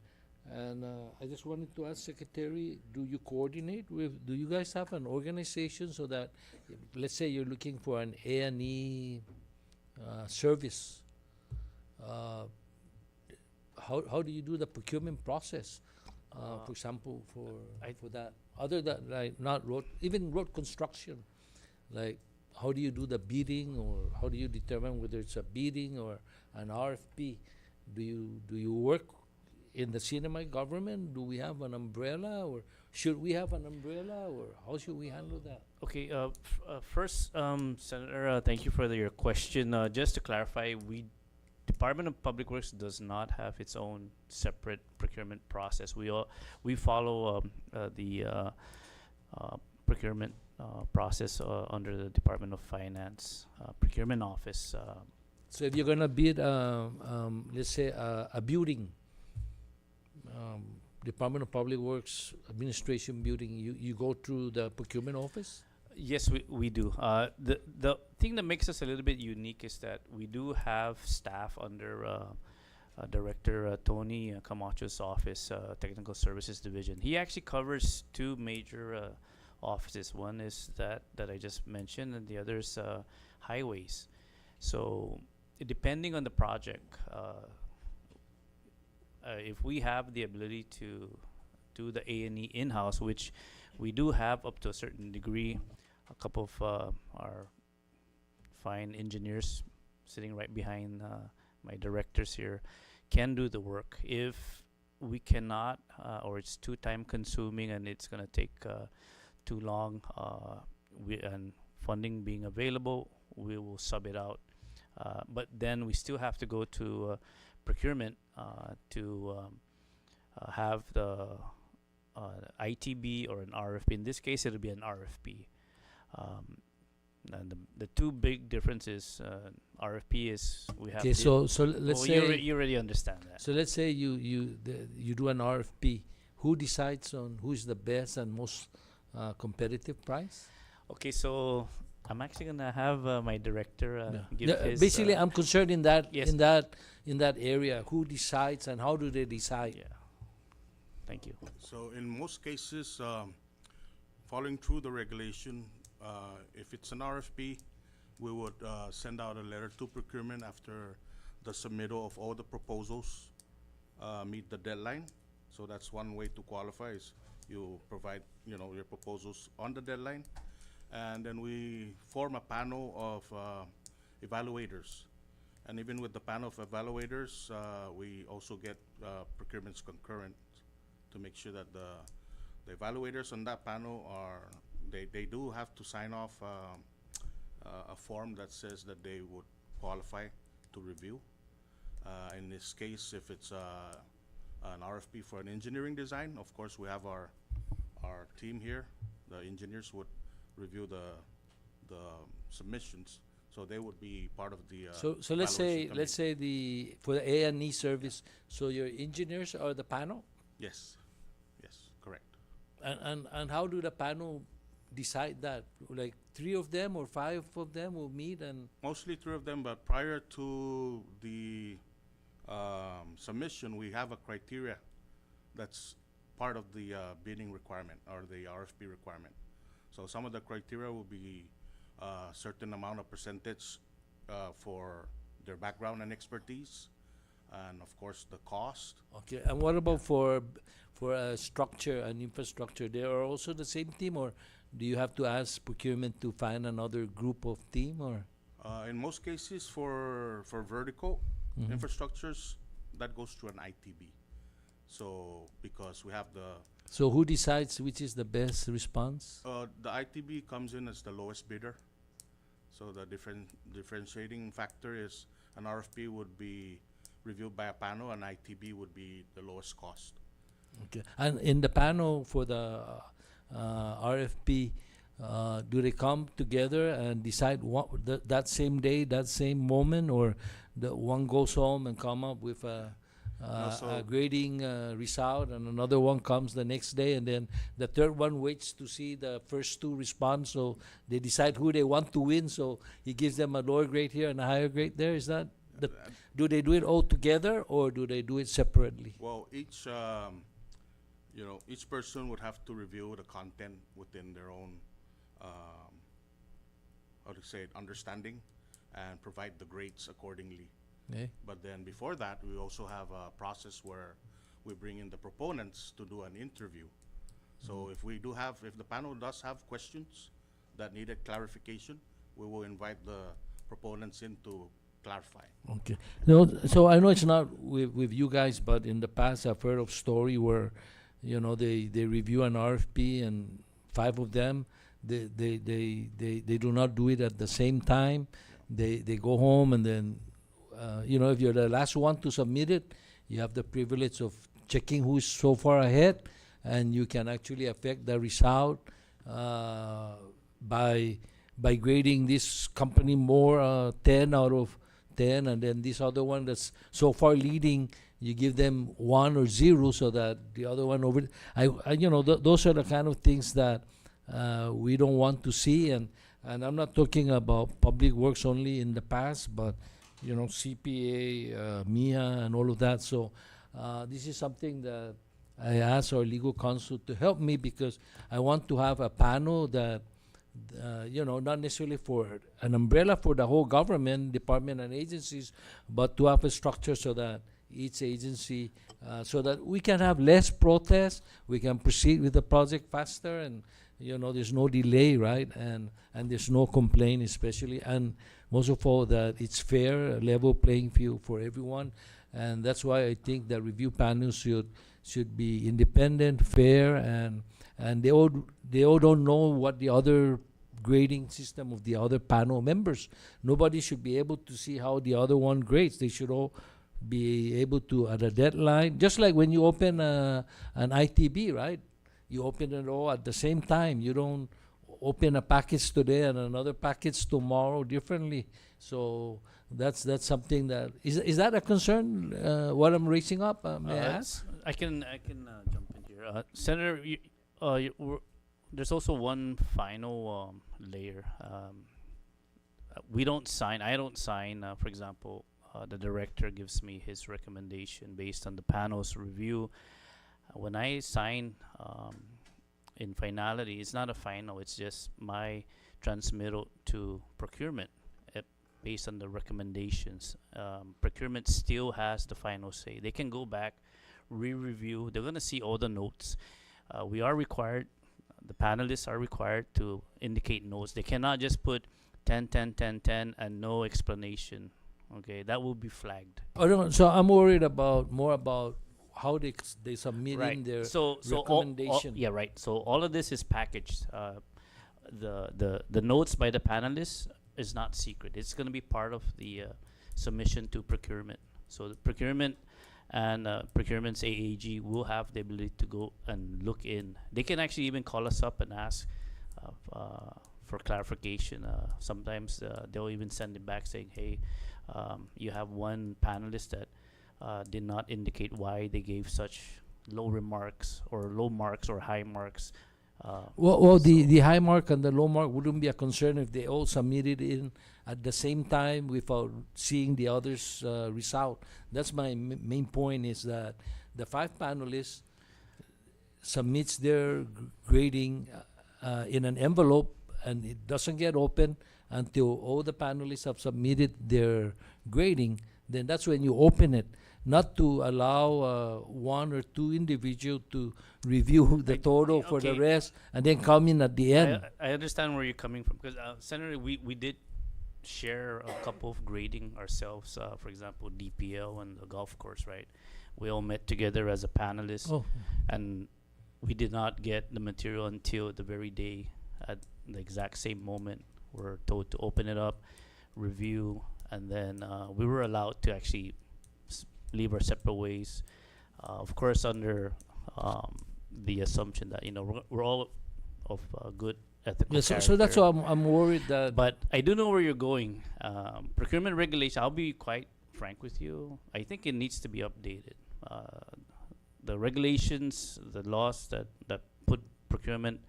I just wanted to ask Secretary, do you guys have an organization so that, let's say you're looking for an A&E service, how do you do the procurement process? For example, for that, other than like not road, even road construction, like how do you do the bidding, or how do you determine whether it's a bidding or an RFP? Do you work in the CNMI government? Do we have an umbrella, or should we have an umbrella, or how should we handle that? Okay. First, Senator, thank you for your question. Just to clarify, Department of Public Works does not have its own separate procurement process. We follow the procurement process under the Department of Finance procurement office. So if you're gonna bid, let's say a building, Department of Public Works administration building, you go through the procurement office? Yes, we do. The thing that makes us a little bit unique is that we do have staff under Director Tony Camacho's office, Technical Services Division. He actually covers two major offices. One is that I just mentioned, and the other is highways. So depending on the project, if we have the ability to do the A&E in-house, which we do have up to a certain degree, a couple of our fine engineers sitting right behind my directors here can do the work. If we cannot, or it's too time consuming and it's going to take too long, and funding being available, we will sub it out. But then we still have to go to procurement to have the ITB or an RFP. In this case, it'll be an RFP. And the two big differences, RFP is we have. Okay, so let's say you already understand that. So let's say you do an RFP. Who decides on who is the best and most competitive price? Okay, so I'm actually gonna have my director give his. Basically, I'm concerned in that yes. in that area. Who decides and how do they decide? Yeah. Thank you. So in most cases, following through the regulation, if it's an RFP, we would send out a letter to procurement after the submittal of all the proposals meet the deadline. So that's one way to qualify, is you provide your proposals on the deadline, and then we form a panel of evaluators. And even with the panel of evaluators, we also get procurement's concurrent to make sure that the evaluators on that panel they do have to sign off a form that says that they would qualify to review. In this case, if it's an RFP for an engineering design, of course we have our team here. The engineers would review the submissions. So they would be part of the So let's say evaluation the for the A&E service. So your engineers are the panel, Yes, yes, correct. and how do the panel decide that? Like 3 of them or 5 of them will meet and Mostly 3 of them, but prior to the submission, we have a criteria that's part of the bidding requirement or the RFP requirement. So some of the criteria will be a certain amount of percentage for their background and expertise, and of course the cost. okay. And what about for a structure and infrastructure? They are also the same team, or do you have to ask procurement to find another group of team, or? In most cases, for vertical Mhm. infrastructures, that goes through an ITB. So because we have So who decides which is the best response? the ITB comes in as the lowest bidder. So the differentiating factor is an RFP would be reviewed by a panel, and ITB would be the lowest cost. Okay. And in the panel for the RFP, do they come together and decide that same day, that same moment, or the one goes home and come up with a grading result, and another one comes the next day, and then the third one waits to see the first 2 respond, so they decide who they want to win, so he gives them a lower grade here and a higher grade there? Is that do they do it all together, or do they do it separately? Well, each person would have to review the content within their own, how to say it, understanding, and provide the grades accordingly. Okay. But then before that, we also have a process where we bring in the proponents to do an interview. So if the panel does have questions that needed clarification, we will invite the proponents in to clarify. Okay. So I know it's not with you guys, but in the past I've heard of story where, they review an RFP and 5 of them, they do not do it at the same time. They go home, and then if you're the last one to submit it, you have the privilege of checking who's so far ahead, and you can actually affect the result by grading this company more 10 out of 10, and then this other one that's so far leading, you give them 1 or 0 so that the other one over. Those are the kind of things that we don't want to see, and I'm not talking about public works only in the past, but CPA, MIA, and all of that. So this is something that I asked our legal counsel to help me, because I want to have a panel that, not necessarily for an umbrella for the whole government, department, and agencies, but to have a structure so that each agency, so that we can have less protests, we can proceed with the project faster, and there's no delay, right? And there's no complaint, especially, and most of all, that it's fair, a level playing field for everyone. And that's why I think the review panels should be independent, fair, and they all don't know what the other grading system of the other panel members. Nobody should be able to see how the other one grades. They should all be able to, at a deadline, just like when you open an ITB, right? You open it all at the same time. You don't open a package today and another package tomorrow differently. So that's something that is that a concern? What I'm raising up, may I ask? I can jump in here, Senator. There's also one final layer. We don't sign. I don't sign. For example, the director gives me his recommendation based on the panel's review. When I sign in finality, it's not a final, it's just my transmittal to procurement based on the recommendations. Procurement still has the final say. They can go back, re-review, they're going to see all the notes. We are required, the panelists are required to indicate notes. They cannot just put 10, 10, 10, 10 and no explanation. Okay, that will be flagged. So I'm worried more about how they submit in their recommendation. Right. So all of this is packaged. The notes by the panelists is not secret. It's going to be part of the submission to procurement. So the procurement and procurement's AAG will have the ability to go and look in. They can actually even call us up and ask for clarification. Sometimes they'll even send it back saying, "Hey, you have one panelist that did not indicate why they gave such low remarks or low marks or high marks." Well, the high mark and the low mark wouldn't be a concern if they all submitted in at the same time without seeing the others' result. That's my main point, is that the 5 panelists submits their grading in an envelope, and it doesn't get open until all the panelists have submitted their grading. Then that's when you open it, not to allow 1 or 2 individuals to review the total for the okay. rest and then come in at the end. I understand where you're coming from, because Senator, we did share a couple of grading ourselves. For example, DPL and the golf course, right? We all met together as a panelist, Oh. and we did not get the material until the very day at the exact same moment. We're told to open it up, review, and then we were allowed to actually leave our separate ways. Of course, under the assumption that we're all of good ethical Yeah, so that's character. why I'm worried that. But I do know where you're going. Procurement regulation, I'll be quite frank with you. I think it needs to be updated. The regulations, the laws that put procurement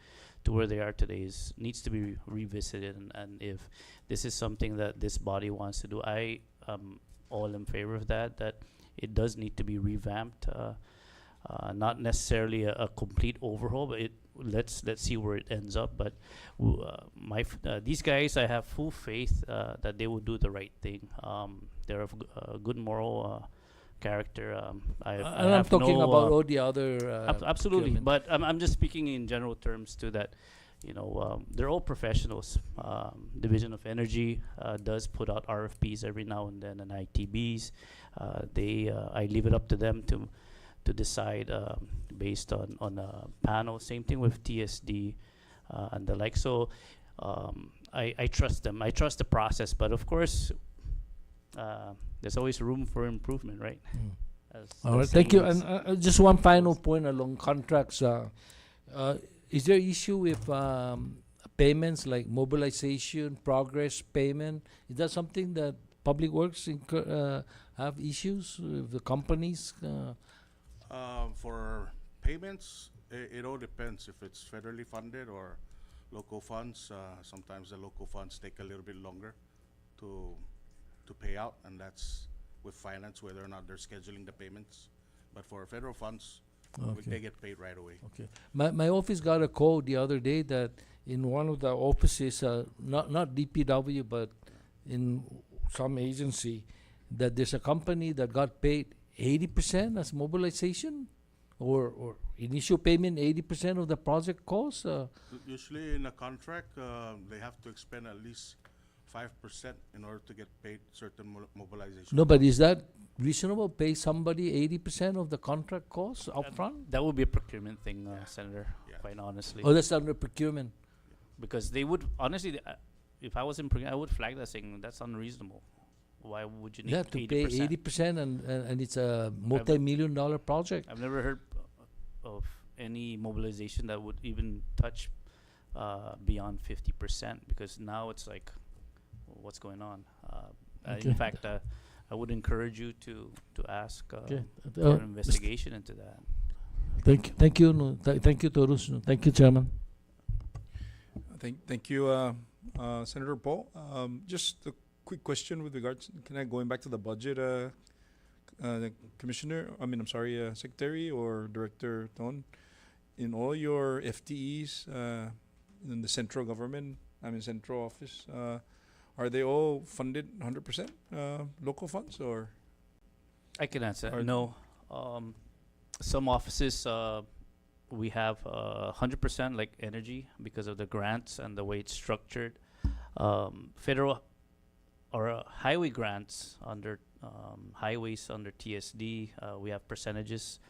to where they are today needs to be revisited. And if this is something that this body wants to do, I am all in favor of that it does need to be revamped. Not necessarily a complete overhaul, but let's see where it ends up. But these guys, I have full faith that they will do the right thing. They're of good moral character. And I'm talking about all the other. Absolutely, procurement. but I'm just speaking in general terms to that. They're all professionals. Division of Energy does put out RFPs every now and then, and ITBs. I leave it up to them to decide based on a panel. Same thing with TSD and the like. So I trust them. I trust the process. But of course, there's always room for improvement, right? As All the right, thank you. saying And is. just one final point along contracts. Is there issue with payments like mobilization, progress payment? Is that something that Public Works have issues with the companies? For payments, it all depends if it's federally funded or local funds. Sometimes the local funds take a little bit longer to pay out, and that's with finance, whether or not they're scheduling the payments. But for federal funds, Okay. they get paid right away. Okay. My office got a call the other day that in one of the offices, not DPW, but in some agency, that there's a company that got paid 80% as mobilization, or initial payment 80% of the project cost. Usually in a contract, they have to expend at least 5% in order to get paid certain mobilization. No, but is that reasonable? Pay somebody 80% of the contract costs upfront? That would be a procurement thing, Senator. Yeah. Quite honestly. Oh, that's under procurement. Because they would honestly, if I was in procurement, I would flag that saying that's unreasonable. Why would you need Yeah, to pay 80%? 80% and it's a multi-million-dollar project. I've never heard of any mobilization that would even touch beyond 50%, because now it's like, what's going on? Okay. In fact, I would encourage you to ask Okay. for an investigation into that. Thank you, no. Thank you, Torus. No. Thank you, Chairman. Thank you, Senator Paul. Just a quick question with regards, going back to the budget, Commissioner, Secretary or Director Ton, in all your FTEs in the central government, central office, are they all funded 100% local funds, or? I can answer. Or- No. Some offices we have 100% like energy because of the grants and the way it's structured. Federal or highway grants under highways under TSD, we have percentages,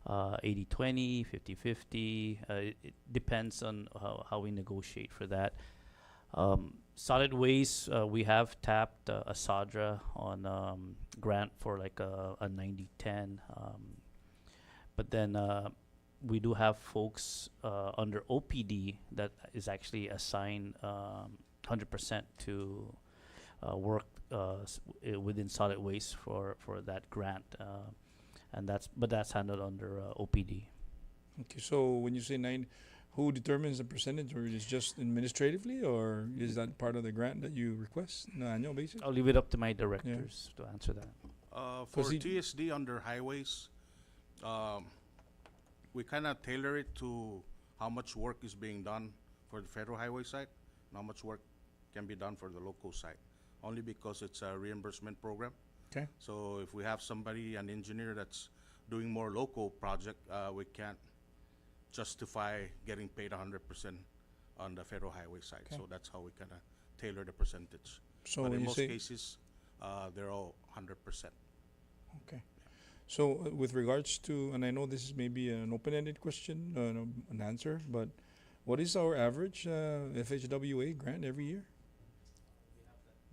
80-20, 50-50. It depends on how we negotiate for that. Solid waste, we have tapped a SADRA on grant for like a 90-10. But then we do have folks under OPD that is actually assigned 100% to work within solid waste for that grant, and that's handled under OPD. Okay, so when you say 9, who determines the percentage, or is it just administratively, or is that part of the grant that you request on an annual basis? I'll leave it up to my directors to answer that. For Proceed. TSD under highways, we kind of tailor it to how much work is being done for the federal highway side and how much work can be done for the local side, only because it's a reimbursement program. Okay. So if we have somebody, an engineer that's doing more local project, we can't justify getting paid 100% on the federal highway side. Okay. So that's how we kind of tailor the percentage. So But when in you most say cases, they're all 100%. okay, so with regards to, and I know this is maybe an open-ended question, no, an answer, but what is our average FHWA grant every year?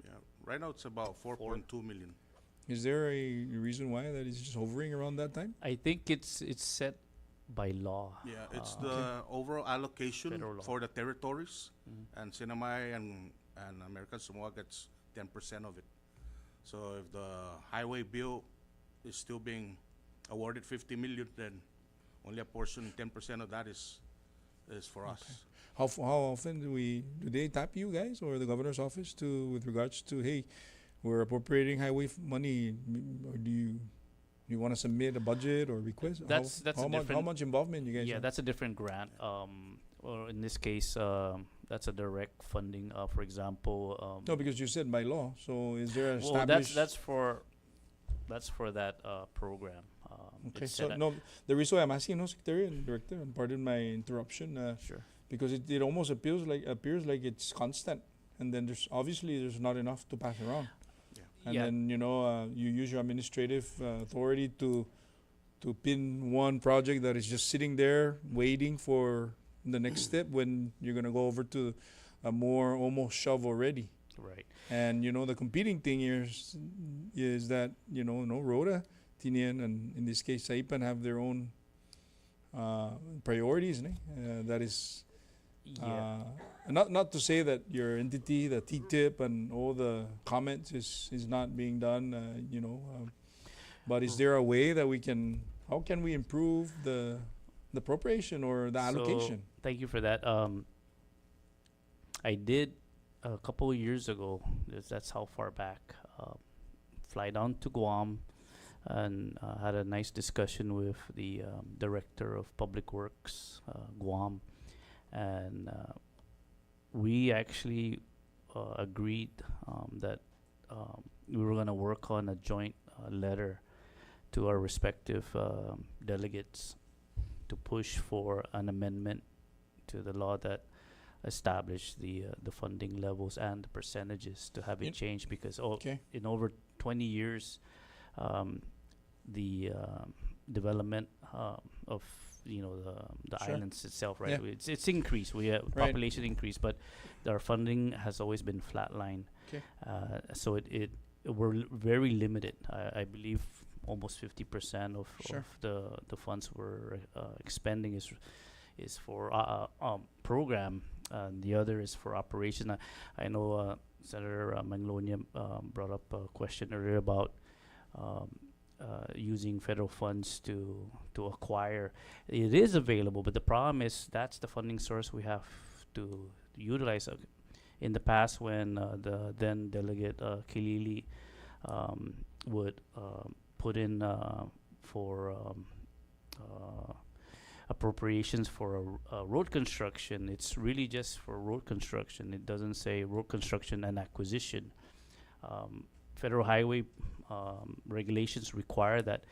Yeah, right now it's about 4.2 million. Is there a reason why that is just hovering around that time? I think it's set by law. Yeah, it's Okay. the overall allocation Federal law. for the territories, Mhm. and Sinamay and American Samoa gets 10% of it. So if the highway bill is still being awarded 50 million, then only a portion, 10% of that is for us. How often do they tap you guys or the governor's office with regards to, hey, we're appropriating highway money, or do you want to submit a budget or request? That's a how different. much involvement you guys Yeah, have? that's a different grant. Or in this case, that's a direct funding. For example, No, because you said by law. So is there well, established? that's for that program. Okay. It's So set no, the reason why I'm asking, no, Secretary and Director, and pardon my interruption, sure. because it almost appears like it's constant, and then there's not enough to pass around. And Yeah. then you use your administrative authority to pin one project that is just sitting there waiting for the next step when you're gonna go over to a more almost shovel ready. Right. And the competing thing here is that no Rhoda, Tinian, and in this case Saipan have their own priorities. That is. Yeah. Not to say that your entity, the T-tip and all the comments is not being done, but is there a way that how can we improve the appropriation or the allocation? So, thank you for that. I did a couple of years ago. That's how far back. Fly down to Guam and had a nice discussion with the director of Public Works, Guam, and we actually agreed that we were going to work on a joint letter to our respective delegates to push for an amendment to the law that established the funding levels and the percentages to have it Yep. changed, because Okay. in over 20 years the development of the Sure. islands itself, right? Yeah. It's increased. We have Right. population increase, but our funding has always been flatline. Okay. So we're very limited. I believe almost 50% of Sure. the funds we're expending is for program, and the other is for operation. I know Senator Manglonia brought up a question earlier about using federal funds to acquire. It is available, but the problem is that's the funding source we have to utilize. In the past, when the then delegate Kilili would put in for appropriations for road construction, it's really just for road construction. It doesn't say road construction and acquisition. Federal highway regulations require that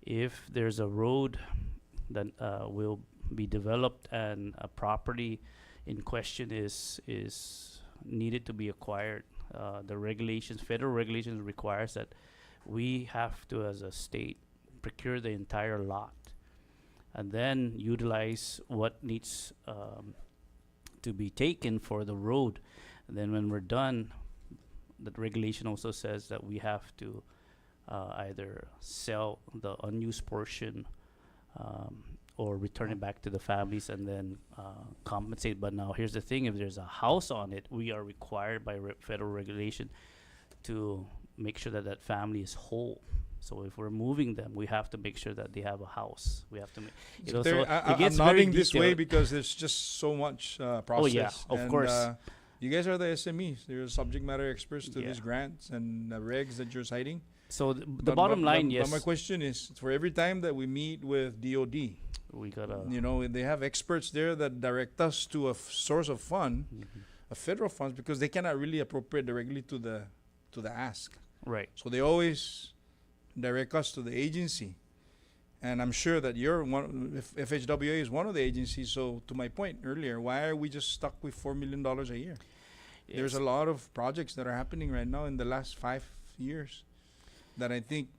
if there's a road that will be developed and a property in question is needed to be acquired, federal regulations requires that we have to, as a state, procure the entire lot and then utilize what needs to be taken for the road. And then when we're done, that regulation also says that we have to either sell the unused portion or return it back to the families and then compensate. But now here's the thing: if there's a house on it, we are required by federal regulation to make sure that that family is whole. So if we're moving them, we have to make sure that they have a house. We have to make, you know, so I, it gets I'm very nodding this way detailed. because there's just so much process. Oh, yeah, of and, course. You guys are the SMEs. You're subject matter experts to Yeah. these grants and regs that you're citing. So the But- bottom but- line, but yes, my question is, for every time that we meet with DOD, we gotta. you know, they have experts there that direct us to a source of fund, Mhm. a federal funds, because they cannot really appropriate directly to the ask. Right. So they always direct us to the agency. And I'm sure that you're one, if FHWA is one of the agencies. So to my point earlier, why are we just stuck with $4 million a year? There's a lot of projects that are happening right now in the last 5 years that I think,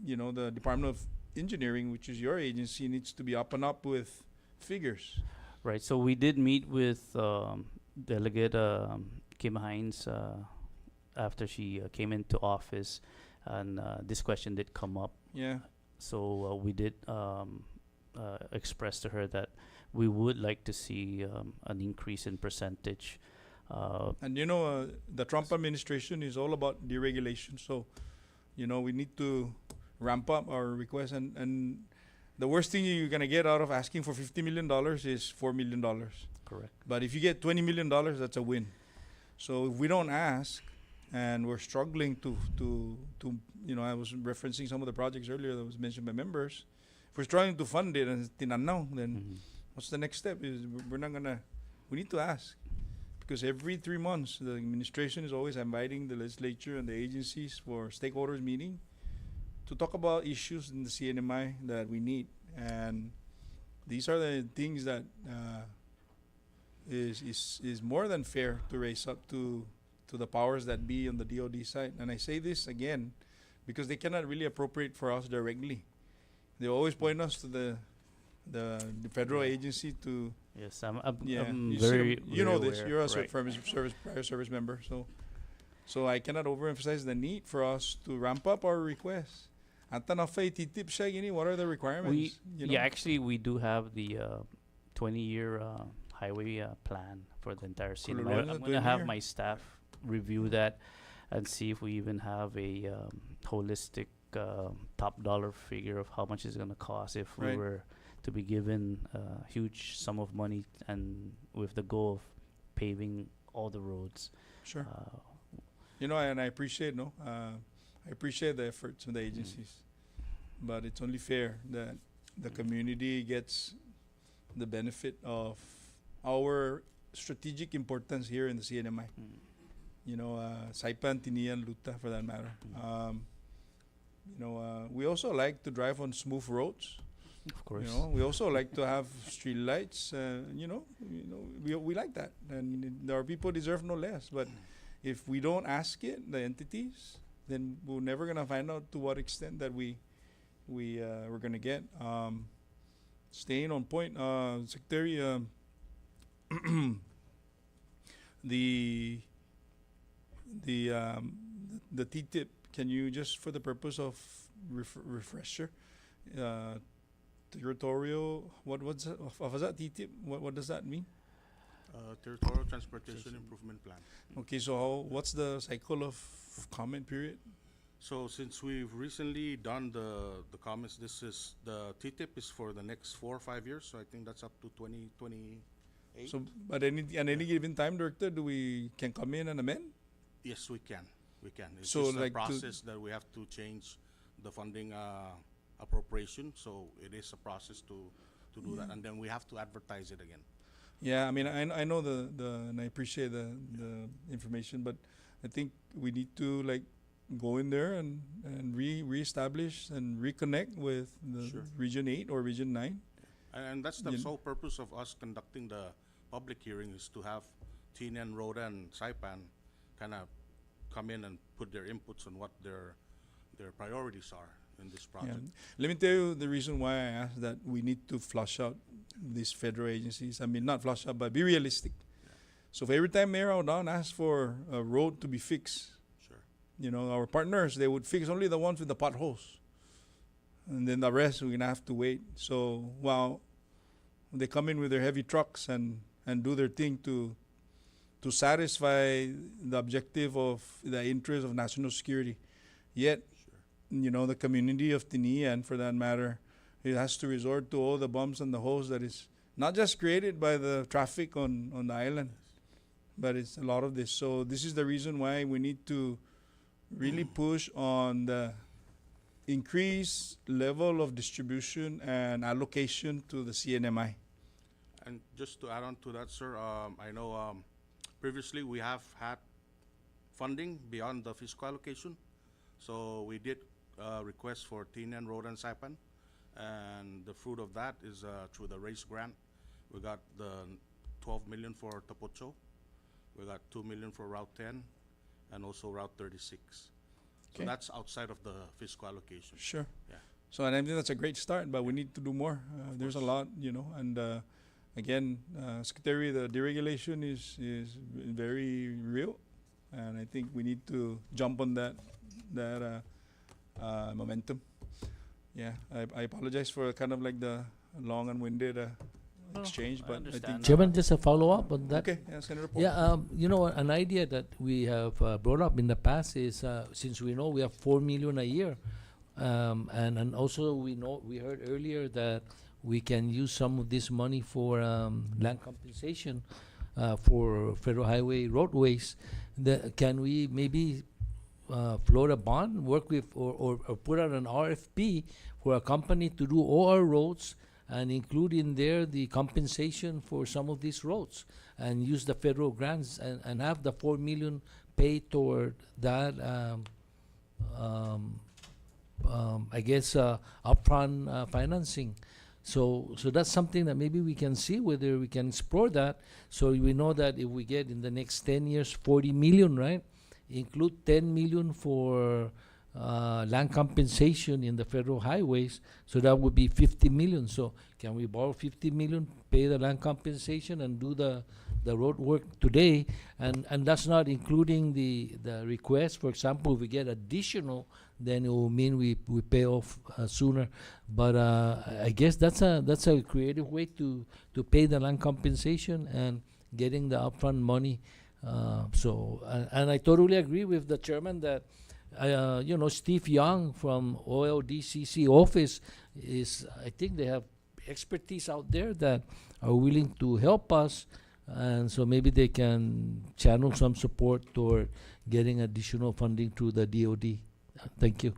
you know, the Department of Engineering, which is your agency, needs to be up and up with figures. Right. So we did meet with Delegate Kim Hines after she came into office, and this question did come up. Yeah. So we did express to her that we would like to see an increase in percentage. And you know, the Trump administration is all about deregulation. So, you know, we need to ramp up our request. And the worst thing you're going to get out of asking for $50 million is $4 million. Correct. But if you get $20 million, that's a win. So if we don't ask, and we're struggling to you know, I was referencing some of the projects earlier that was mentioned by members. If we're struggling to fund it and it's tinanaw, then what's the next step? Is we're not gonna. We need to ask, because every 3 months the administration is always inviting the legislature and the agencies for stakeholders meeting to talk about issues in the CNMI that we need, and these are the things that is more than fair to raise up to the powers that be on the DOD side. And I say this again because they cannot really appropriate for us directly. They always point us to the federal agency to. Yes, I'm You very, you know very this. aware, You're a right. prior service member, so I cannot overemphasize the need for us to ramp up our requests. Anta na fay titip siya gini, what are the requirements? You know? Yeah, actually, we do have the 20-year highway plan for the entire city. Kululuan na I'm going to have 20-year. my staff review that and see if we even have a holistic top dollar figure of how much it's going to cost if we Right. were to be given a huge sum of money and with the goal of paving all the roads. Sure. You know, and I appreciate I appreciate the efforts of the agencies, but it's only fair that the community gets the benefit of our strategic importance here in the CNMI. You know, Saipan, Tinian, Luta, for that matter. You know, we also like to drive on smooth roads. Of course. You know, we also like to have street lights. You know, we like that, and our people deserve no less. But if we don't ask it, the entities, then we're never gonna find out to what extent that we're gonna get. Staying on point, Secretary, the TTIP. Can you just, for the purpose of refresher, territorial? What's that TTIP? What does that mean? Territorial Transportation Improvement Plan. Okay, so what's the cycle of comment period? So since we've recently done the comments, this is the TTIP is for the next 4 or 5 years. So I think that's up to 2028. So, but at any given time, Director, can come in and amend? Yes, we can. We can. It's So, just a like, process that we have to change the funding appropriation. So it is a process to do that, and then we have to advertise it again. Yeah, I mean, I know and I appreciate the information, but I think we need to like go in there and reestablish and reconnect with the Sure. Region 8 or Region 9. And that's the You sole purpose of us conducting the public hearing, is to have Tinian, Rhoda, and Saipan kind of come in and put their inputs on what their priorities are in this Yeah. project. Let me tell you the reason why I asked that we need to flush out these federal agencies. I mean, not flush out, but be realistic. So if every time Mayor Audon asks for a road to be fixed, Sure. you know, our partners, they would fix only the ones with the potholes. And then the rest, we're going to have to wait. So while they come in with their heavy trucks and do their thing to satisfy the objective of the interest of national security. Yet, the community of Tini, and for that matter, it has to resort to all the bumps and the holes that is not just created by the traffic on the island, but it's a lot of this. So this is the reason why we need to really push on the increased level of distribution and allocation to the CNMI. And just to add on to that, sir, I know previously we have had funding beyond the fiscal allocation. So we did request for Tinian Road and Saipan, and the fruit of that is through the race grant. We got the 12 million for Tapocho. We got 2 million for Route 10 and also Route 36. Okay. So that's outside of the fiscal allocation. Sure. Yeah. So and I think that's a great start, but we need to do more. There's a lot, and again, Secretary, the deregulation is very real, and I think we need to jump on that momentum. Yeah, I apologize for kind of like the long and winded exchange, I but I understand. think Chairman, just a follow-up on that. okay. Yeah, Senator Paul. Yeah, an idea that we have brought up in the past is since we know we have 4 million a year, and also we heard earlier that we can use some of this money for land compensation for federal highway roadways. Can we maybe float a bond, work with, or put out an RFP for a company to do all our roads and include in there the compensation for some of these roads and use the federal grants and have the 4 million paid toward that, I guess, upfront financing. So that's something that maybe we can see whether we can explore that. So we know that if we get in the next 10 years 40 million, right, include 10 million for land compensation in the federal highways, so that would be 50 million. So can we borrow 50 million, pay the land compensation, and do the road work today? And that's not including the request. For example, if we get additional, then it will mean we pay off sooner. But I guess that's a creative way to pay the land compensation and getting the upfront money. And I totally agree with the chairman that Steve Young from OLDCC office I think they have expertise out there that are willing to help us, and so maybe they can channel some support toward getting additional funding through the DOD. Thank you.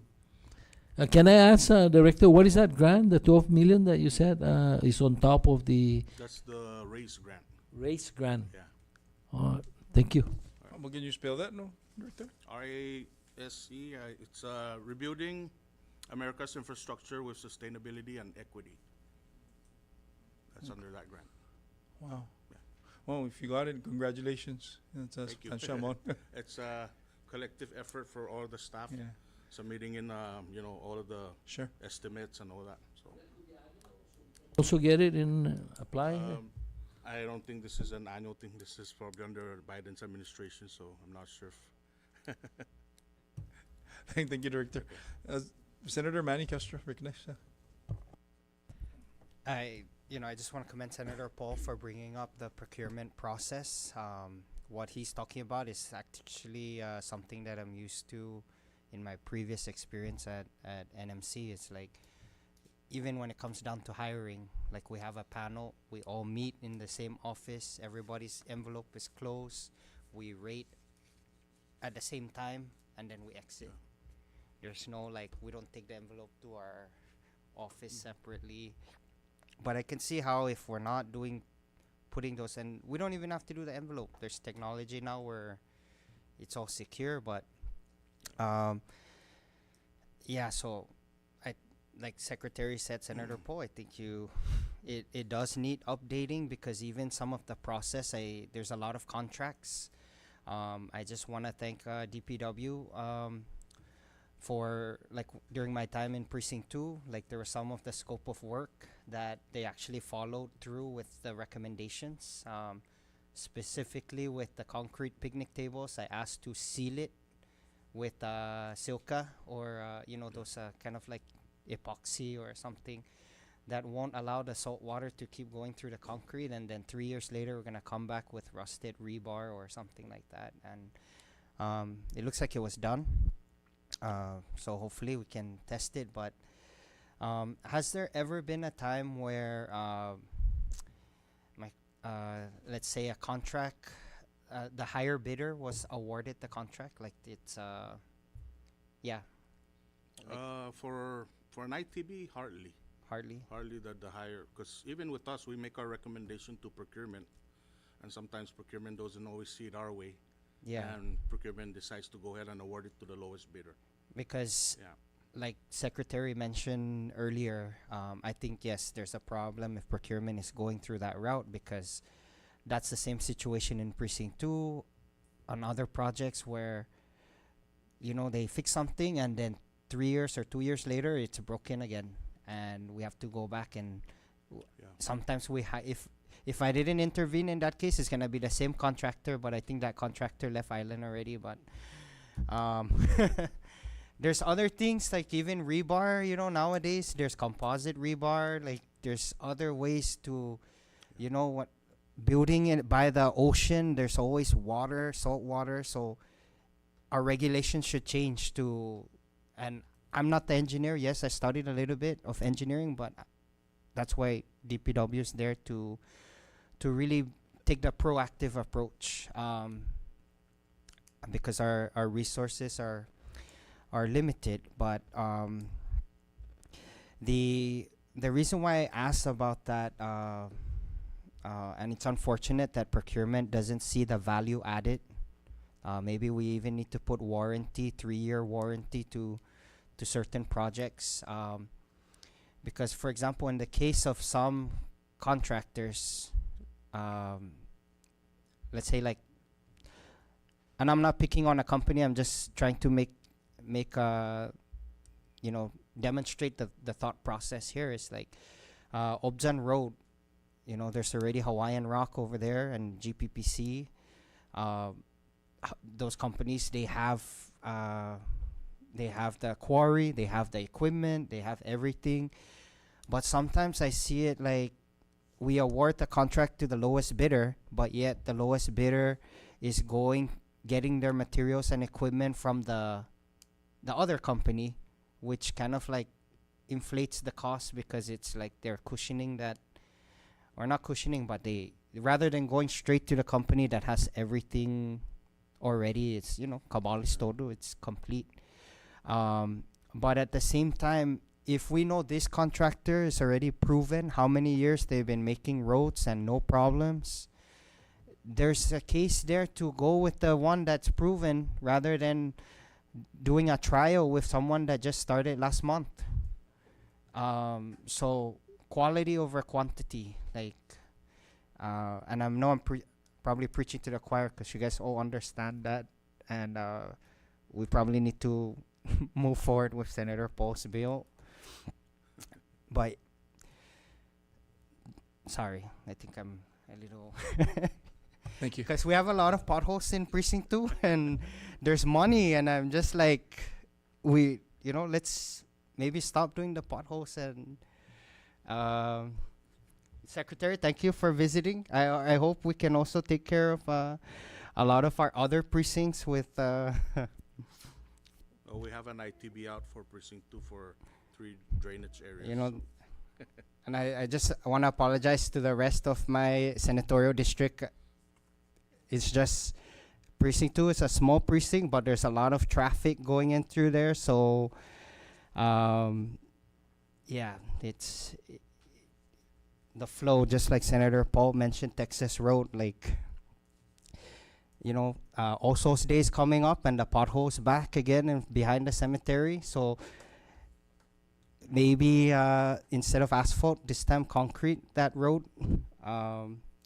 Can I ask, Director, what is that grant, the 12 million that you said is on top of the That's the race grant. race grant? Yeah. Thank you. Well, can you spell that, no, Director? RASE, it's rebuilding America's infrastructure with sustainability and equity. That's under that grant. Wow. Well, if you got it, congratulations. Thank you. It's a collective effort for all the staff Yeah. submitting in, all of the Sure. estimates and all that. So Also get it in applying? I don't think this is an annual thing. This is probably under Biden's administration, so I'm not sure if. Thank you, Director. Senator Manny Castro, recognized. I just want to commend Senator Paul for bringing up the procurement process. What he's talking about is actually something that I'm used to in my previous experience at NMC. It's like, even when it comes down to hiring, like we have a panel, we all meet in the same office, everybody's envelope is closed, we rate at the same time, and then we exit. There's no, like, we don't take the envelope to our office separately. But I can see how if we're not putting those, and we don't even have to do the envelope. There's technology now where it's all secure, but yeah, so like Secretary said, Senator Poe, I think it does need updating, because even some of the process, there's a lot of contracts. I just want to thank DPW for, like, during my time in Precinct 2, like, there was some of the scope of work that they actually followed through with the recommendations. Specifically with the concrete picnic tables, I asked to seal it with silica or those kind of like epoxy or something that won't allow the salt water to keep going through the concrete, and then 3 years later we're gonna come back with rusted rebar or something like that. And it looks like it was done. So hopefully we can test it. But has there ever been a time where let's say a contract, the higher bidder was awarded the contract, like it's yeah, For an ITB, hardly. hardly. Hardly the higher, because even with us, we make our recommendation to procurement, and sometimes procurement doesn't always see it our way. Yeah, And procurement decides to go ahead and award it to the lowest bidder. because Yeah. like Secretary mentioned earlier, I think yes, there's a problem if procurement is going through that route, because that's the same situation in Precinct 2 on other projects where, you know, they fix something and then 3 years or 2 years later it's broken again, and we have to go back and Yeah. sometimes if I didn't intervene in that case, it's gonna be the same contractor, but I think that contractor left island already. But there's other things like even rebar, you know, nowadays there's composite rebar, like there's other ways to, you know, what, building it by the ocean, there's always water, salt water, so our regulations should change to, and I'm not the engineer. Yes, I studied a little bit of engineering, but that's why DPW is there to really take the proactive approach, because our resources are limited. But the reason why I asked about that, and it's unfortunate that procurement doesn't see the value added. Maybe we even need to put warranty, 3-year warranty to certain projects. Because, for example, in the case of some contractors, let's say like, and I'm not picking on a company, I'm just trying to make you know, demonstrate the thought process here. Is like Objan Road, you know, there's already Hawaiian Rock over there and GPPC. Those companies, they have the quarry, they have the equipment, they have everything. But sometimes I see it like we award the contract to the lowest bidder, but yet the lowest bidder is getting their materials and equipment from the other company, which kind of like inflates the cost, because it's like they're cushioning that, or not cushioning, but they, rather than going straight to the company that has everything already, it's, you know, Cabalis todo, it's complete. But at the same time, if we know this contractor is already proven how many years they've been making roads and no problems, there's a case there to go with the one that's proven rather than doing a trial with someone that just started last month. So quality over quantity, like, and I know I'm probably preaching to the choir, because you guys all understand that, and we probably need to move forward with Senator Paul's bill. But sorry, I think I'm a little Thank you. because we have a lot of potholes in Precinct 2 and there's money, and I'm just like, you know, let's maybe stop doing the potholes. And Secretary, thank you for visiting. I hope we can also take care of a lot of our other precincts with We have an ITB out for Precinct 2 for 3 drainage areas. you know, and I just want to apologize to the rest of my senatorial district. It's just Precinct 2 is a small precinct, but there's a lot of traffic going in through there. So, yeah, it's the flow, just like Senator Paul mentioned, Texas Road, like, you know, Oso's Day is coming up and the potholes back again and behind the cemetery. So maybe instead of asphalt, this time concrete that road.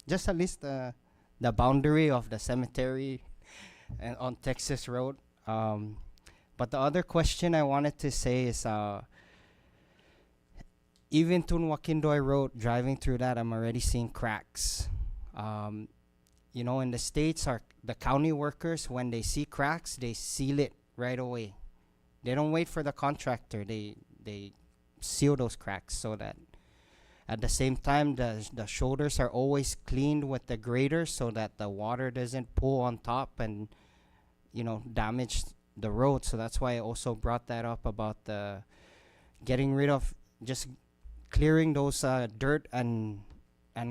Just at least the boundary of the cemetery and on Texas Road. But the other question I wanted to say is, even Tunwakindoy Road, driving through that, I'm already seeing cracks. You know, in the States, the county workers, when they see cracks, they seal it right away. They don't wait for the contractor. They seal those cracks so that At the same time, the shoulders are always cleaned with the grader so that the water doesn't pool on top and, you know, damage the road. So that's why I also brought that up about the getting rid of, just clearing those dirt and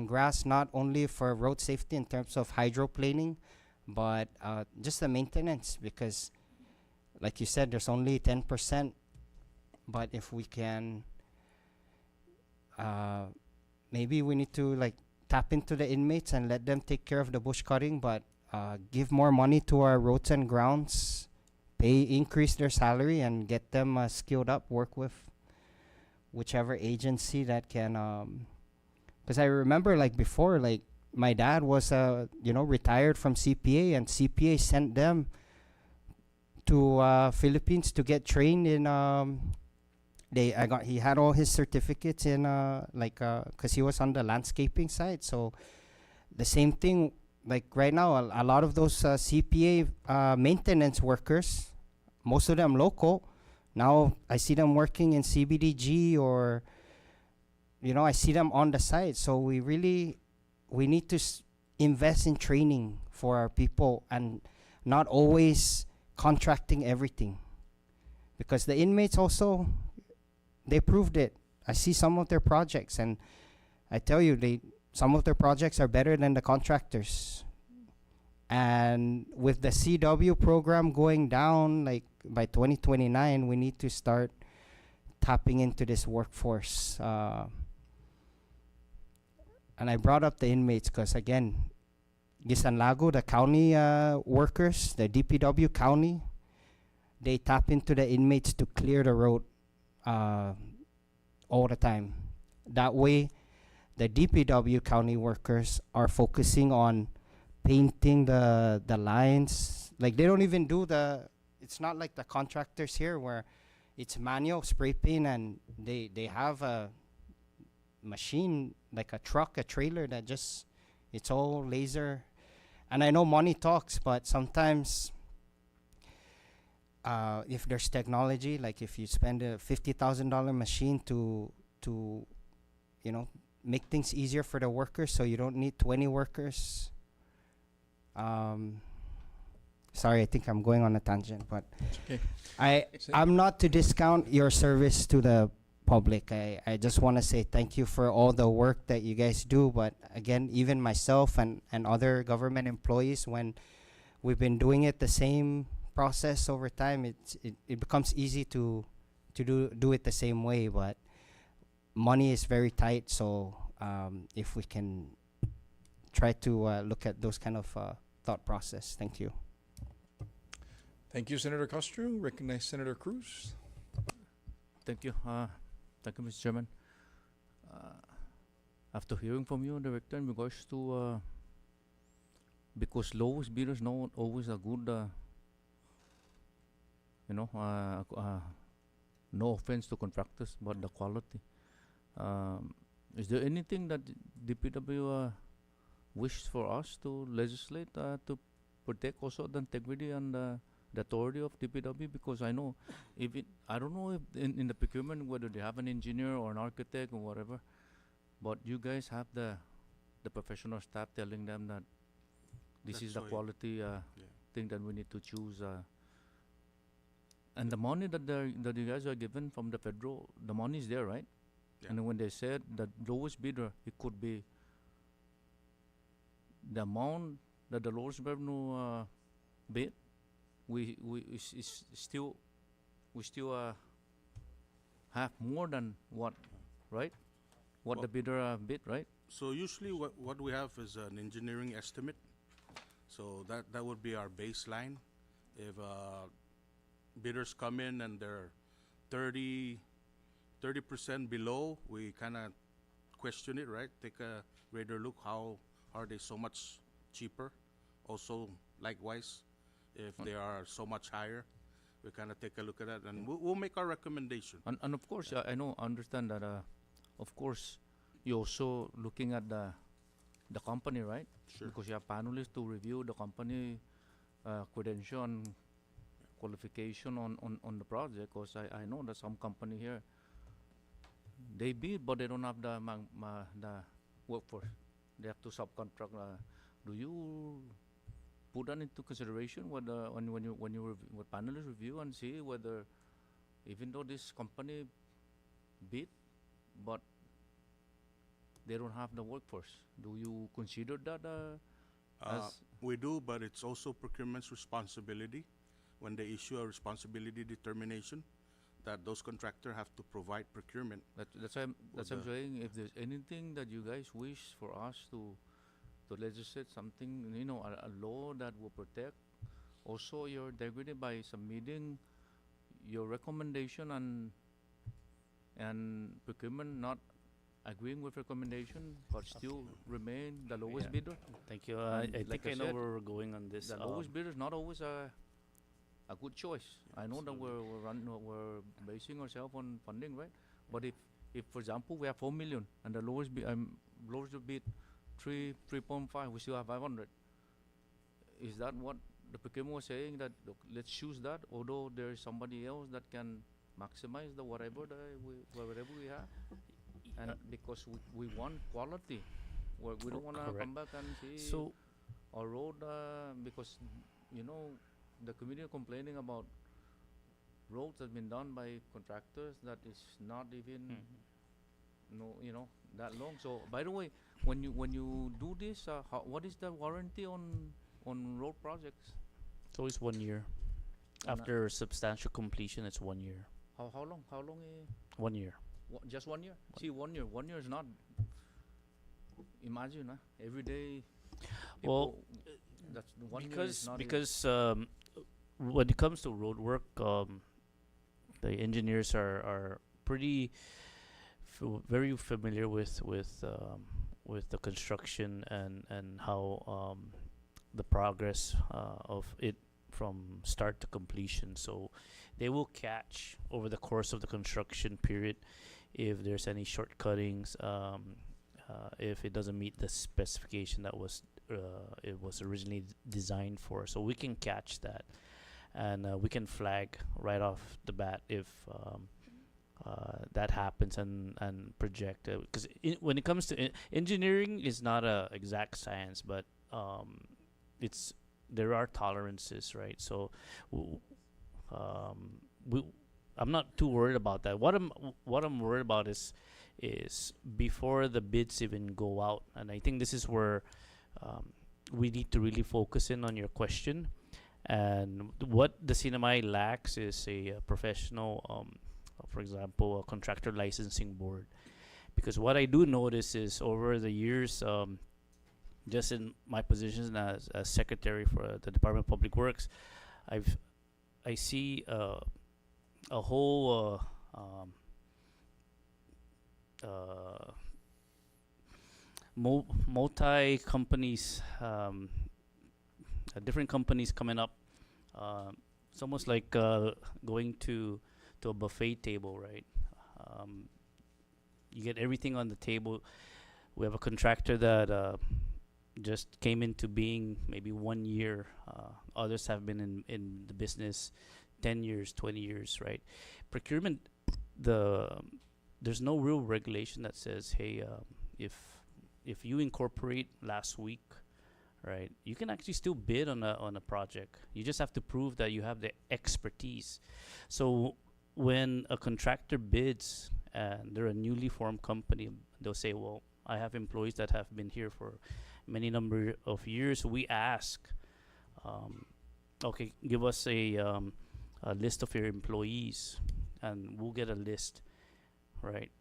grass, not only for road safety in terms of hydroplaning, but just the maintenance, because like you said, there's only 10%. But if we can, maybe we need to like tap into the inmates and let them take care of the bush cutting, but give more money to our roads and grounds, increase their salary, and get them skilled up, work with whichever agency that can. Because I remember, like before, like my dad was retired from CPA, and CPA sent them to Philippines to get trained in. He had all his certificates in because he was on the landscaping side. So the same thing, like right now, a lot of those CPA maintenance workers, most of them local, now I see them working in CBDG, or I see them on the side. So we need to invest in training for our people and not always contracting everything, because the inmates also, they proved it. I see some of their projects, and I tell you, some of their projects are better than the contractors. And with the CW program going down, like by 2029, we need to start tapping into this workforce. And I brought up the inmates because, again, Gisanlago, the county workers, the DPW county, they tap into the inmates to clear the road all the time. That way, the DPW county workers are focusing on painting the lines. Like, they don't even do it's not like the contractors here where it's manual spray paint, and they have a machine, like a truck, a trailer that just, it's all laser. And I know money talks, but sometimes if there's technology, like if you spend a $50,000 machine to make things easier for the workers, so you don't need 20 workers. Sorry, I think I'm going on a tangent, but okay. I'm not to discount your service to the public. I just want to say thank you for all the work that you guys do. But again, even myself and other government employees, when we've been doing it the same process over time, it becomes easy to do it the same way. But money is very tight, so if we can try to look at those kind of thought process. Thank you. Thank you, Senator Castro. Recognize Senator Cruz. Thank you. Thank you, Mr. Chairman. After hearing from you, Director, in regards to because lowest bidder is not always a good, no offense to contractors, but the quality. Is there anything that DPW wishes for us to legislate to protect also the integrity and the authority of DPW? Because I know, I don't know if in the procurement whether they have an engineer or an architect or whatever, but you guys have the professional staff telling them that this is the quality thing that we need to choose. And the money that you guys are given from the federal, the money is there, right? Yeah. And when they said the lowest bidder, it could be the amount that the lowest revenue bid. We still have more than what, right? What the bidder bid, right? So usually what we have is an engineering estimate. So that would be our baseline. If bidders come in and they're 30% below, we kind of question it, right? Take a greater look, how are they so much cheaper? Also, likewise, if they are so much higher, we kind of take a look at that, and we'll make our recommendation. And of course, I understand that, of course, you're also looking at the company, right? Sure. Because you have panelists to review the company credential and qualification on the project. Because I know that some company here, they bid, but they don't have the workforce. They have to subcontract. Do you put that into consideration whether when you when panelists review and see whether even though this company bid, but they don't have the workforce, do you consider that as We do, but it's also procurement's responsibility when they issue a responsibility determination that those contractors have to provide procurement. that's why I'm saying, if there's anything that you guys wish for us to legislate something, a law that will protect also your integrity by submitting your recommendation and procurement not agreeing with recommendation but still remain the lowest Yeah. bidder. Thank you. And I like think I I know said, where we're going on this. The lowest bidder is not always a good choice. I know that we're basing ourselves on funding, right? But if for example we have 4 million and the lowest bid 3.5, we still have 500. Is that what the procurement was saying, that look, let's choose that, although there is somebody else that can maximize the whatever we have, and because we want quality, we don't want to come back and see So our road because the community are complaining about roads that have been done by contractors that is not even that long. So by the way, when you do this, what is the warranty on road projects? it's always 1 year. After substantial completion, it's 1 year. How long? 1 year. Just 1 year? See, 1 year. 1 year is not. Imagine, every day. Well, That's 1 year is not because when it comes to road work, the engineers are pretty very familiar with the construction and how the progress of it from start to completion. So they will catch over the course of the construction period if there's any shortcuttings, if it doesn't meet the specification that it was originally designed for. So we can catch that, and we can flag right off the bat if that happens and project. Because when it comes to engineering, is not a exact science, but there are tolerances, right? So I'm not too worried about that. What I'm worried about is before the bids even go out, and I think this is where we need to really focus in on your question. And what the CNMI lacks is a professional, for example, a contractor licensing board. Because what I do notice is over the years, just in my position as secretary for the Department of Public Works, I see a whole multi companies, different companies coming up. It's almost like going to a buffet table, right? You get everything on the table. We have a contractor that just came into being maybe 1 year. Others have been in the business 10 years, 20 years, right? Procurement, there's no real regulation that says, hey, if you incorporate last week, right, you can actually still bid on a project. You just have to prove that you have the expertise. So when a contractor bids and they're a newly formed company, they'll say, well, I have employees that have been here for many number of years. We ask, okay, give us a list of your employees, and we'll get a list, right?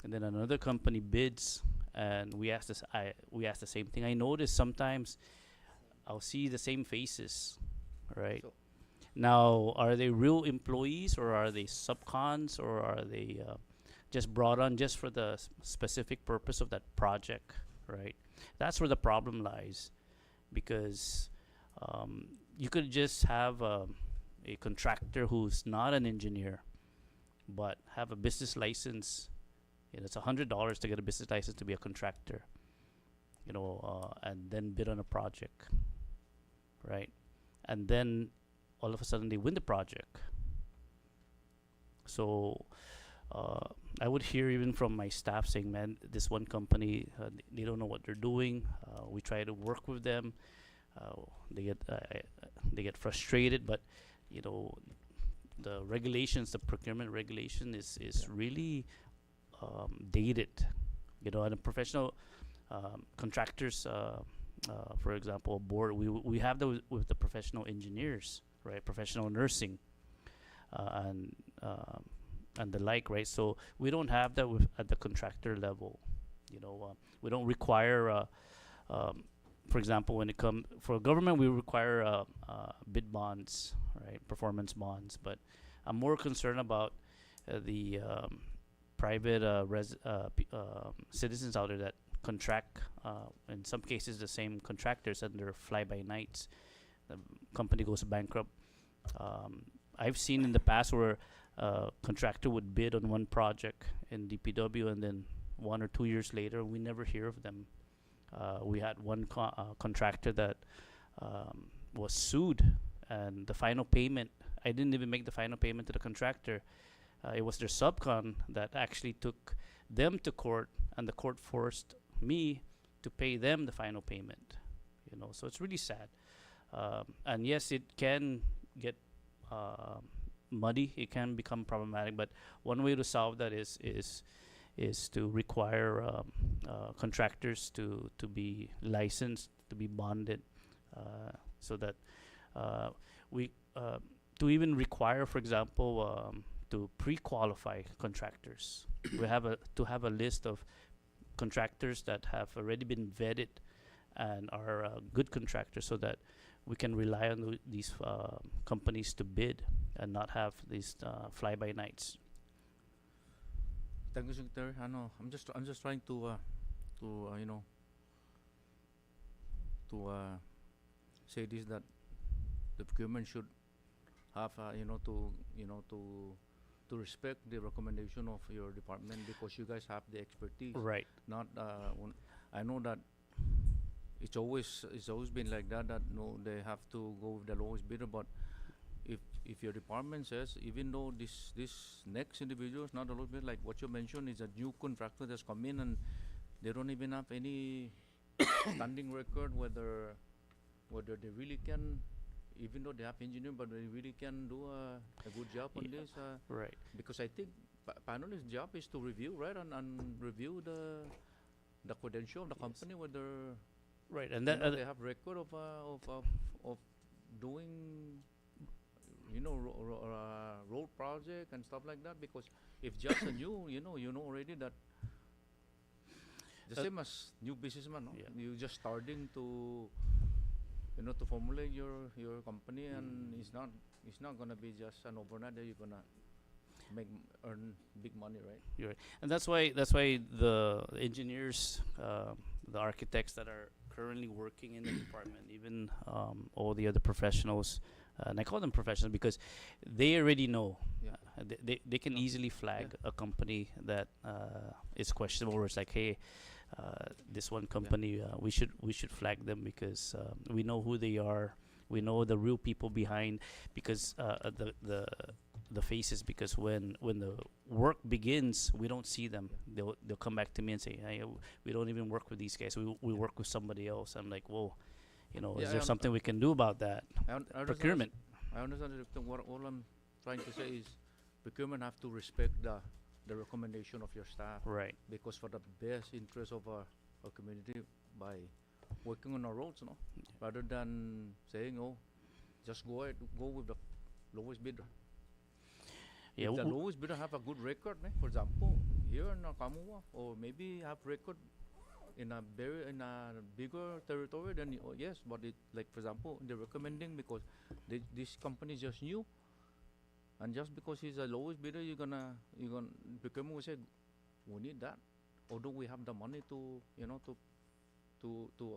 And then another company bids, and we ask the same thing. I notice sometimes I'll see the same faces, right? So Now, are they real employees, or are they subcons, or are they just brought on just for the specific purpose of that project, right? That's where the problem lies, because you could just have a contractor who's not an engineer, but have a business license. It's $100 to get a business license to be a contractor, and then bid on a project, right? And then all of a sudden they win the project. So I would hear even from my staff saying, "Man, this one company, they don't know what they're doing." We try to work with them. They get frustrated, but you know, the regulations, the procurement regulation is really dated. You know, and the professional contractors, for example, board, we have those with the professional engineers, right? Professional nursing, and the like, right? So we don't have that at the contractor level. You know, we don't require, for example, when it comes for government, we require bid bonds, right? Performance bonds. But I'm more concerned about the private citizens out there that contract, in some cases, the same contractors, and they're fly-by-nights. The company goes bankrupt. I've seen in the past where contractor would bid on one project in DPW, and then 1 or 2 years later, we never hear of them. We had one contractor that was sued, and the final payment, I didn't even make the final payment to the contractor. It was their subcon that actually took them to court, and the court forced me to pay them the final payment. You know, so it's really sad. And yes, it can get muddy. It can become problematic. But one way to solve that is to require contractors to be licensed, to be bonded, so that we to even require, for example, to pre-qualify contractors. We have to have a list of contractors that have already been vetted and are good contractors, so that we can rely on these companies to bid and not have these fly-by-nights. Thank you, Secretary. I'm just trying to you know, to say this, that the procurement should have you know, to respect the recommendation of your department, because you guys have the expertise. Right. Not I know that it's always been like that. That no, they have to go with the lowest bidder. But if your department says, even though this next individual is not the lowest bidder, like what you mentioned, is a new contractor that's come in and they don't even have any standing record whether they really can, even though they have engineer, but they really can do a good job on this. Right. Because I think panelist's job is to review, right, and review the credential of the company, whether right, and you that know, they have record of doing, you know, road project and stuff like that. Because if just a new, you know already that the same as new businessman, no? Yeah. You just starting to, you know, to formulate your company, and it's not gonna be just an overnight that you're gonna earn big money, right? You're right. And that's why the engineers, the architects that are currently working in the department, even all the other professionals, and I call them professionals because they already know. Yeah. They can easily flag a company that is questionable, or it's like, hey, this one company, we should flag them because we know who they are. We know the real people behind, because the faces. Because when the work begins, we don't see them. They'll come back to me and say, hey, we don't even work with these guys. We work with somebody else. I'm like, whoa, you know, is there something we can do about that? Procurement. I understand. What all I'm trying to say is, procurement have to respect the recommendation of your staff. Right. Because for the best interest of our community, by working on our roads, you know, rather than saying, oh, just go with the lowest bidder. Yeah, if the lowest bidder have a good record, for example, here in Kamua, or maybe have record in a bigger territory, then yes. But it, like for example, they're recommending because this company is just new, and just because he's the lowest bidder, you're gonna procurement will say, we need that, although we have the money to, you know, to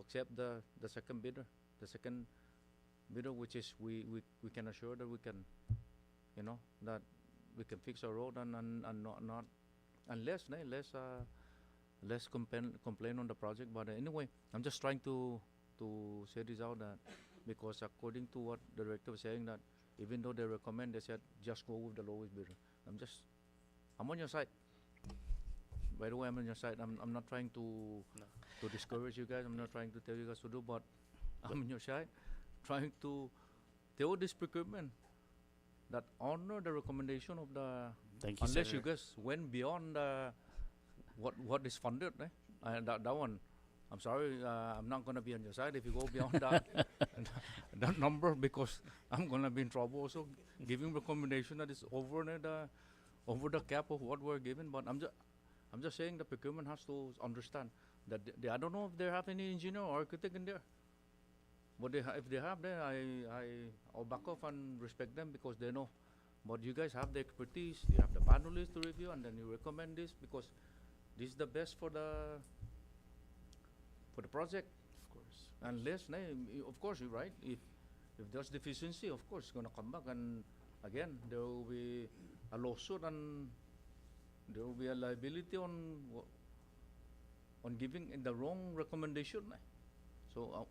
accept the second bidder, which is we can assure that we can, you know, that we can fix our road and not less complain on the project. But anyway, I'm just trying to say this out, that because according to what the director was saying, that even though they recommend, they said just go with the lowest bidder. I'm just I'm on your side. By the way, I'm on your side. I'm not trying to to discourage you guys. I'm not trying to tell you guys to do, but I'm on your side, trying to tell this procurement that honor the recommendation of the. Thank you, Unless Senator. you guys went beyond what is funded, that one. I'm sorry, I'm not gonna be on your side if you go beyond that number, because I'm gonna be in trouble. Also, giving recommendation that is over the cap of what we're given. But I'm just saying the procurement has to understand that I don't know if they have any engineer or architect in there. But if they have, then I'll back off and respect them because they know. But you guys have the expertise. You have the panelists to review, and then you recommend this because this is the best for the project. Of course. Unless, of course, you're right. If there's deficiency, of course, it's gonna come back, and again there will be a lawsuit, and there will be a liability on giving the wrong recommendation. So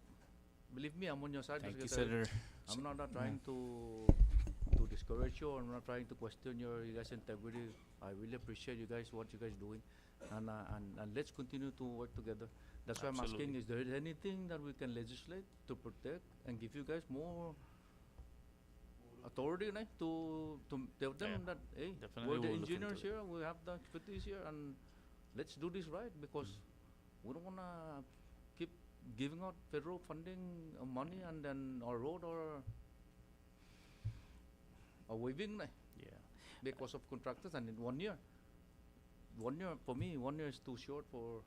believe me, I'm on your side. Thank you, Secretary. Senator. I'm not trying to discourage you, or I'm not trying to question you guys' integrity. I really appreciate you guys, what you guys doing, and let's continue to work together. That's why I'm asking: is there anything that we can legislate to protect and give you guys more authority, to tell them that hey, Definitely we're the we'll look into engineers it. here, we have the expertise here, and let's do this right, because we don't wanna keep giving out federal funding money and then our road or waiving Yeah. because of contractors, and in 1 year. 1 year for me, 1 year is too short for.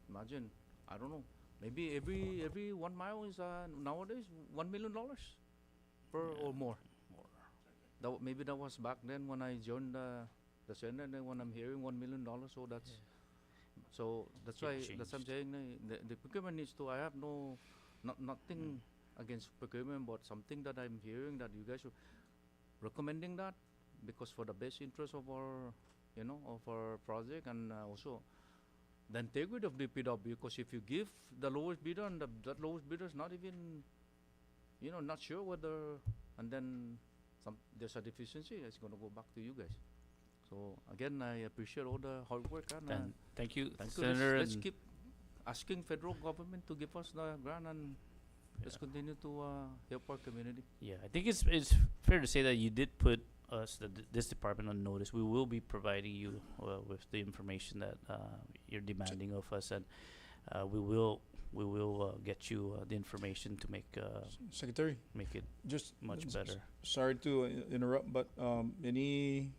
Imagine, I don't know. Maybe every 1 mile is nowadays $1 million per or more. Maybe that was back then when I joined the Senate, and when I'm hearing $1 million. So that's Yeah, why that's what I'm saying. The procurement needs to. I have nothing against procurement, but something that I'm hearing that you guys are recommending that, because for the best interest of our of our project, and also the integrity of DPW. Because if you give the lowest bidder, and that lowest bidder is not even not sure whether, and then there's a deficiency, it's going to go back to you guys. So again, I appreciate all the hard work, and Thank you, thank you. Senator. Let's and keep asking federal government to give us the grant, and let's continue to help our community. Yeah, I think it's fair to say that you did put us, this department, on notice. We will be providing you with the information that you're demanding of us, and we will get you the information to make Secretary, it just much better. Sorry to interrupt, but any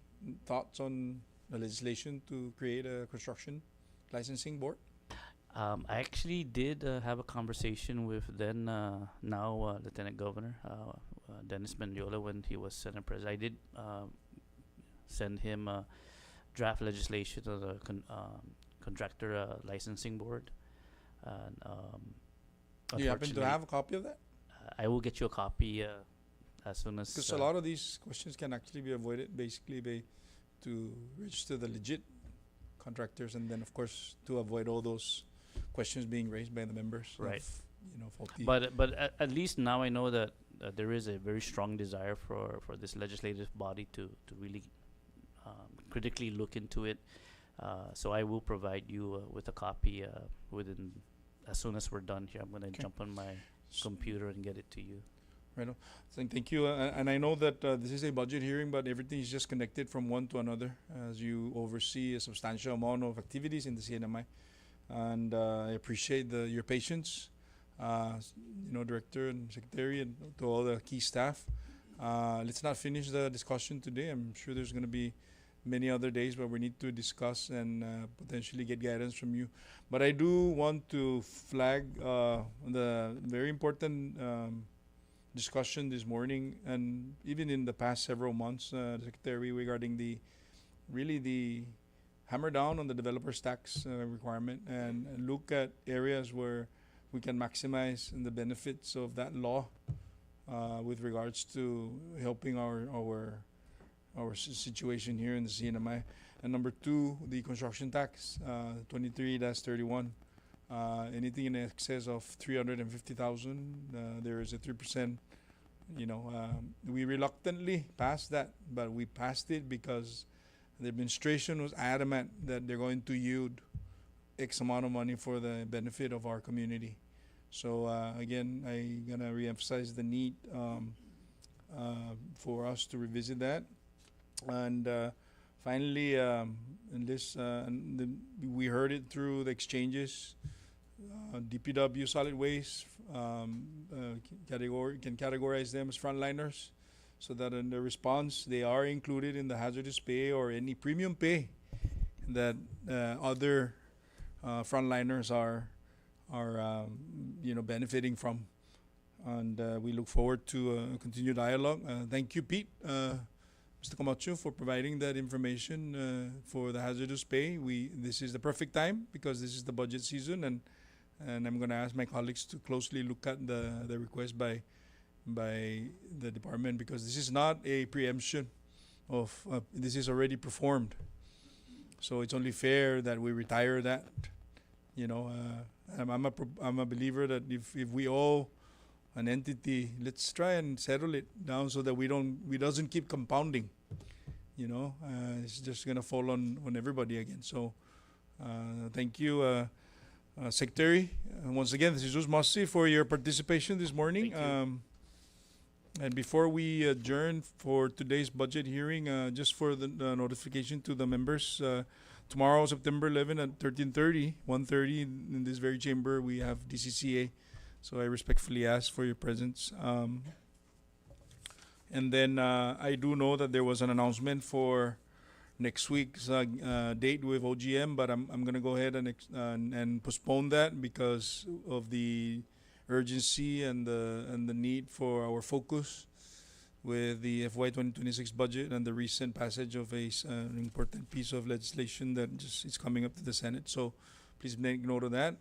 thoughts on the legislation to create a construction licensing board? I actually did have a conversation with then now Lieutenant Governor Dennis Mendiola when he was Senate President. I did send him draft legislation of the contractor licensing board. And Do you happen to have a copy of that? I will get you a copy as soon as. Because a lot of these questions can actually be avoided basically to register the legit contractors, and then of course to avoid all those questions being raised by the members. Right. Of, faulty. But at least now I know that there is a very strong desire for this legislative body to really critically look into it. So I will provide you with a copy as soon as we're done here. I'm going to jump on my computer and get it to you. Right. Thank you. And I know that this is a budget hearing, but everything is just connected from one to another as you oversee a substantial amount of activities in the CNMI. And I appreciate your patience, Director and Secretary, and to all the key staff. Let's not finish the discussion today. I'm sure there's going to be many other days where we need to discuss and potentially get guidance from you. But I do want to flag the very important discussion this morning, and even in the past several months, Secretary, regarding the hammer down on the developer's tax requirement, and look at areas where we can maximize the benefits of that law with regards to helping our situation here in the CNMI. And number two, the construction tax, 23-31. Anything in excess of 350,000, there is a 3%. We reluctantly passed that, but we passed it because The administration was adamant that they're going to yield X amount of money for the benefit of our community. So again, I'm gonna reemphasize the need for us to revisit that. And finally, in this, we heard it through the exchanges. DPW solid waste can categorize them as frontliners, so that in the response they are included in the hazardous pay or any premium pay that other frontliners are benefiting from. And we look forward to continued dialogue. Thank you, Pete, Mr. Camacho, for providing that information for the hazardous pay. This is the perfect time because this is the budget season, and I'm going to ask my colleagues to closely look at the request by the department, because this is not a preemption of this is already performed. So it's only fair that we retire that. I'm a believer that if we owe an entity, let's try and settle it down so that we doesn't keep compounding. It's just gonna fall on everybody again. So thank you, Secretary. Once again, this is Jesus Mossi for your participation this morning. And before we adjourn for today's budget hearing, just for the notification to the members, tomorrow, September 11 at 1:30 in this very chamber, we have DCCA. So I respectfully ask for your presence. And then I do know that there was an announcement for next week's date with OGM, but I'm going to go ahead and postpone that because of the urgency and the need for our focus with the FY 2026 budget and the recent passage of an important piece of legislation that just is coming up to the Senate. So please make note of that.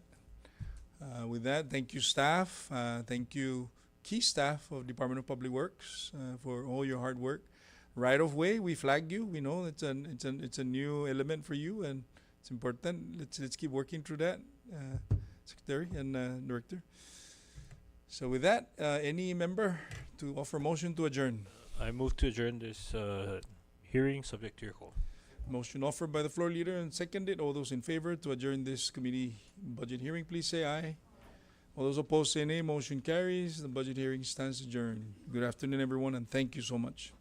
With that, thank you, staff. Thank you, key staff of Department of Public Works, for all your hard work. Right of way, we flag you. We know it's a new element for you, and it's important. Let's keep working through that, Secretary and Director. So with that, any member to offer motion to adjourn? I move to adjourn this hearing, subject to your call. Motion offered by the floor leader and seconded. All those in favor to adjourn this committee budget hearing, please say aye. All those opposed say nay. Motion carries. The budget hearing stands adjourned. Good afternoon, everyone, and thank you so much.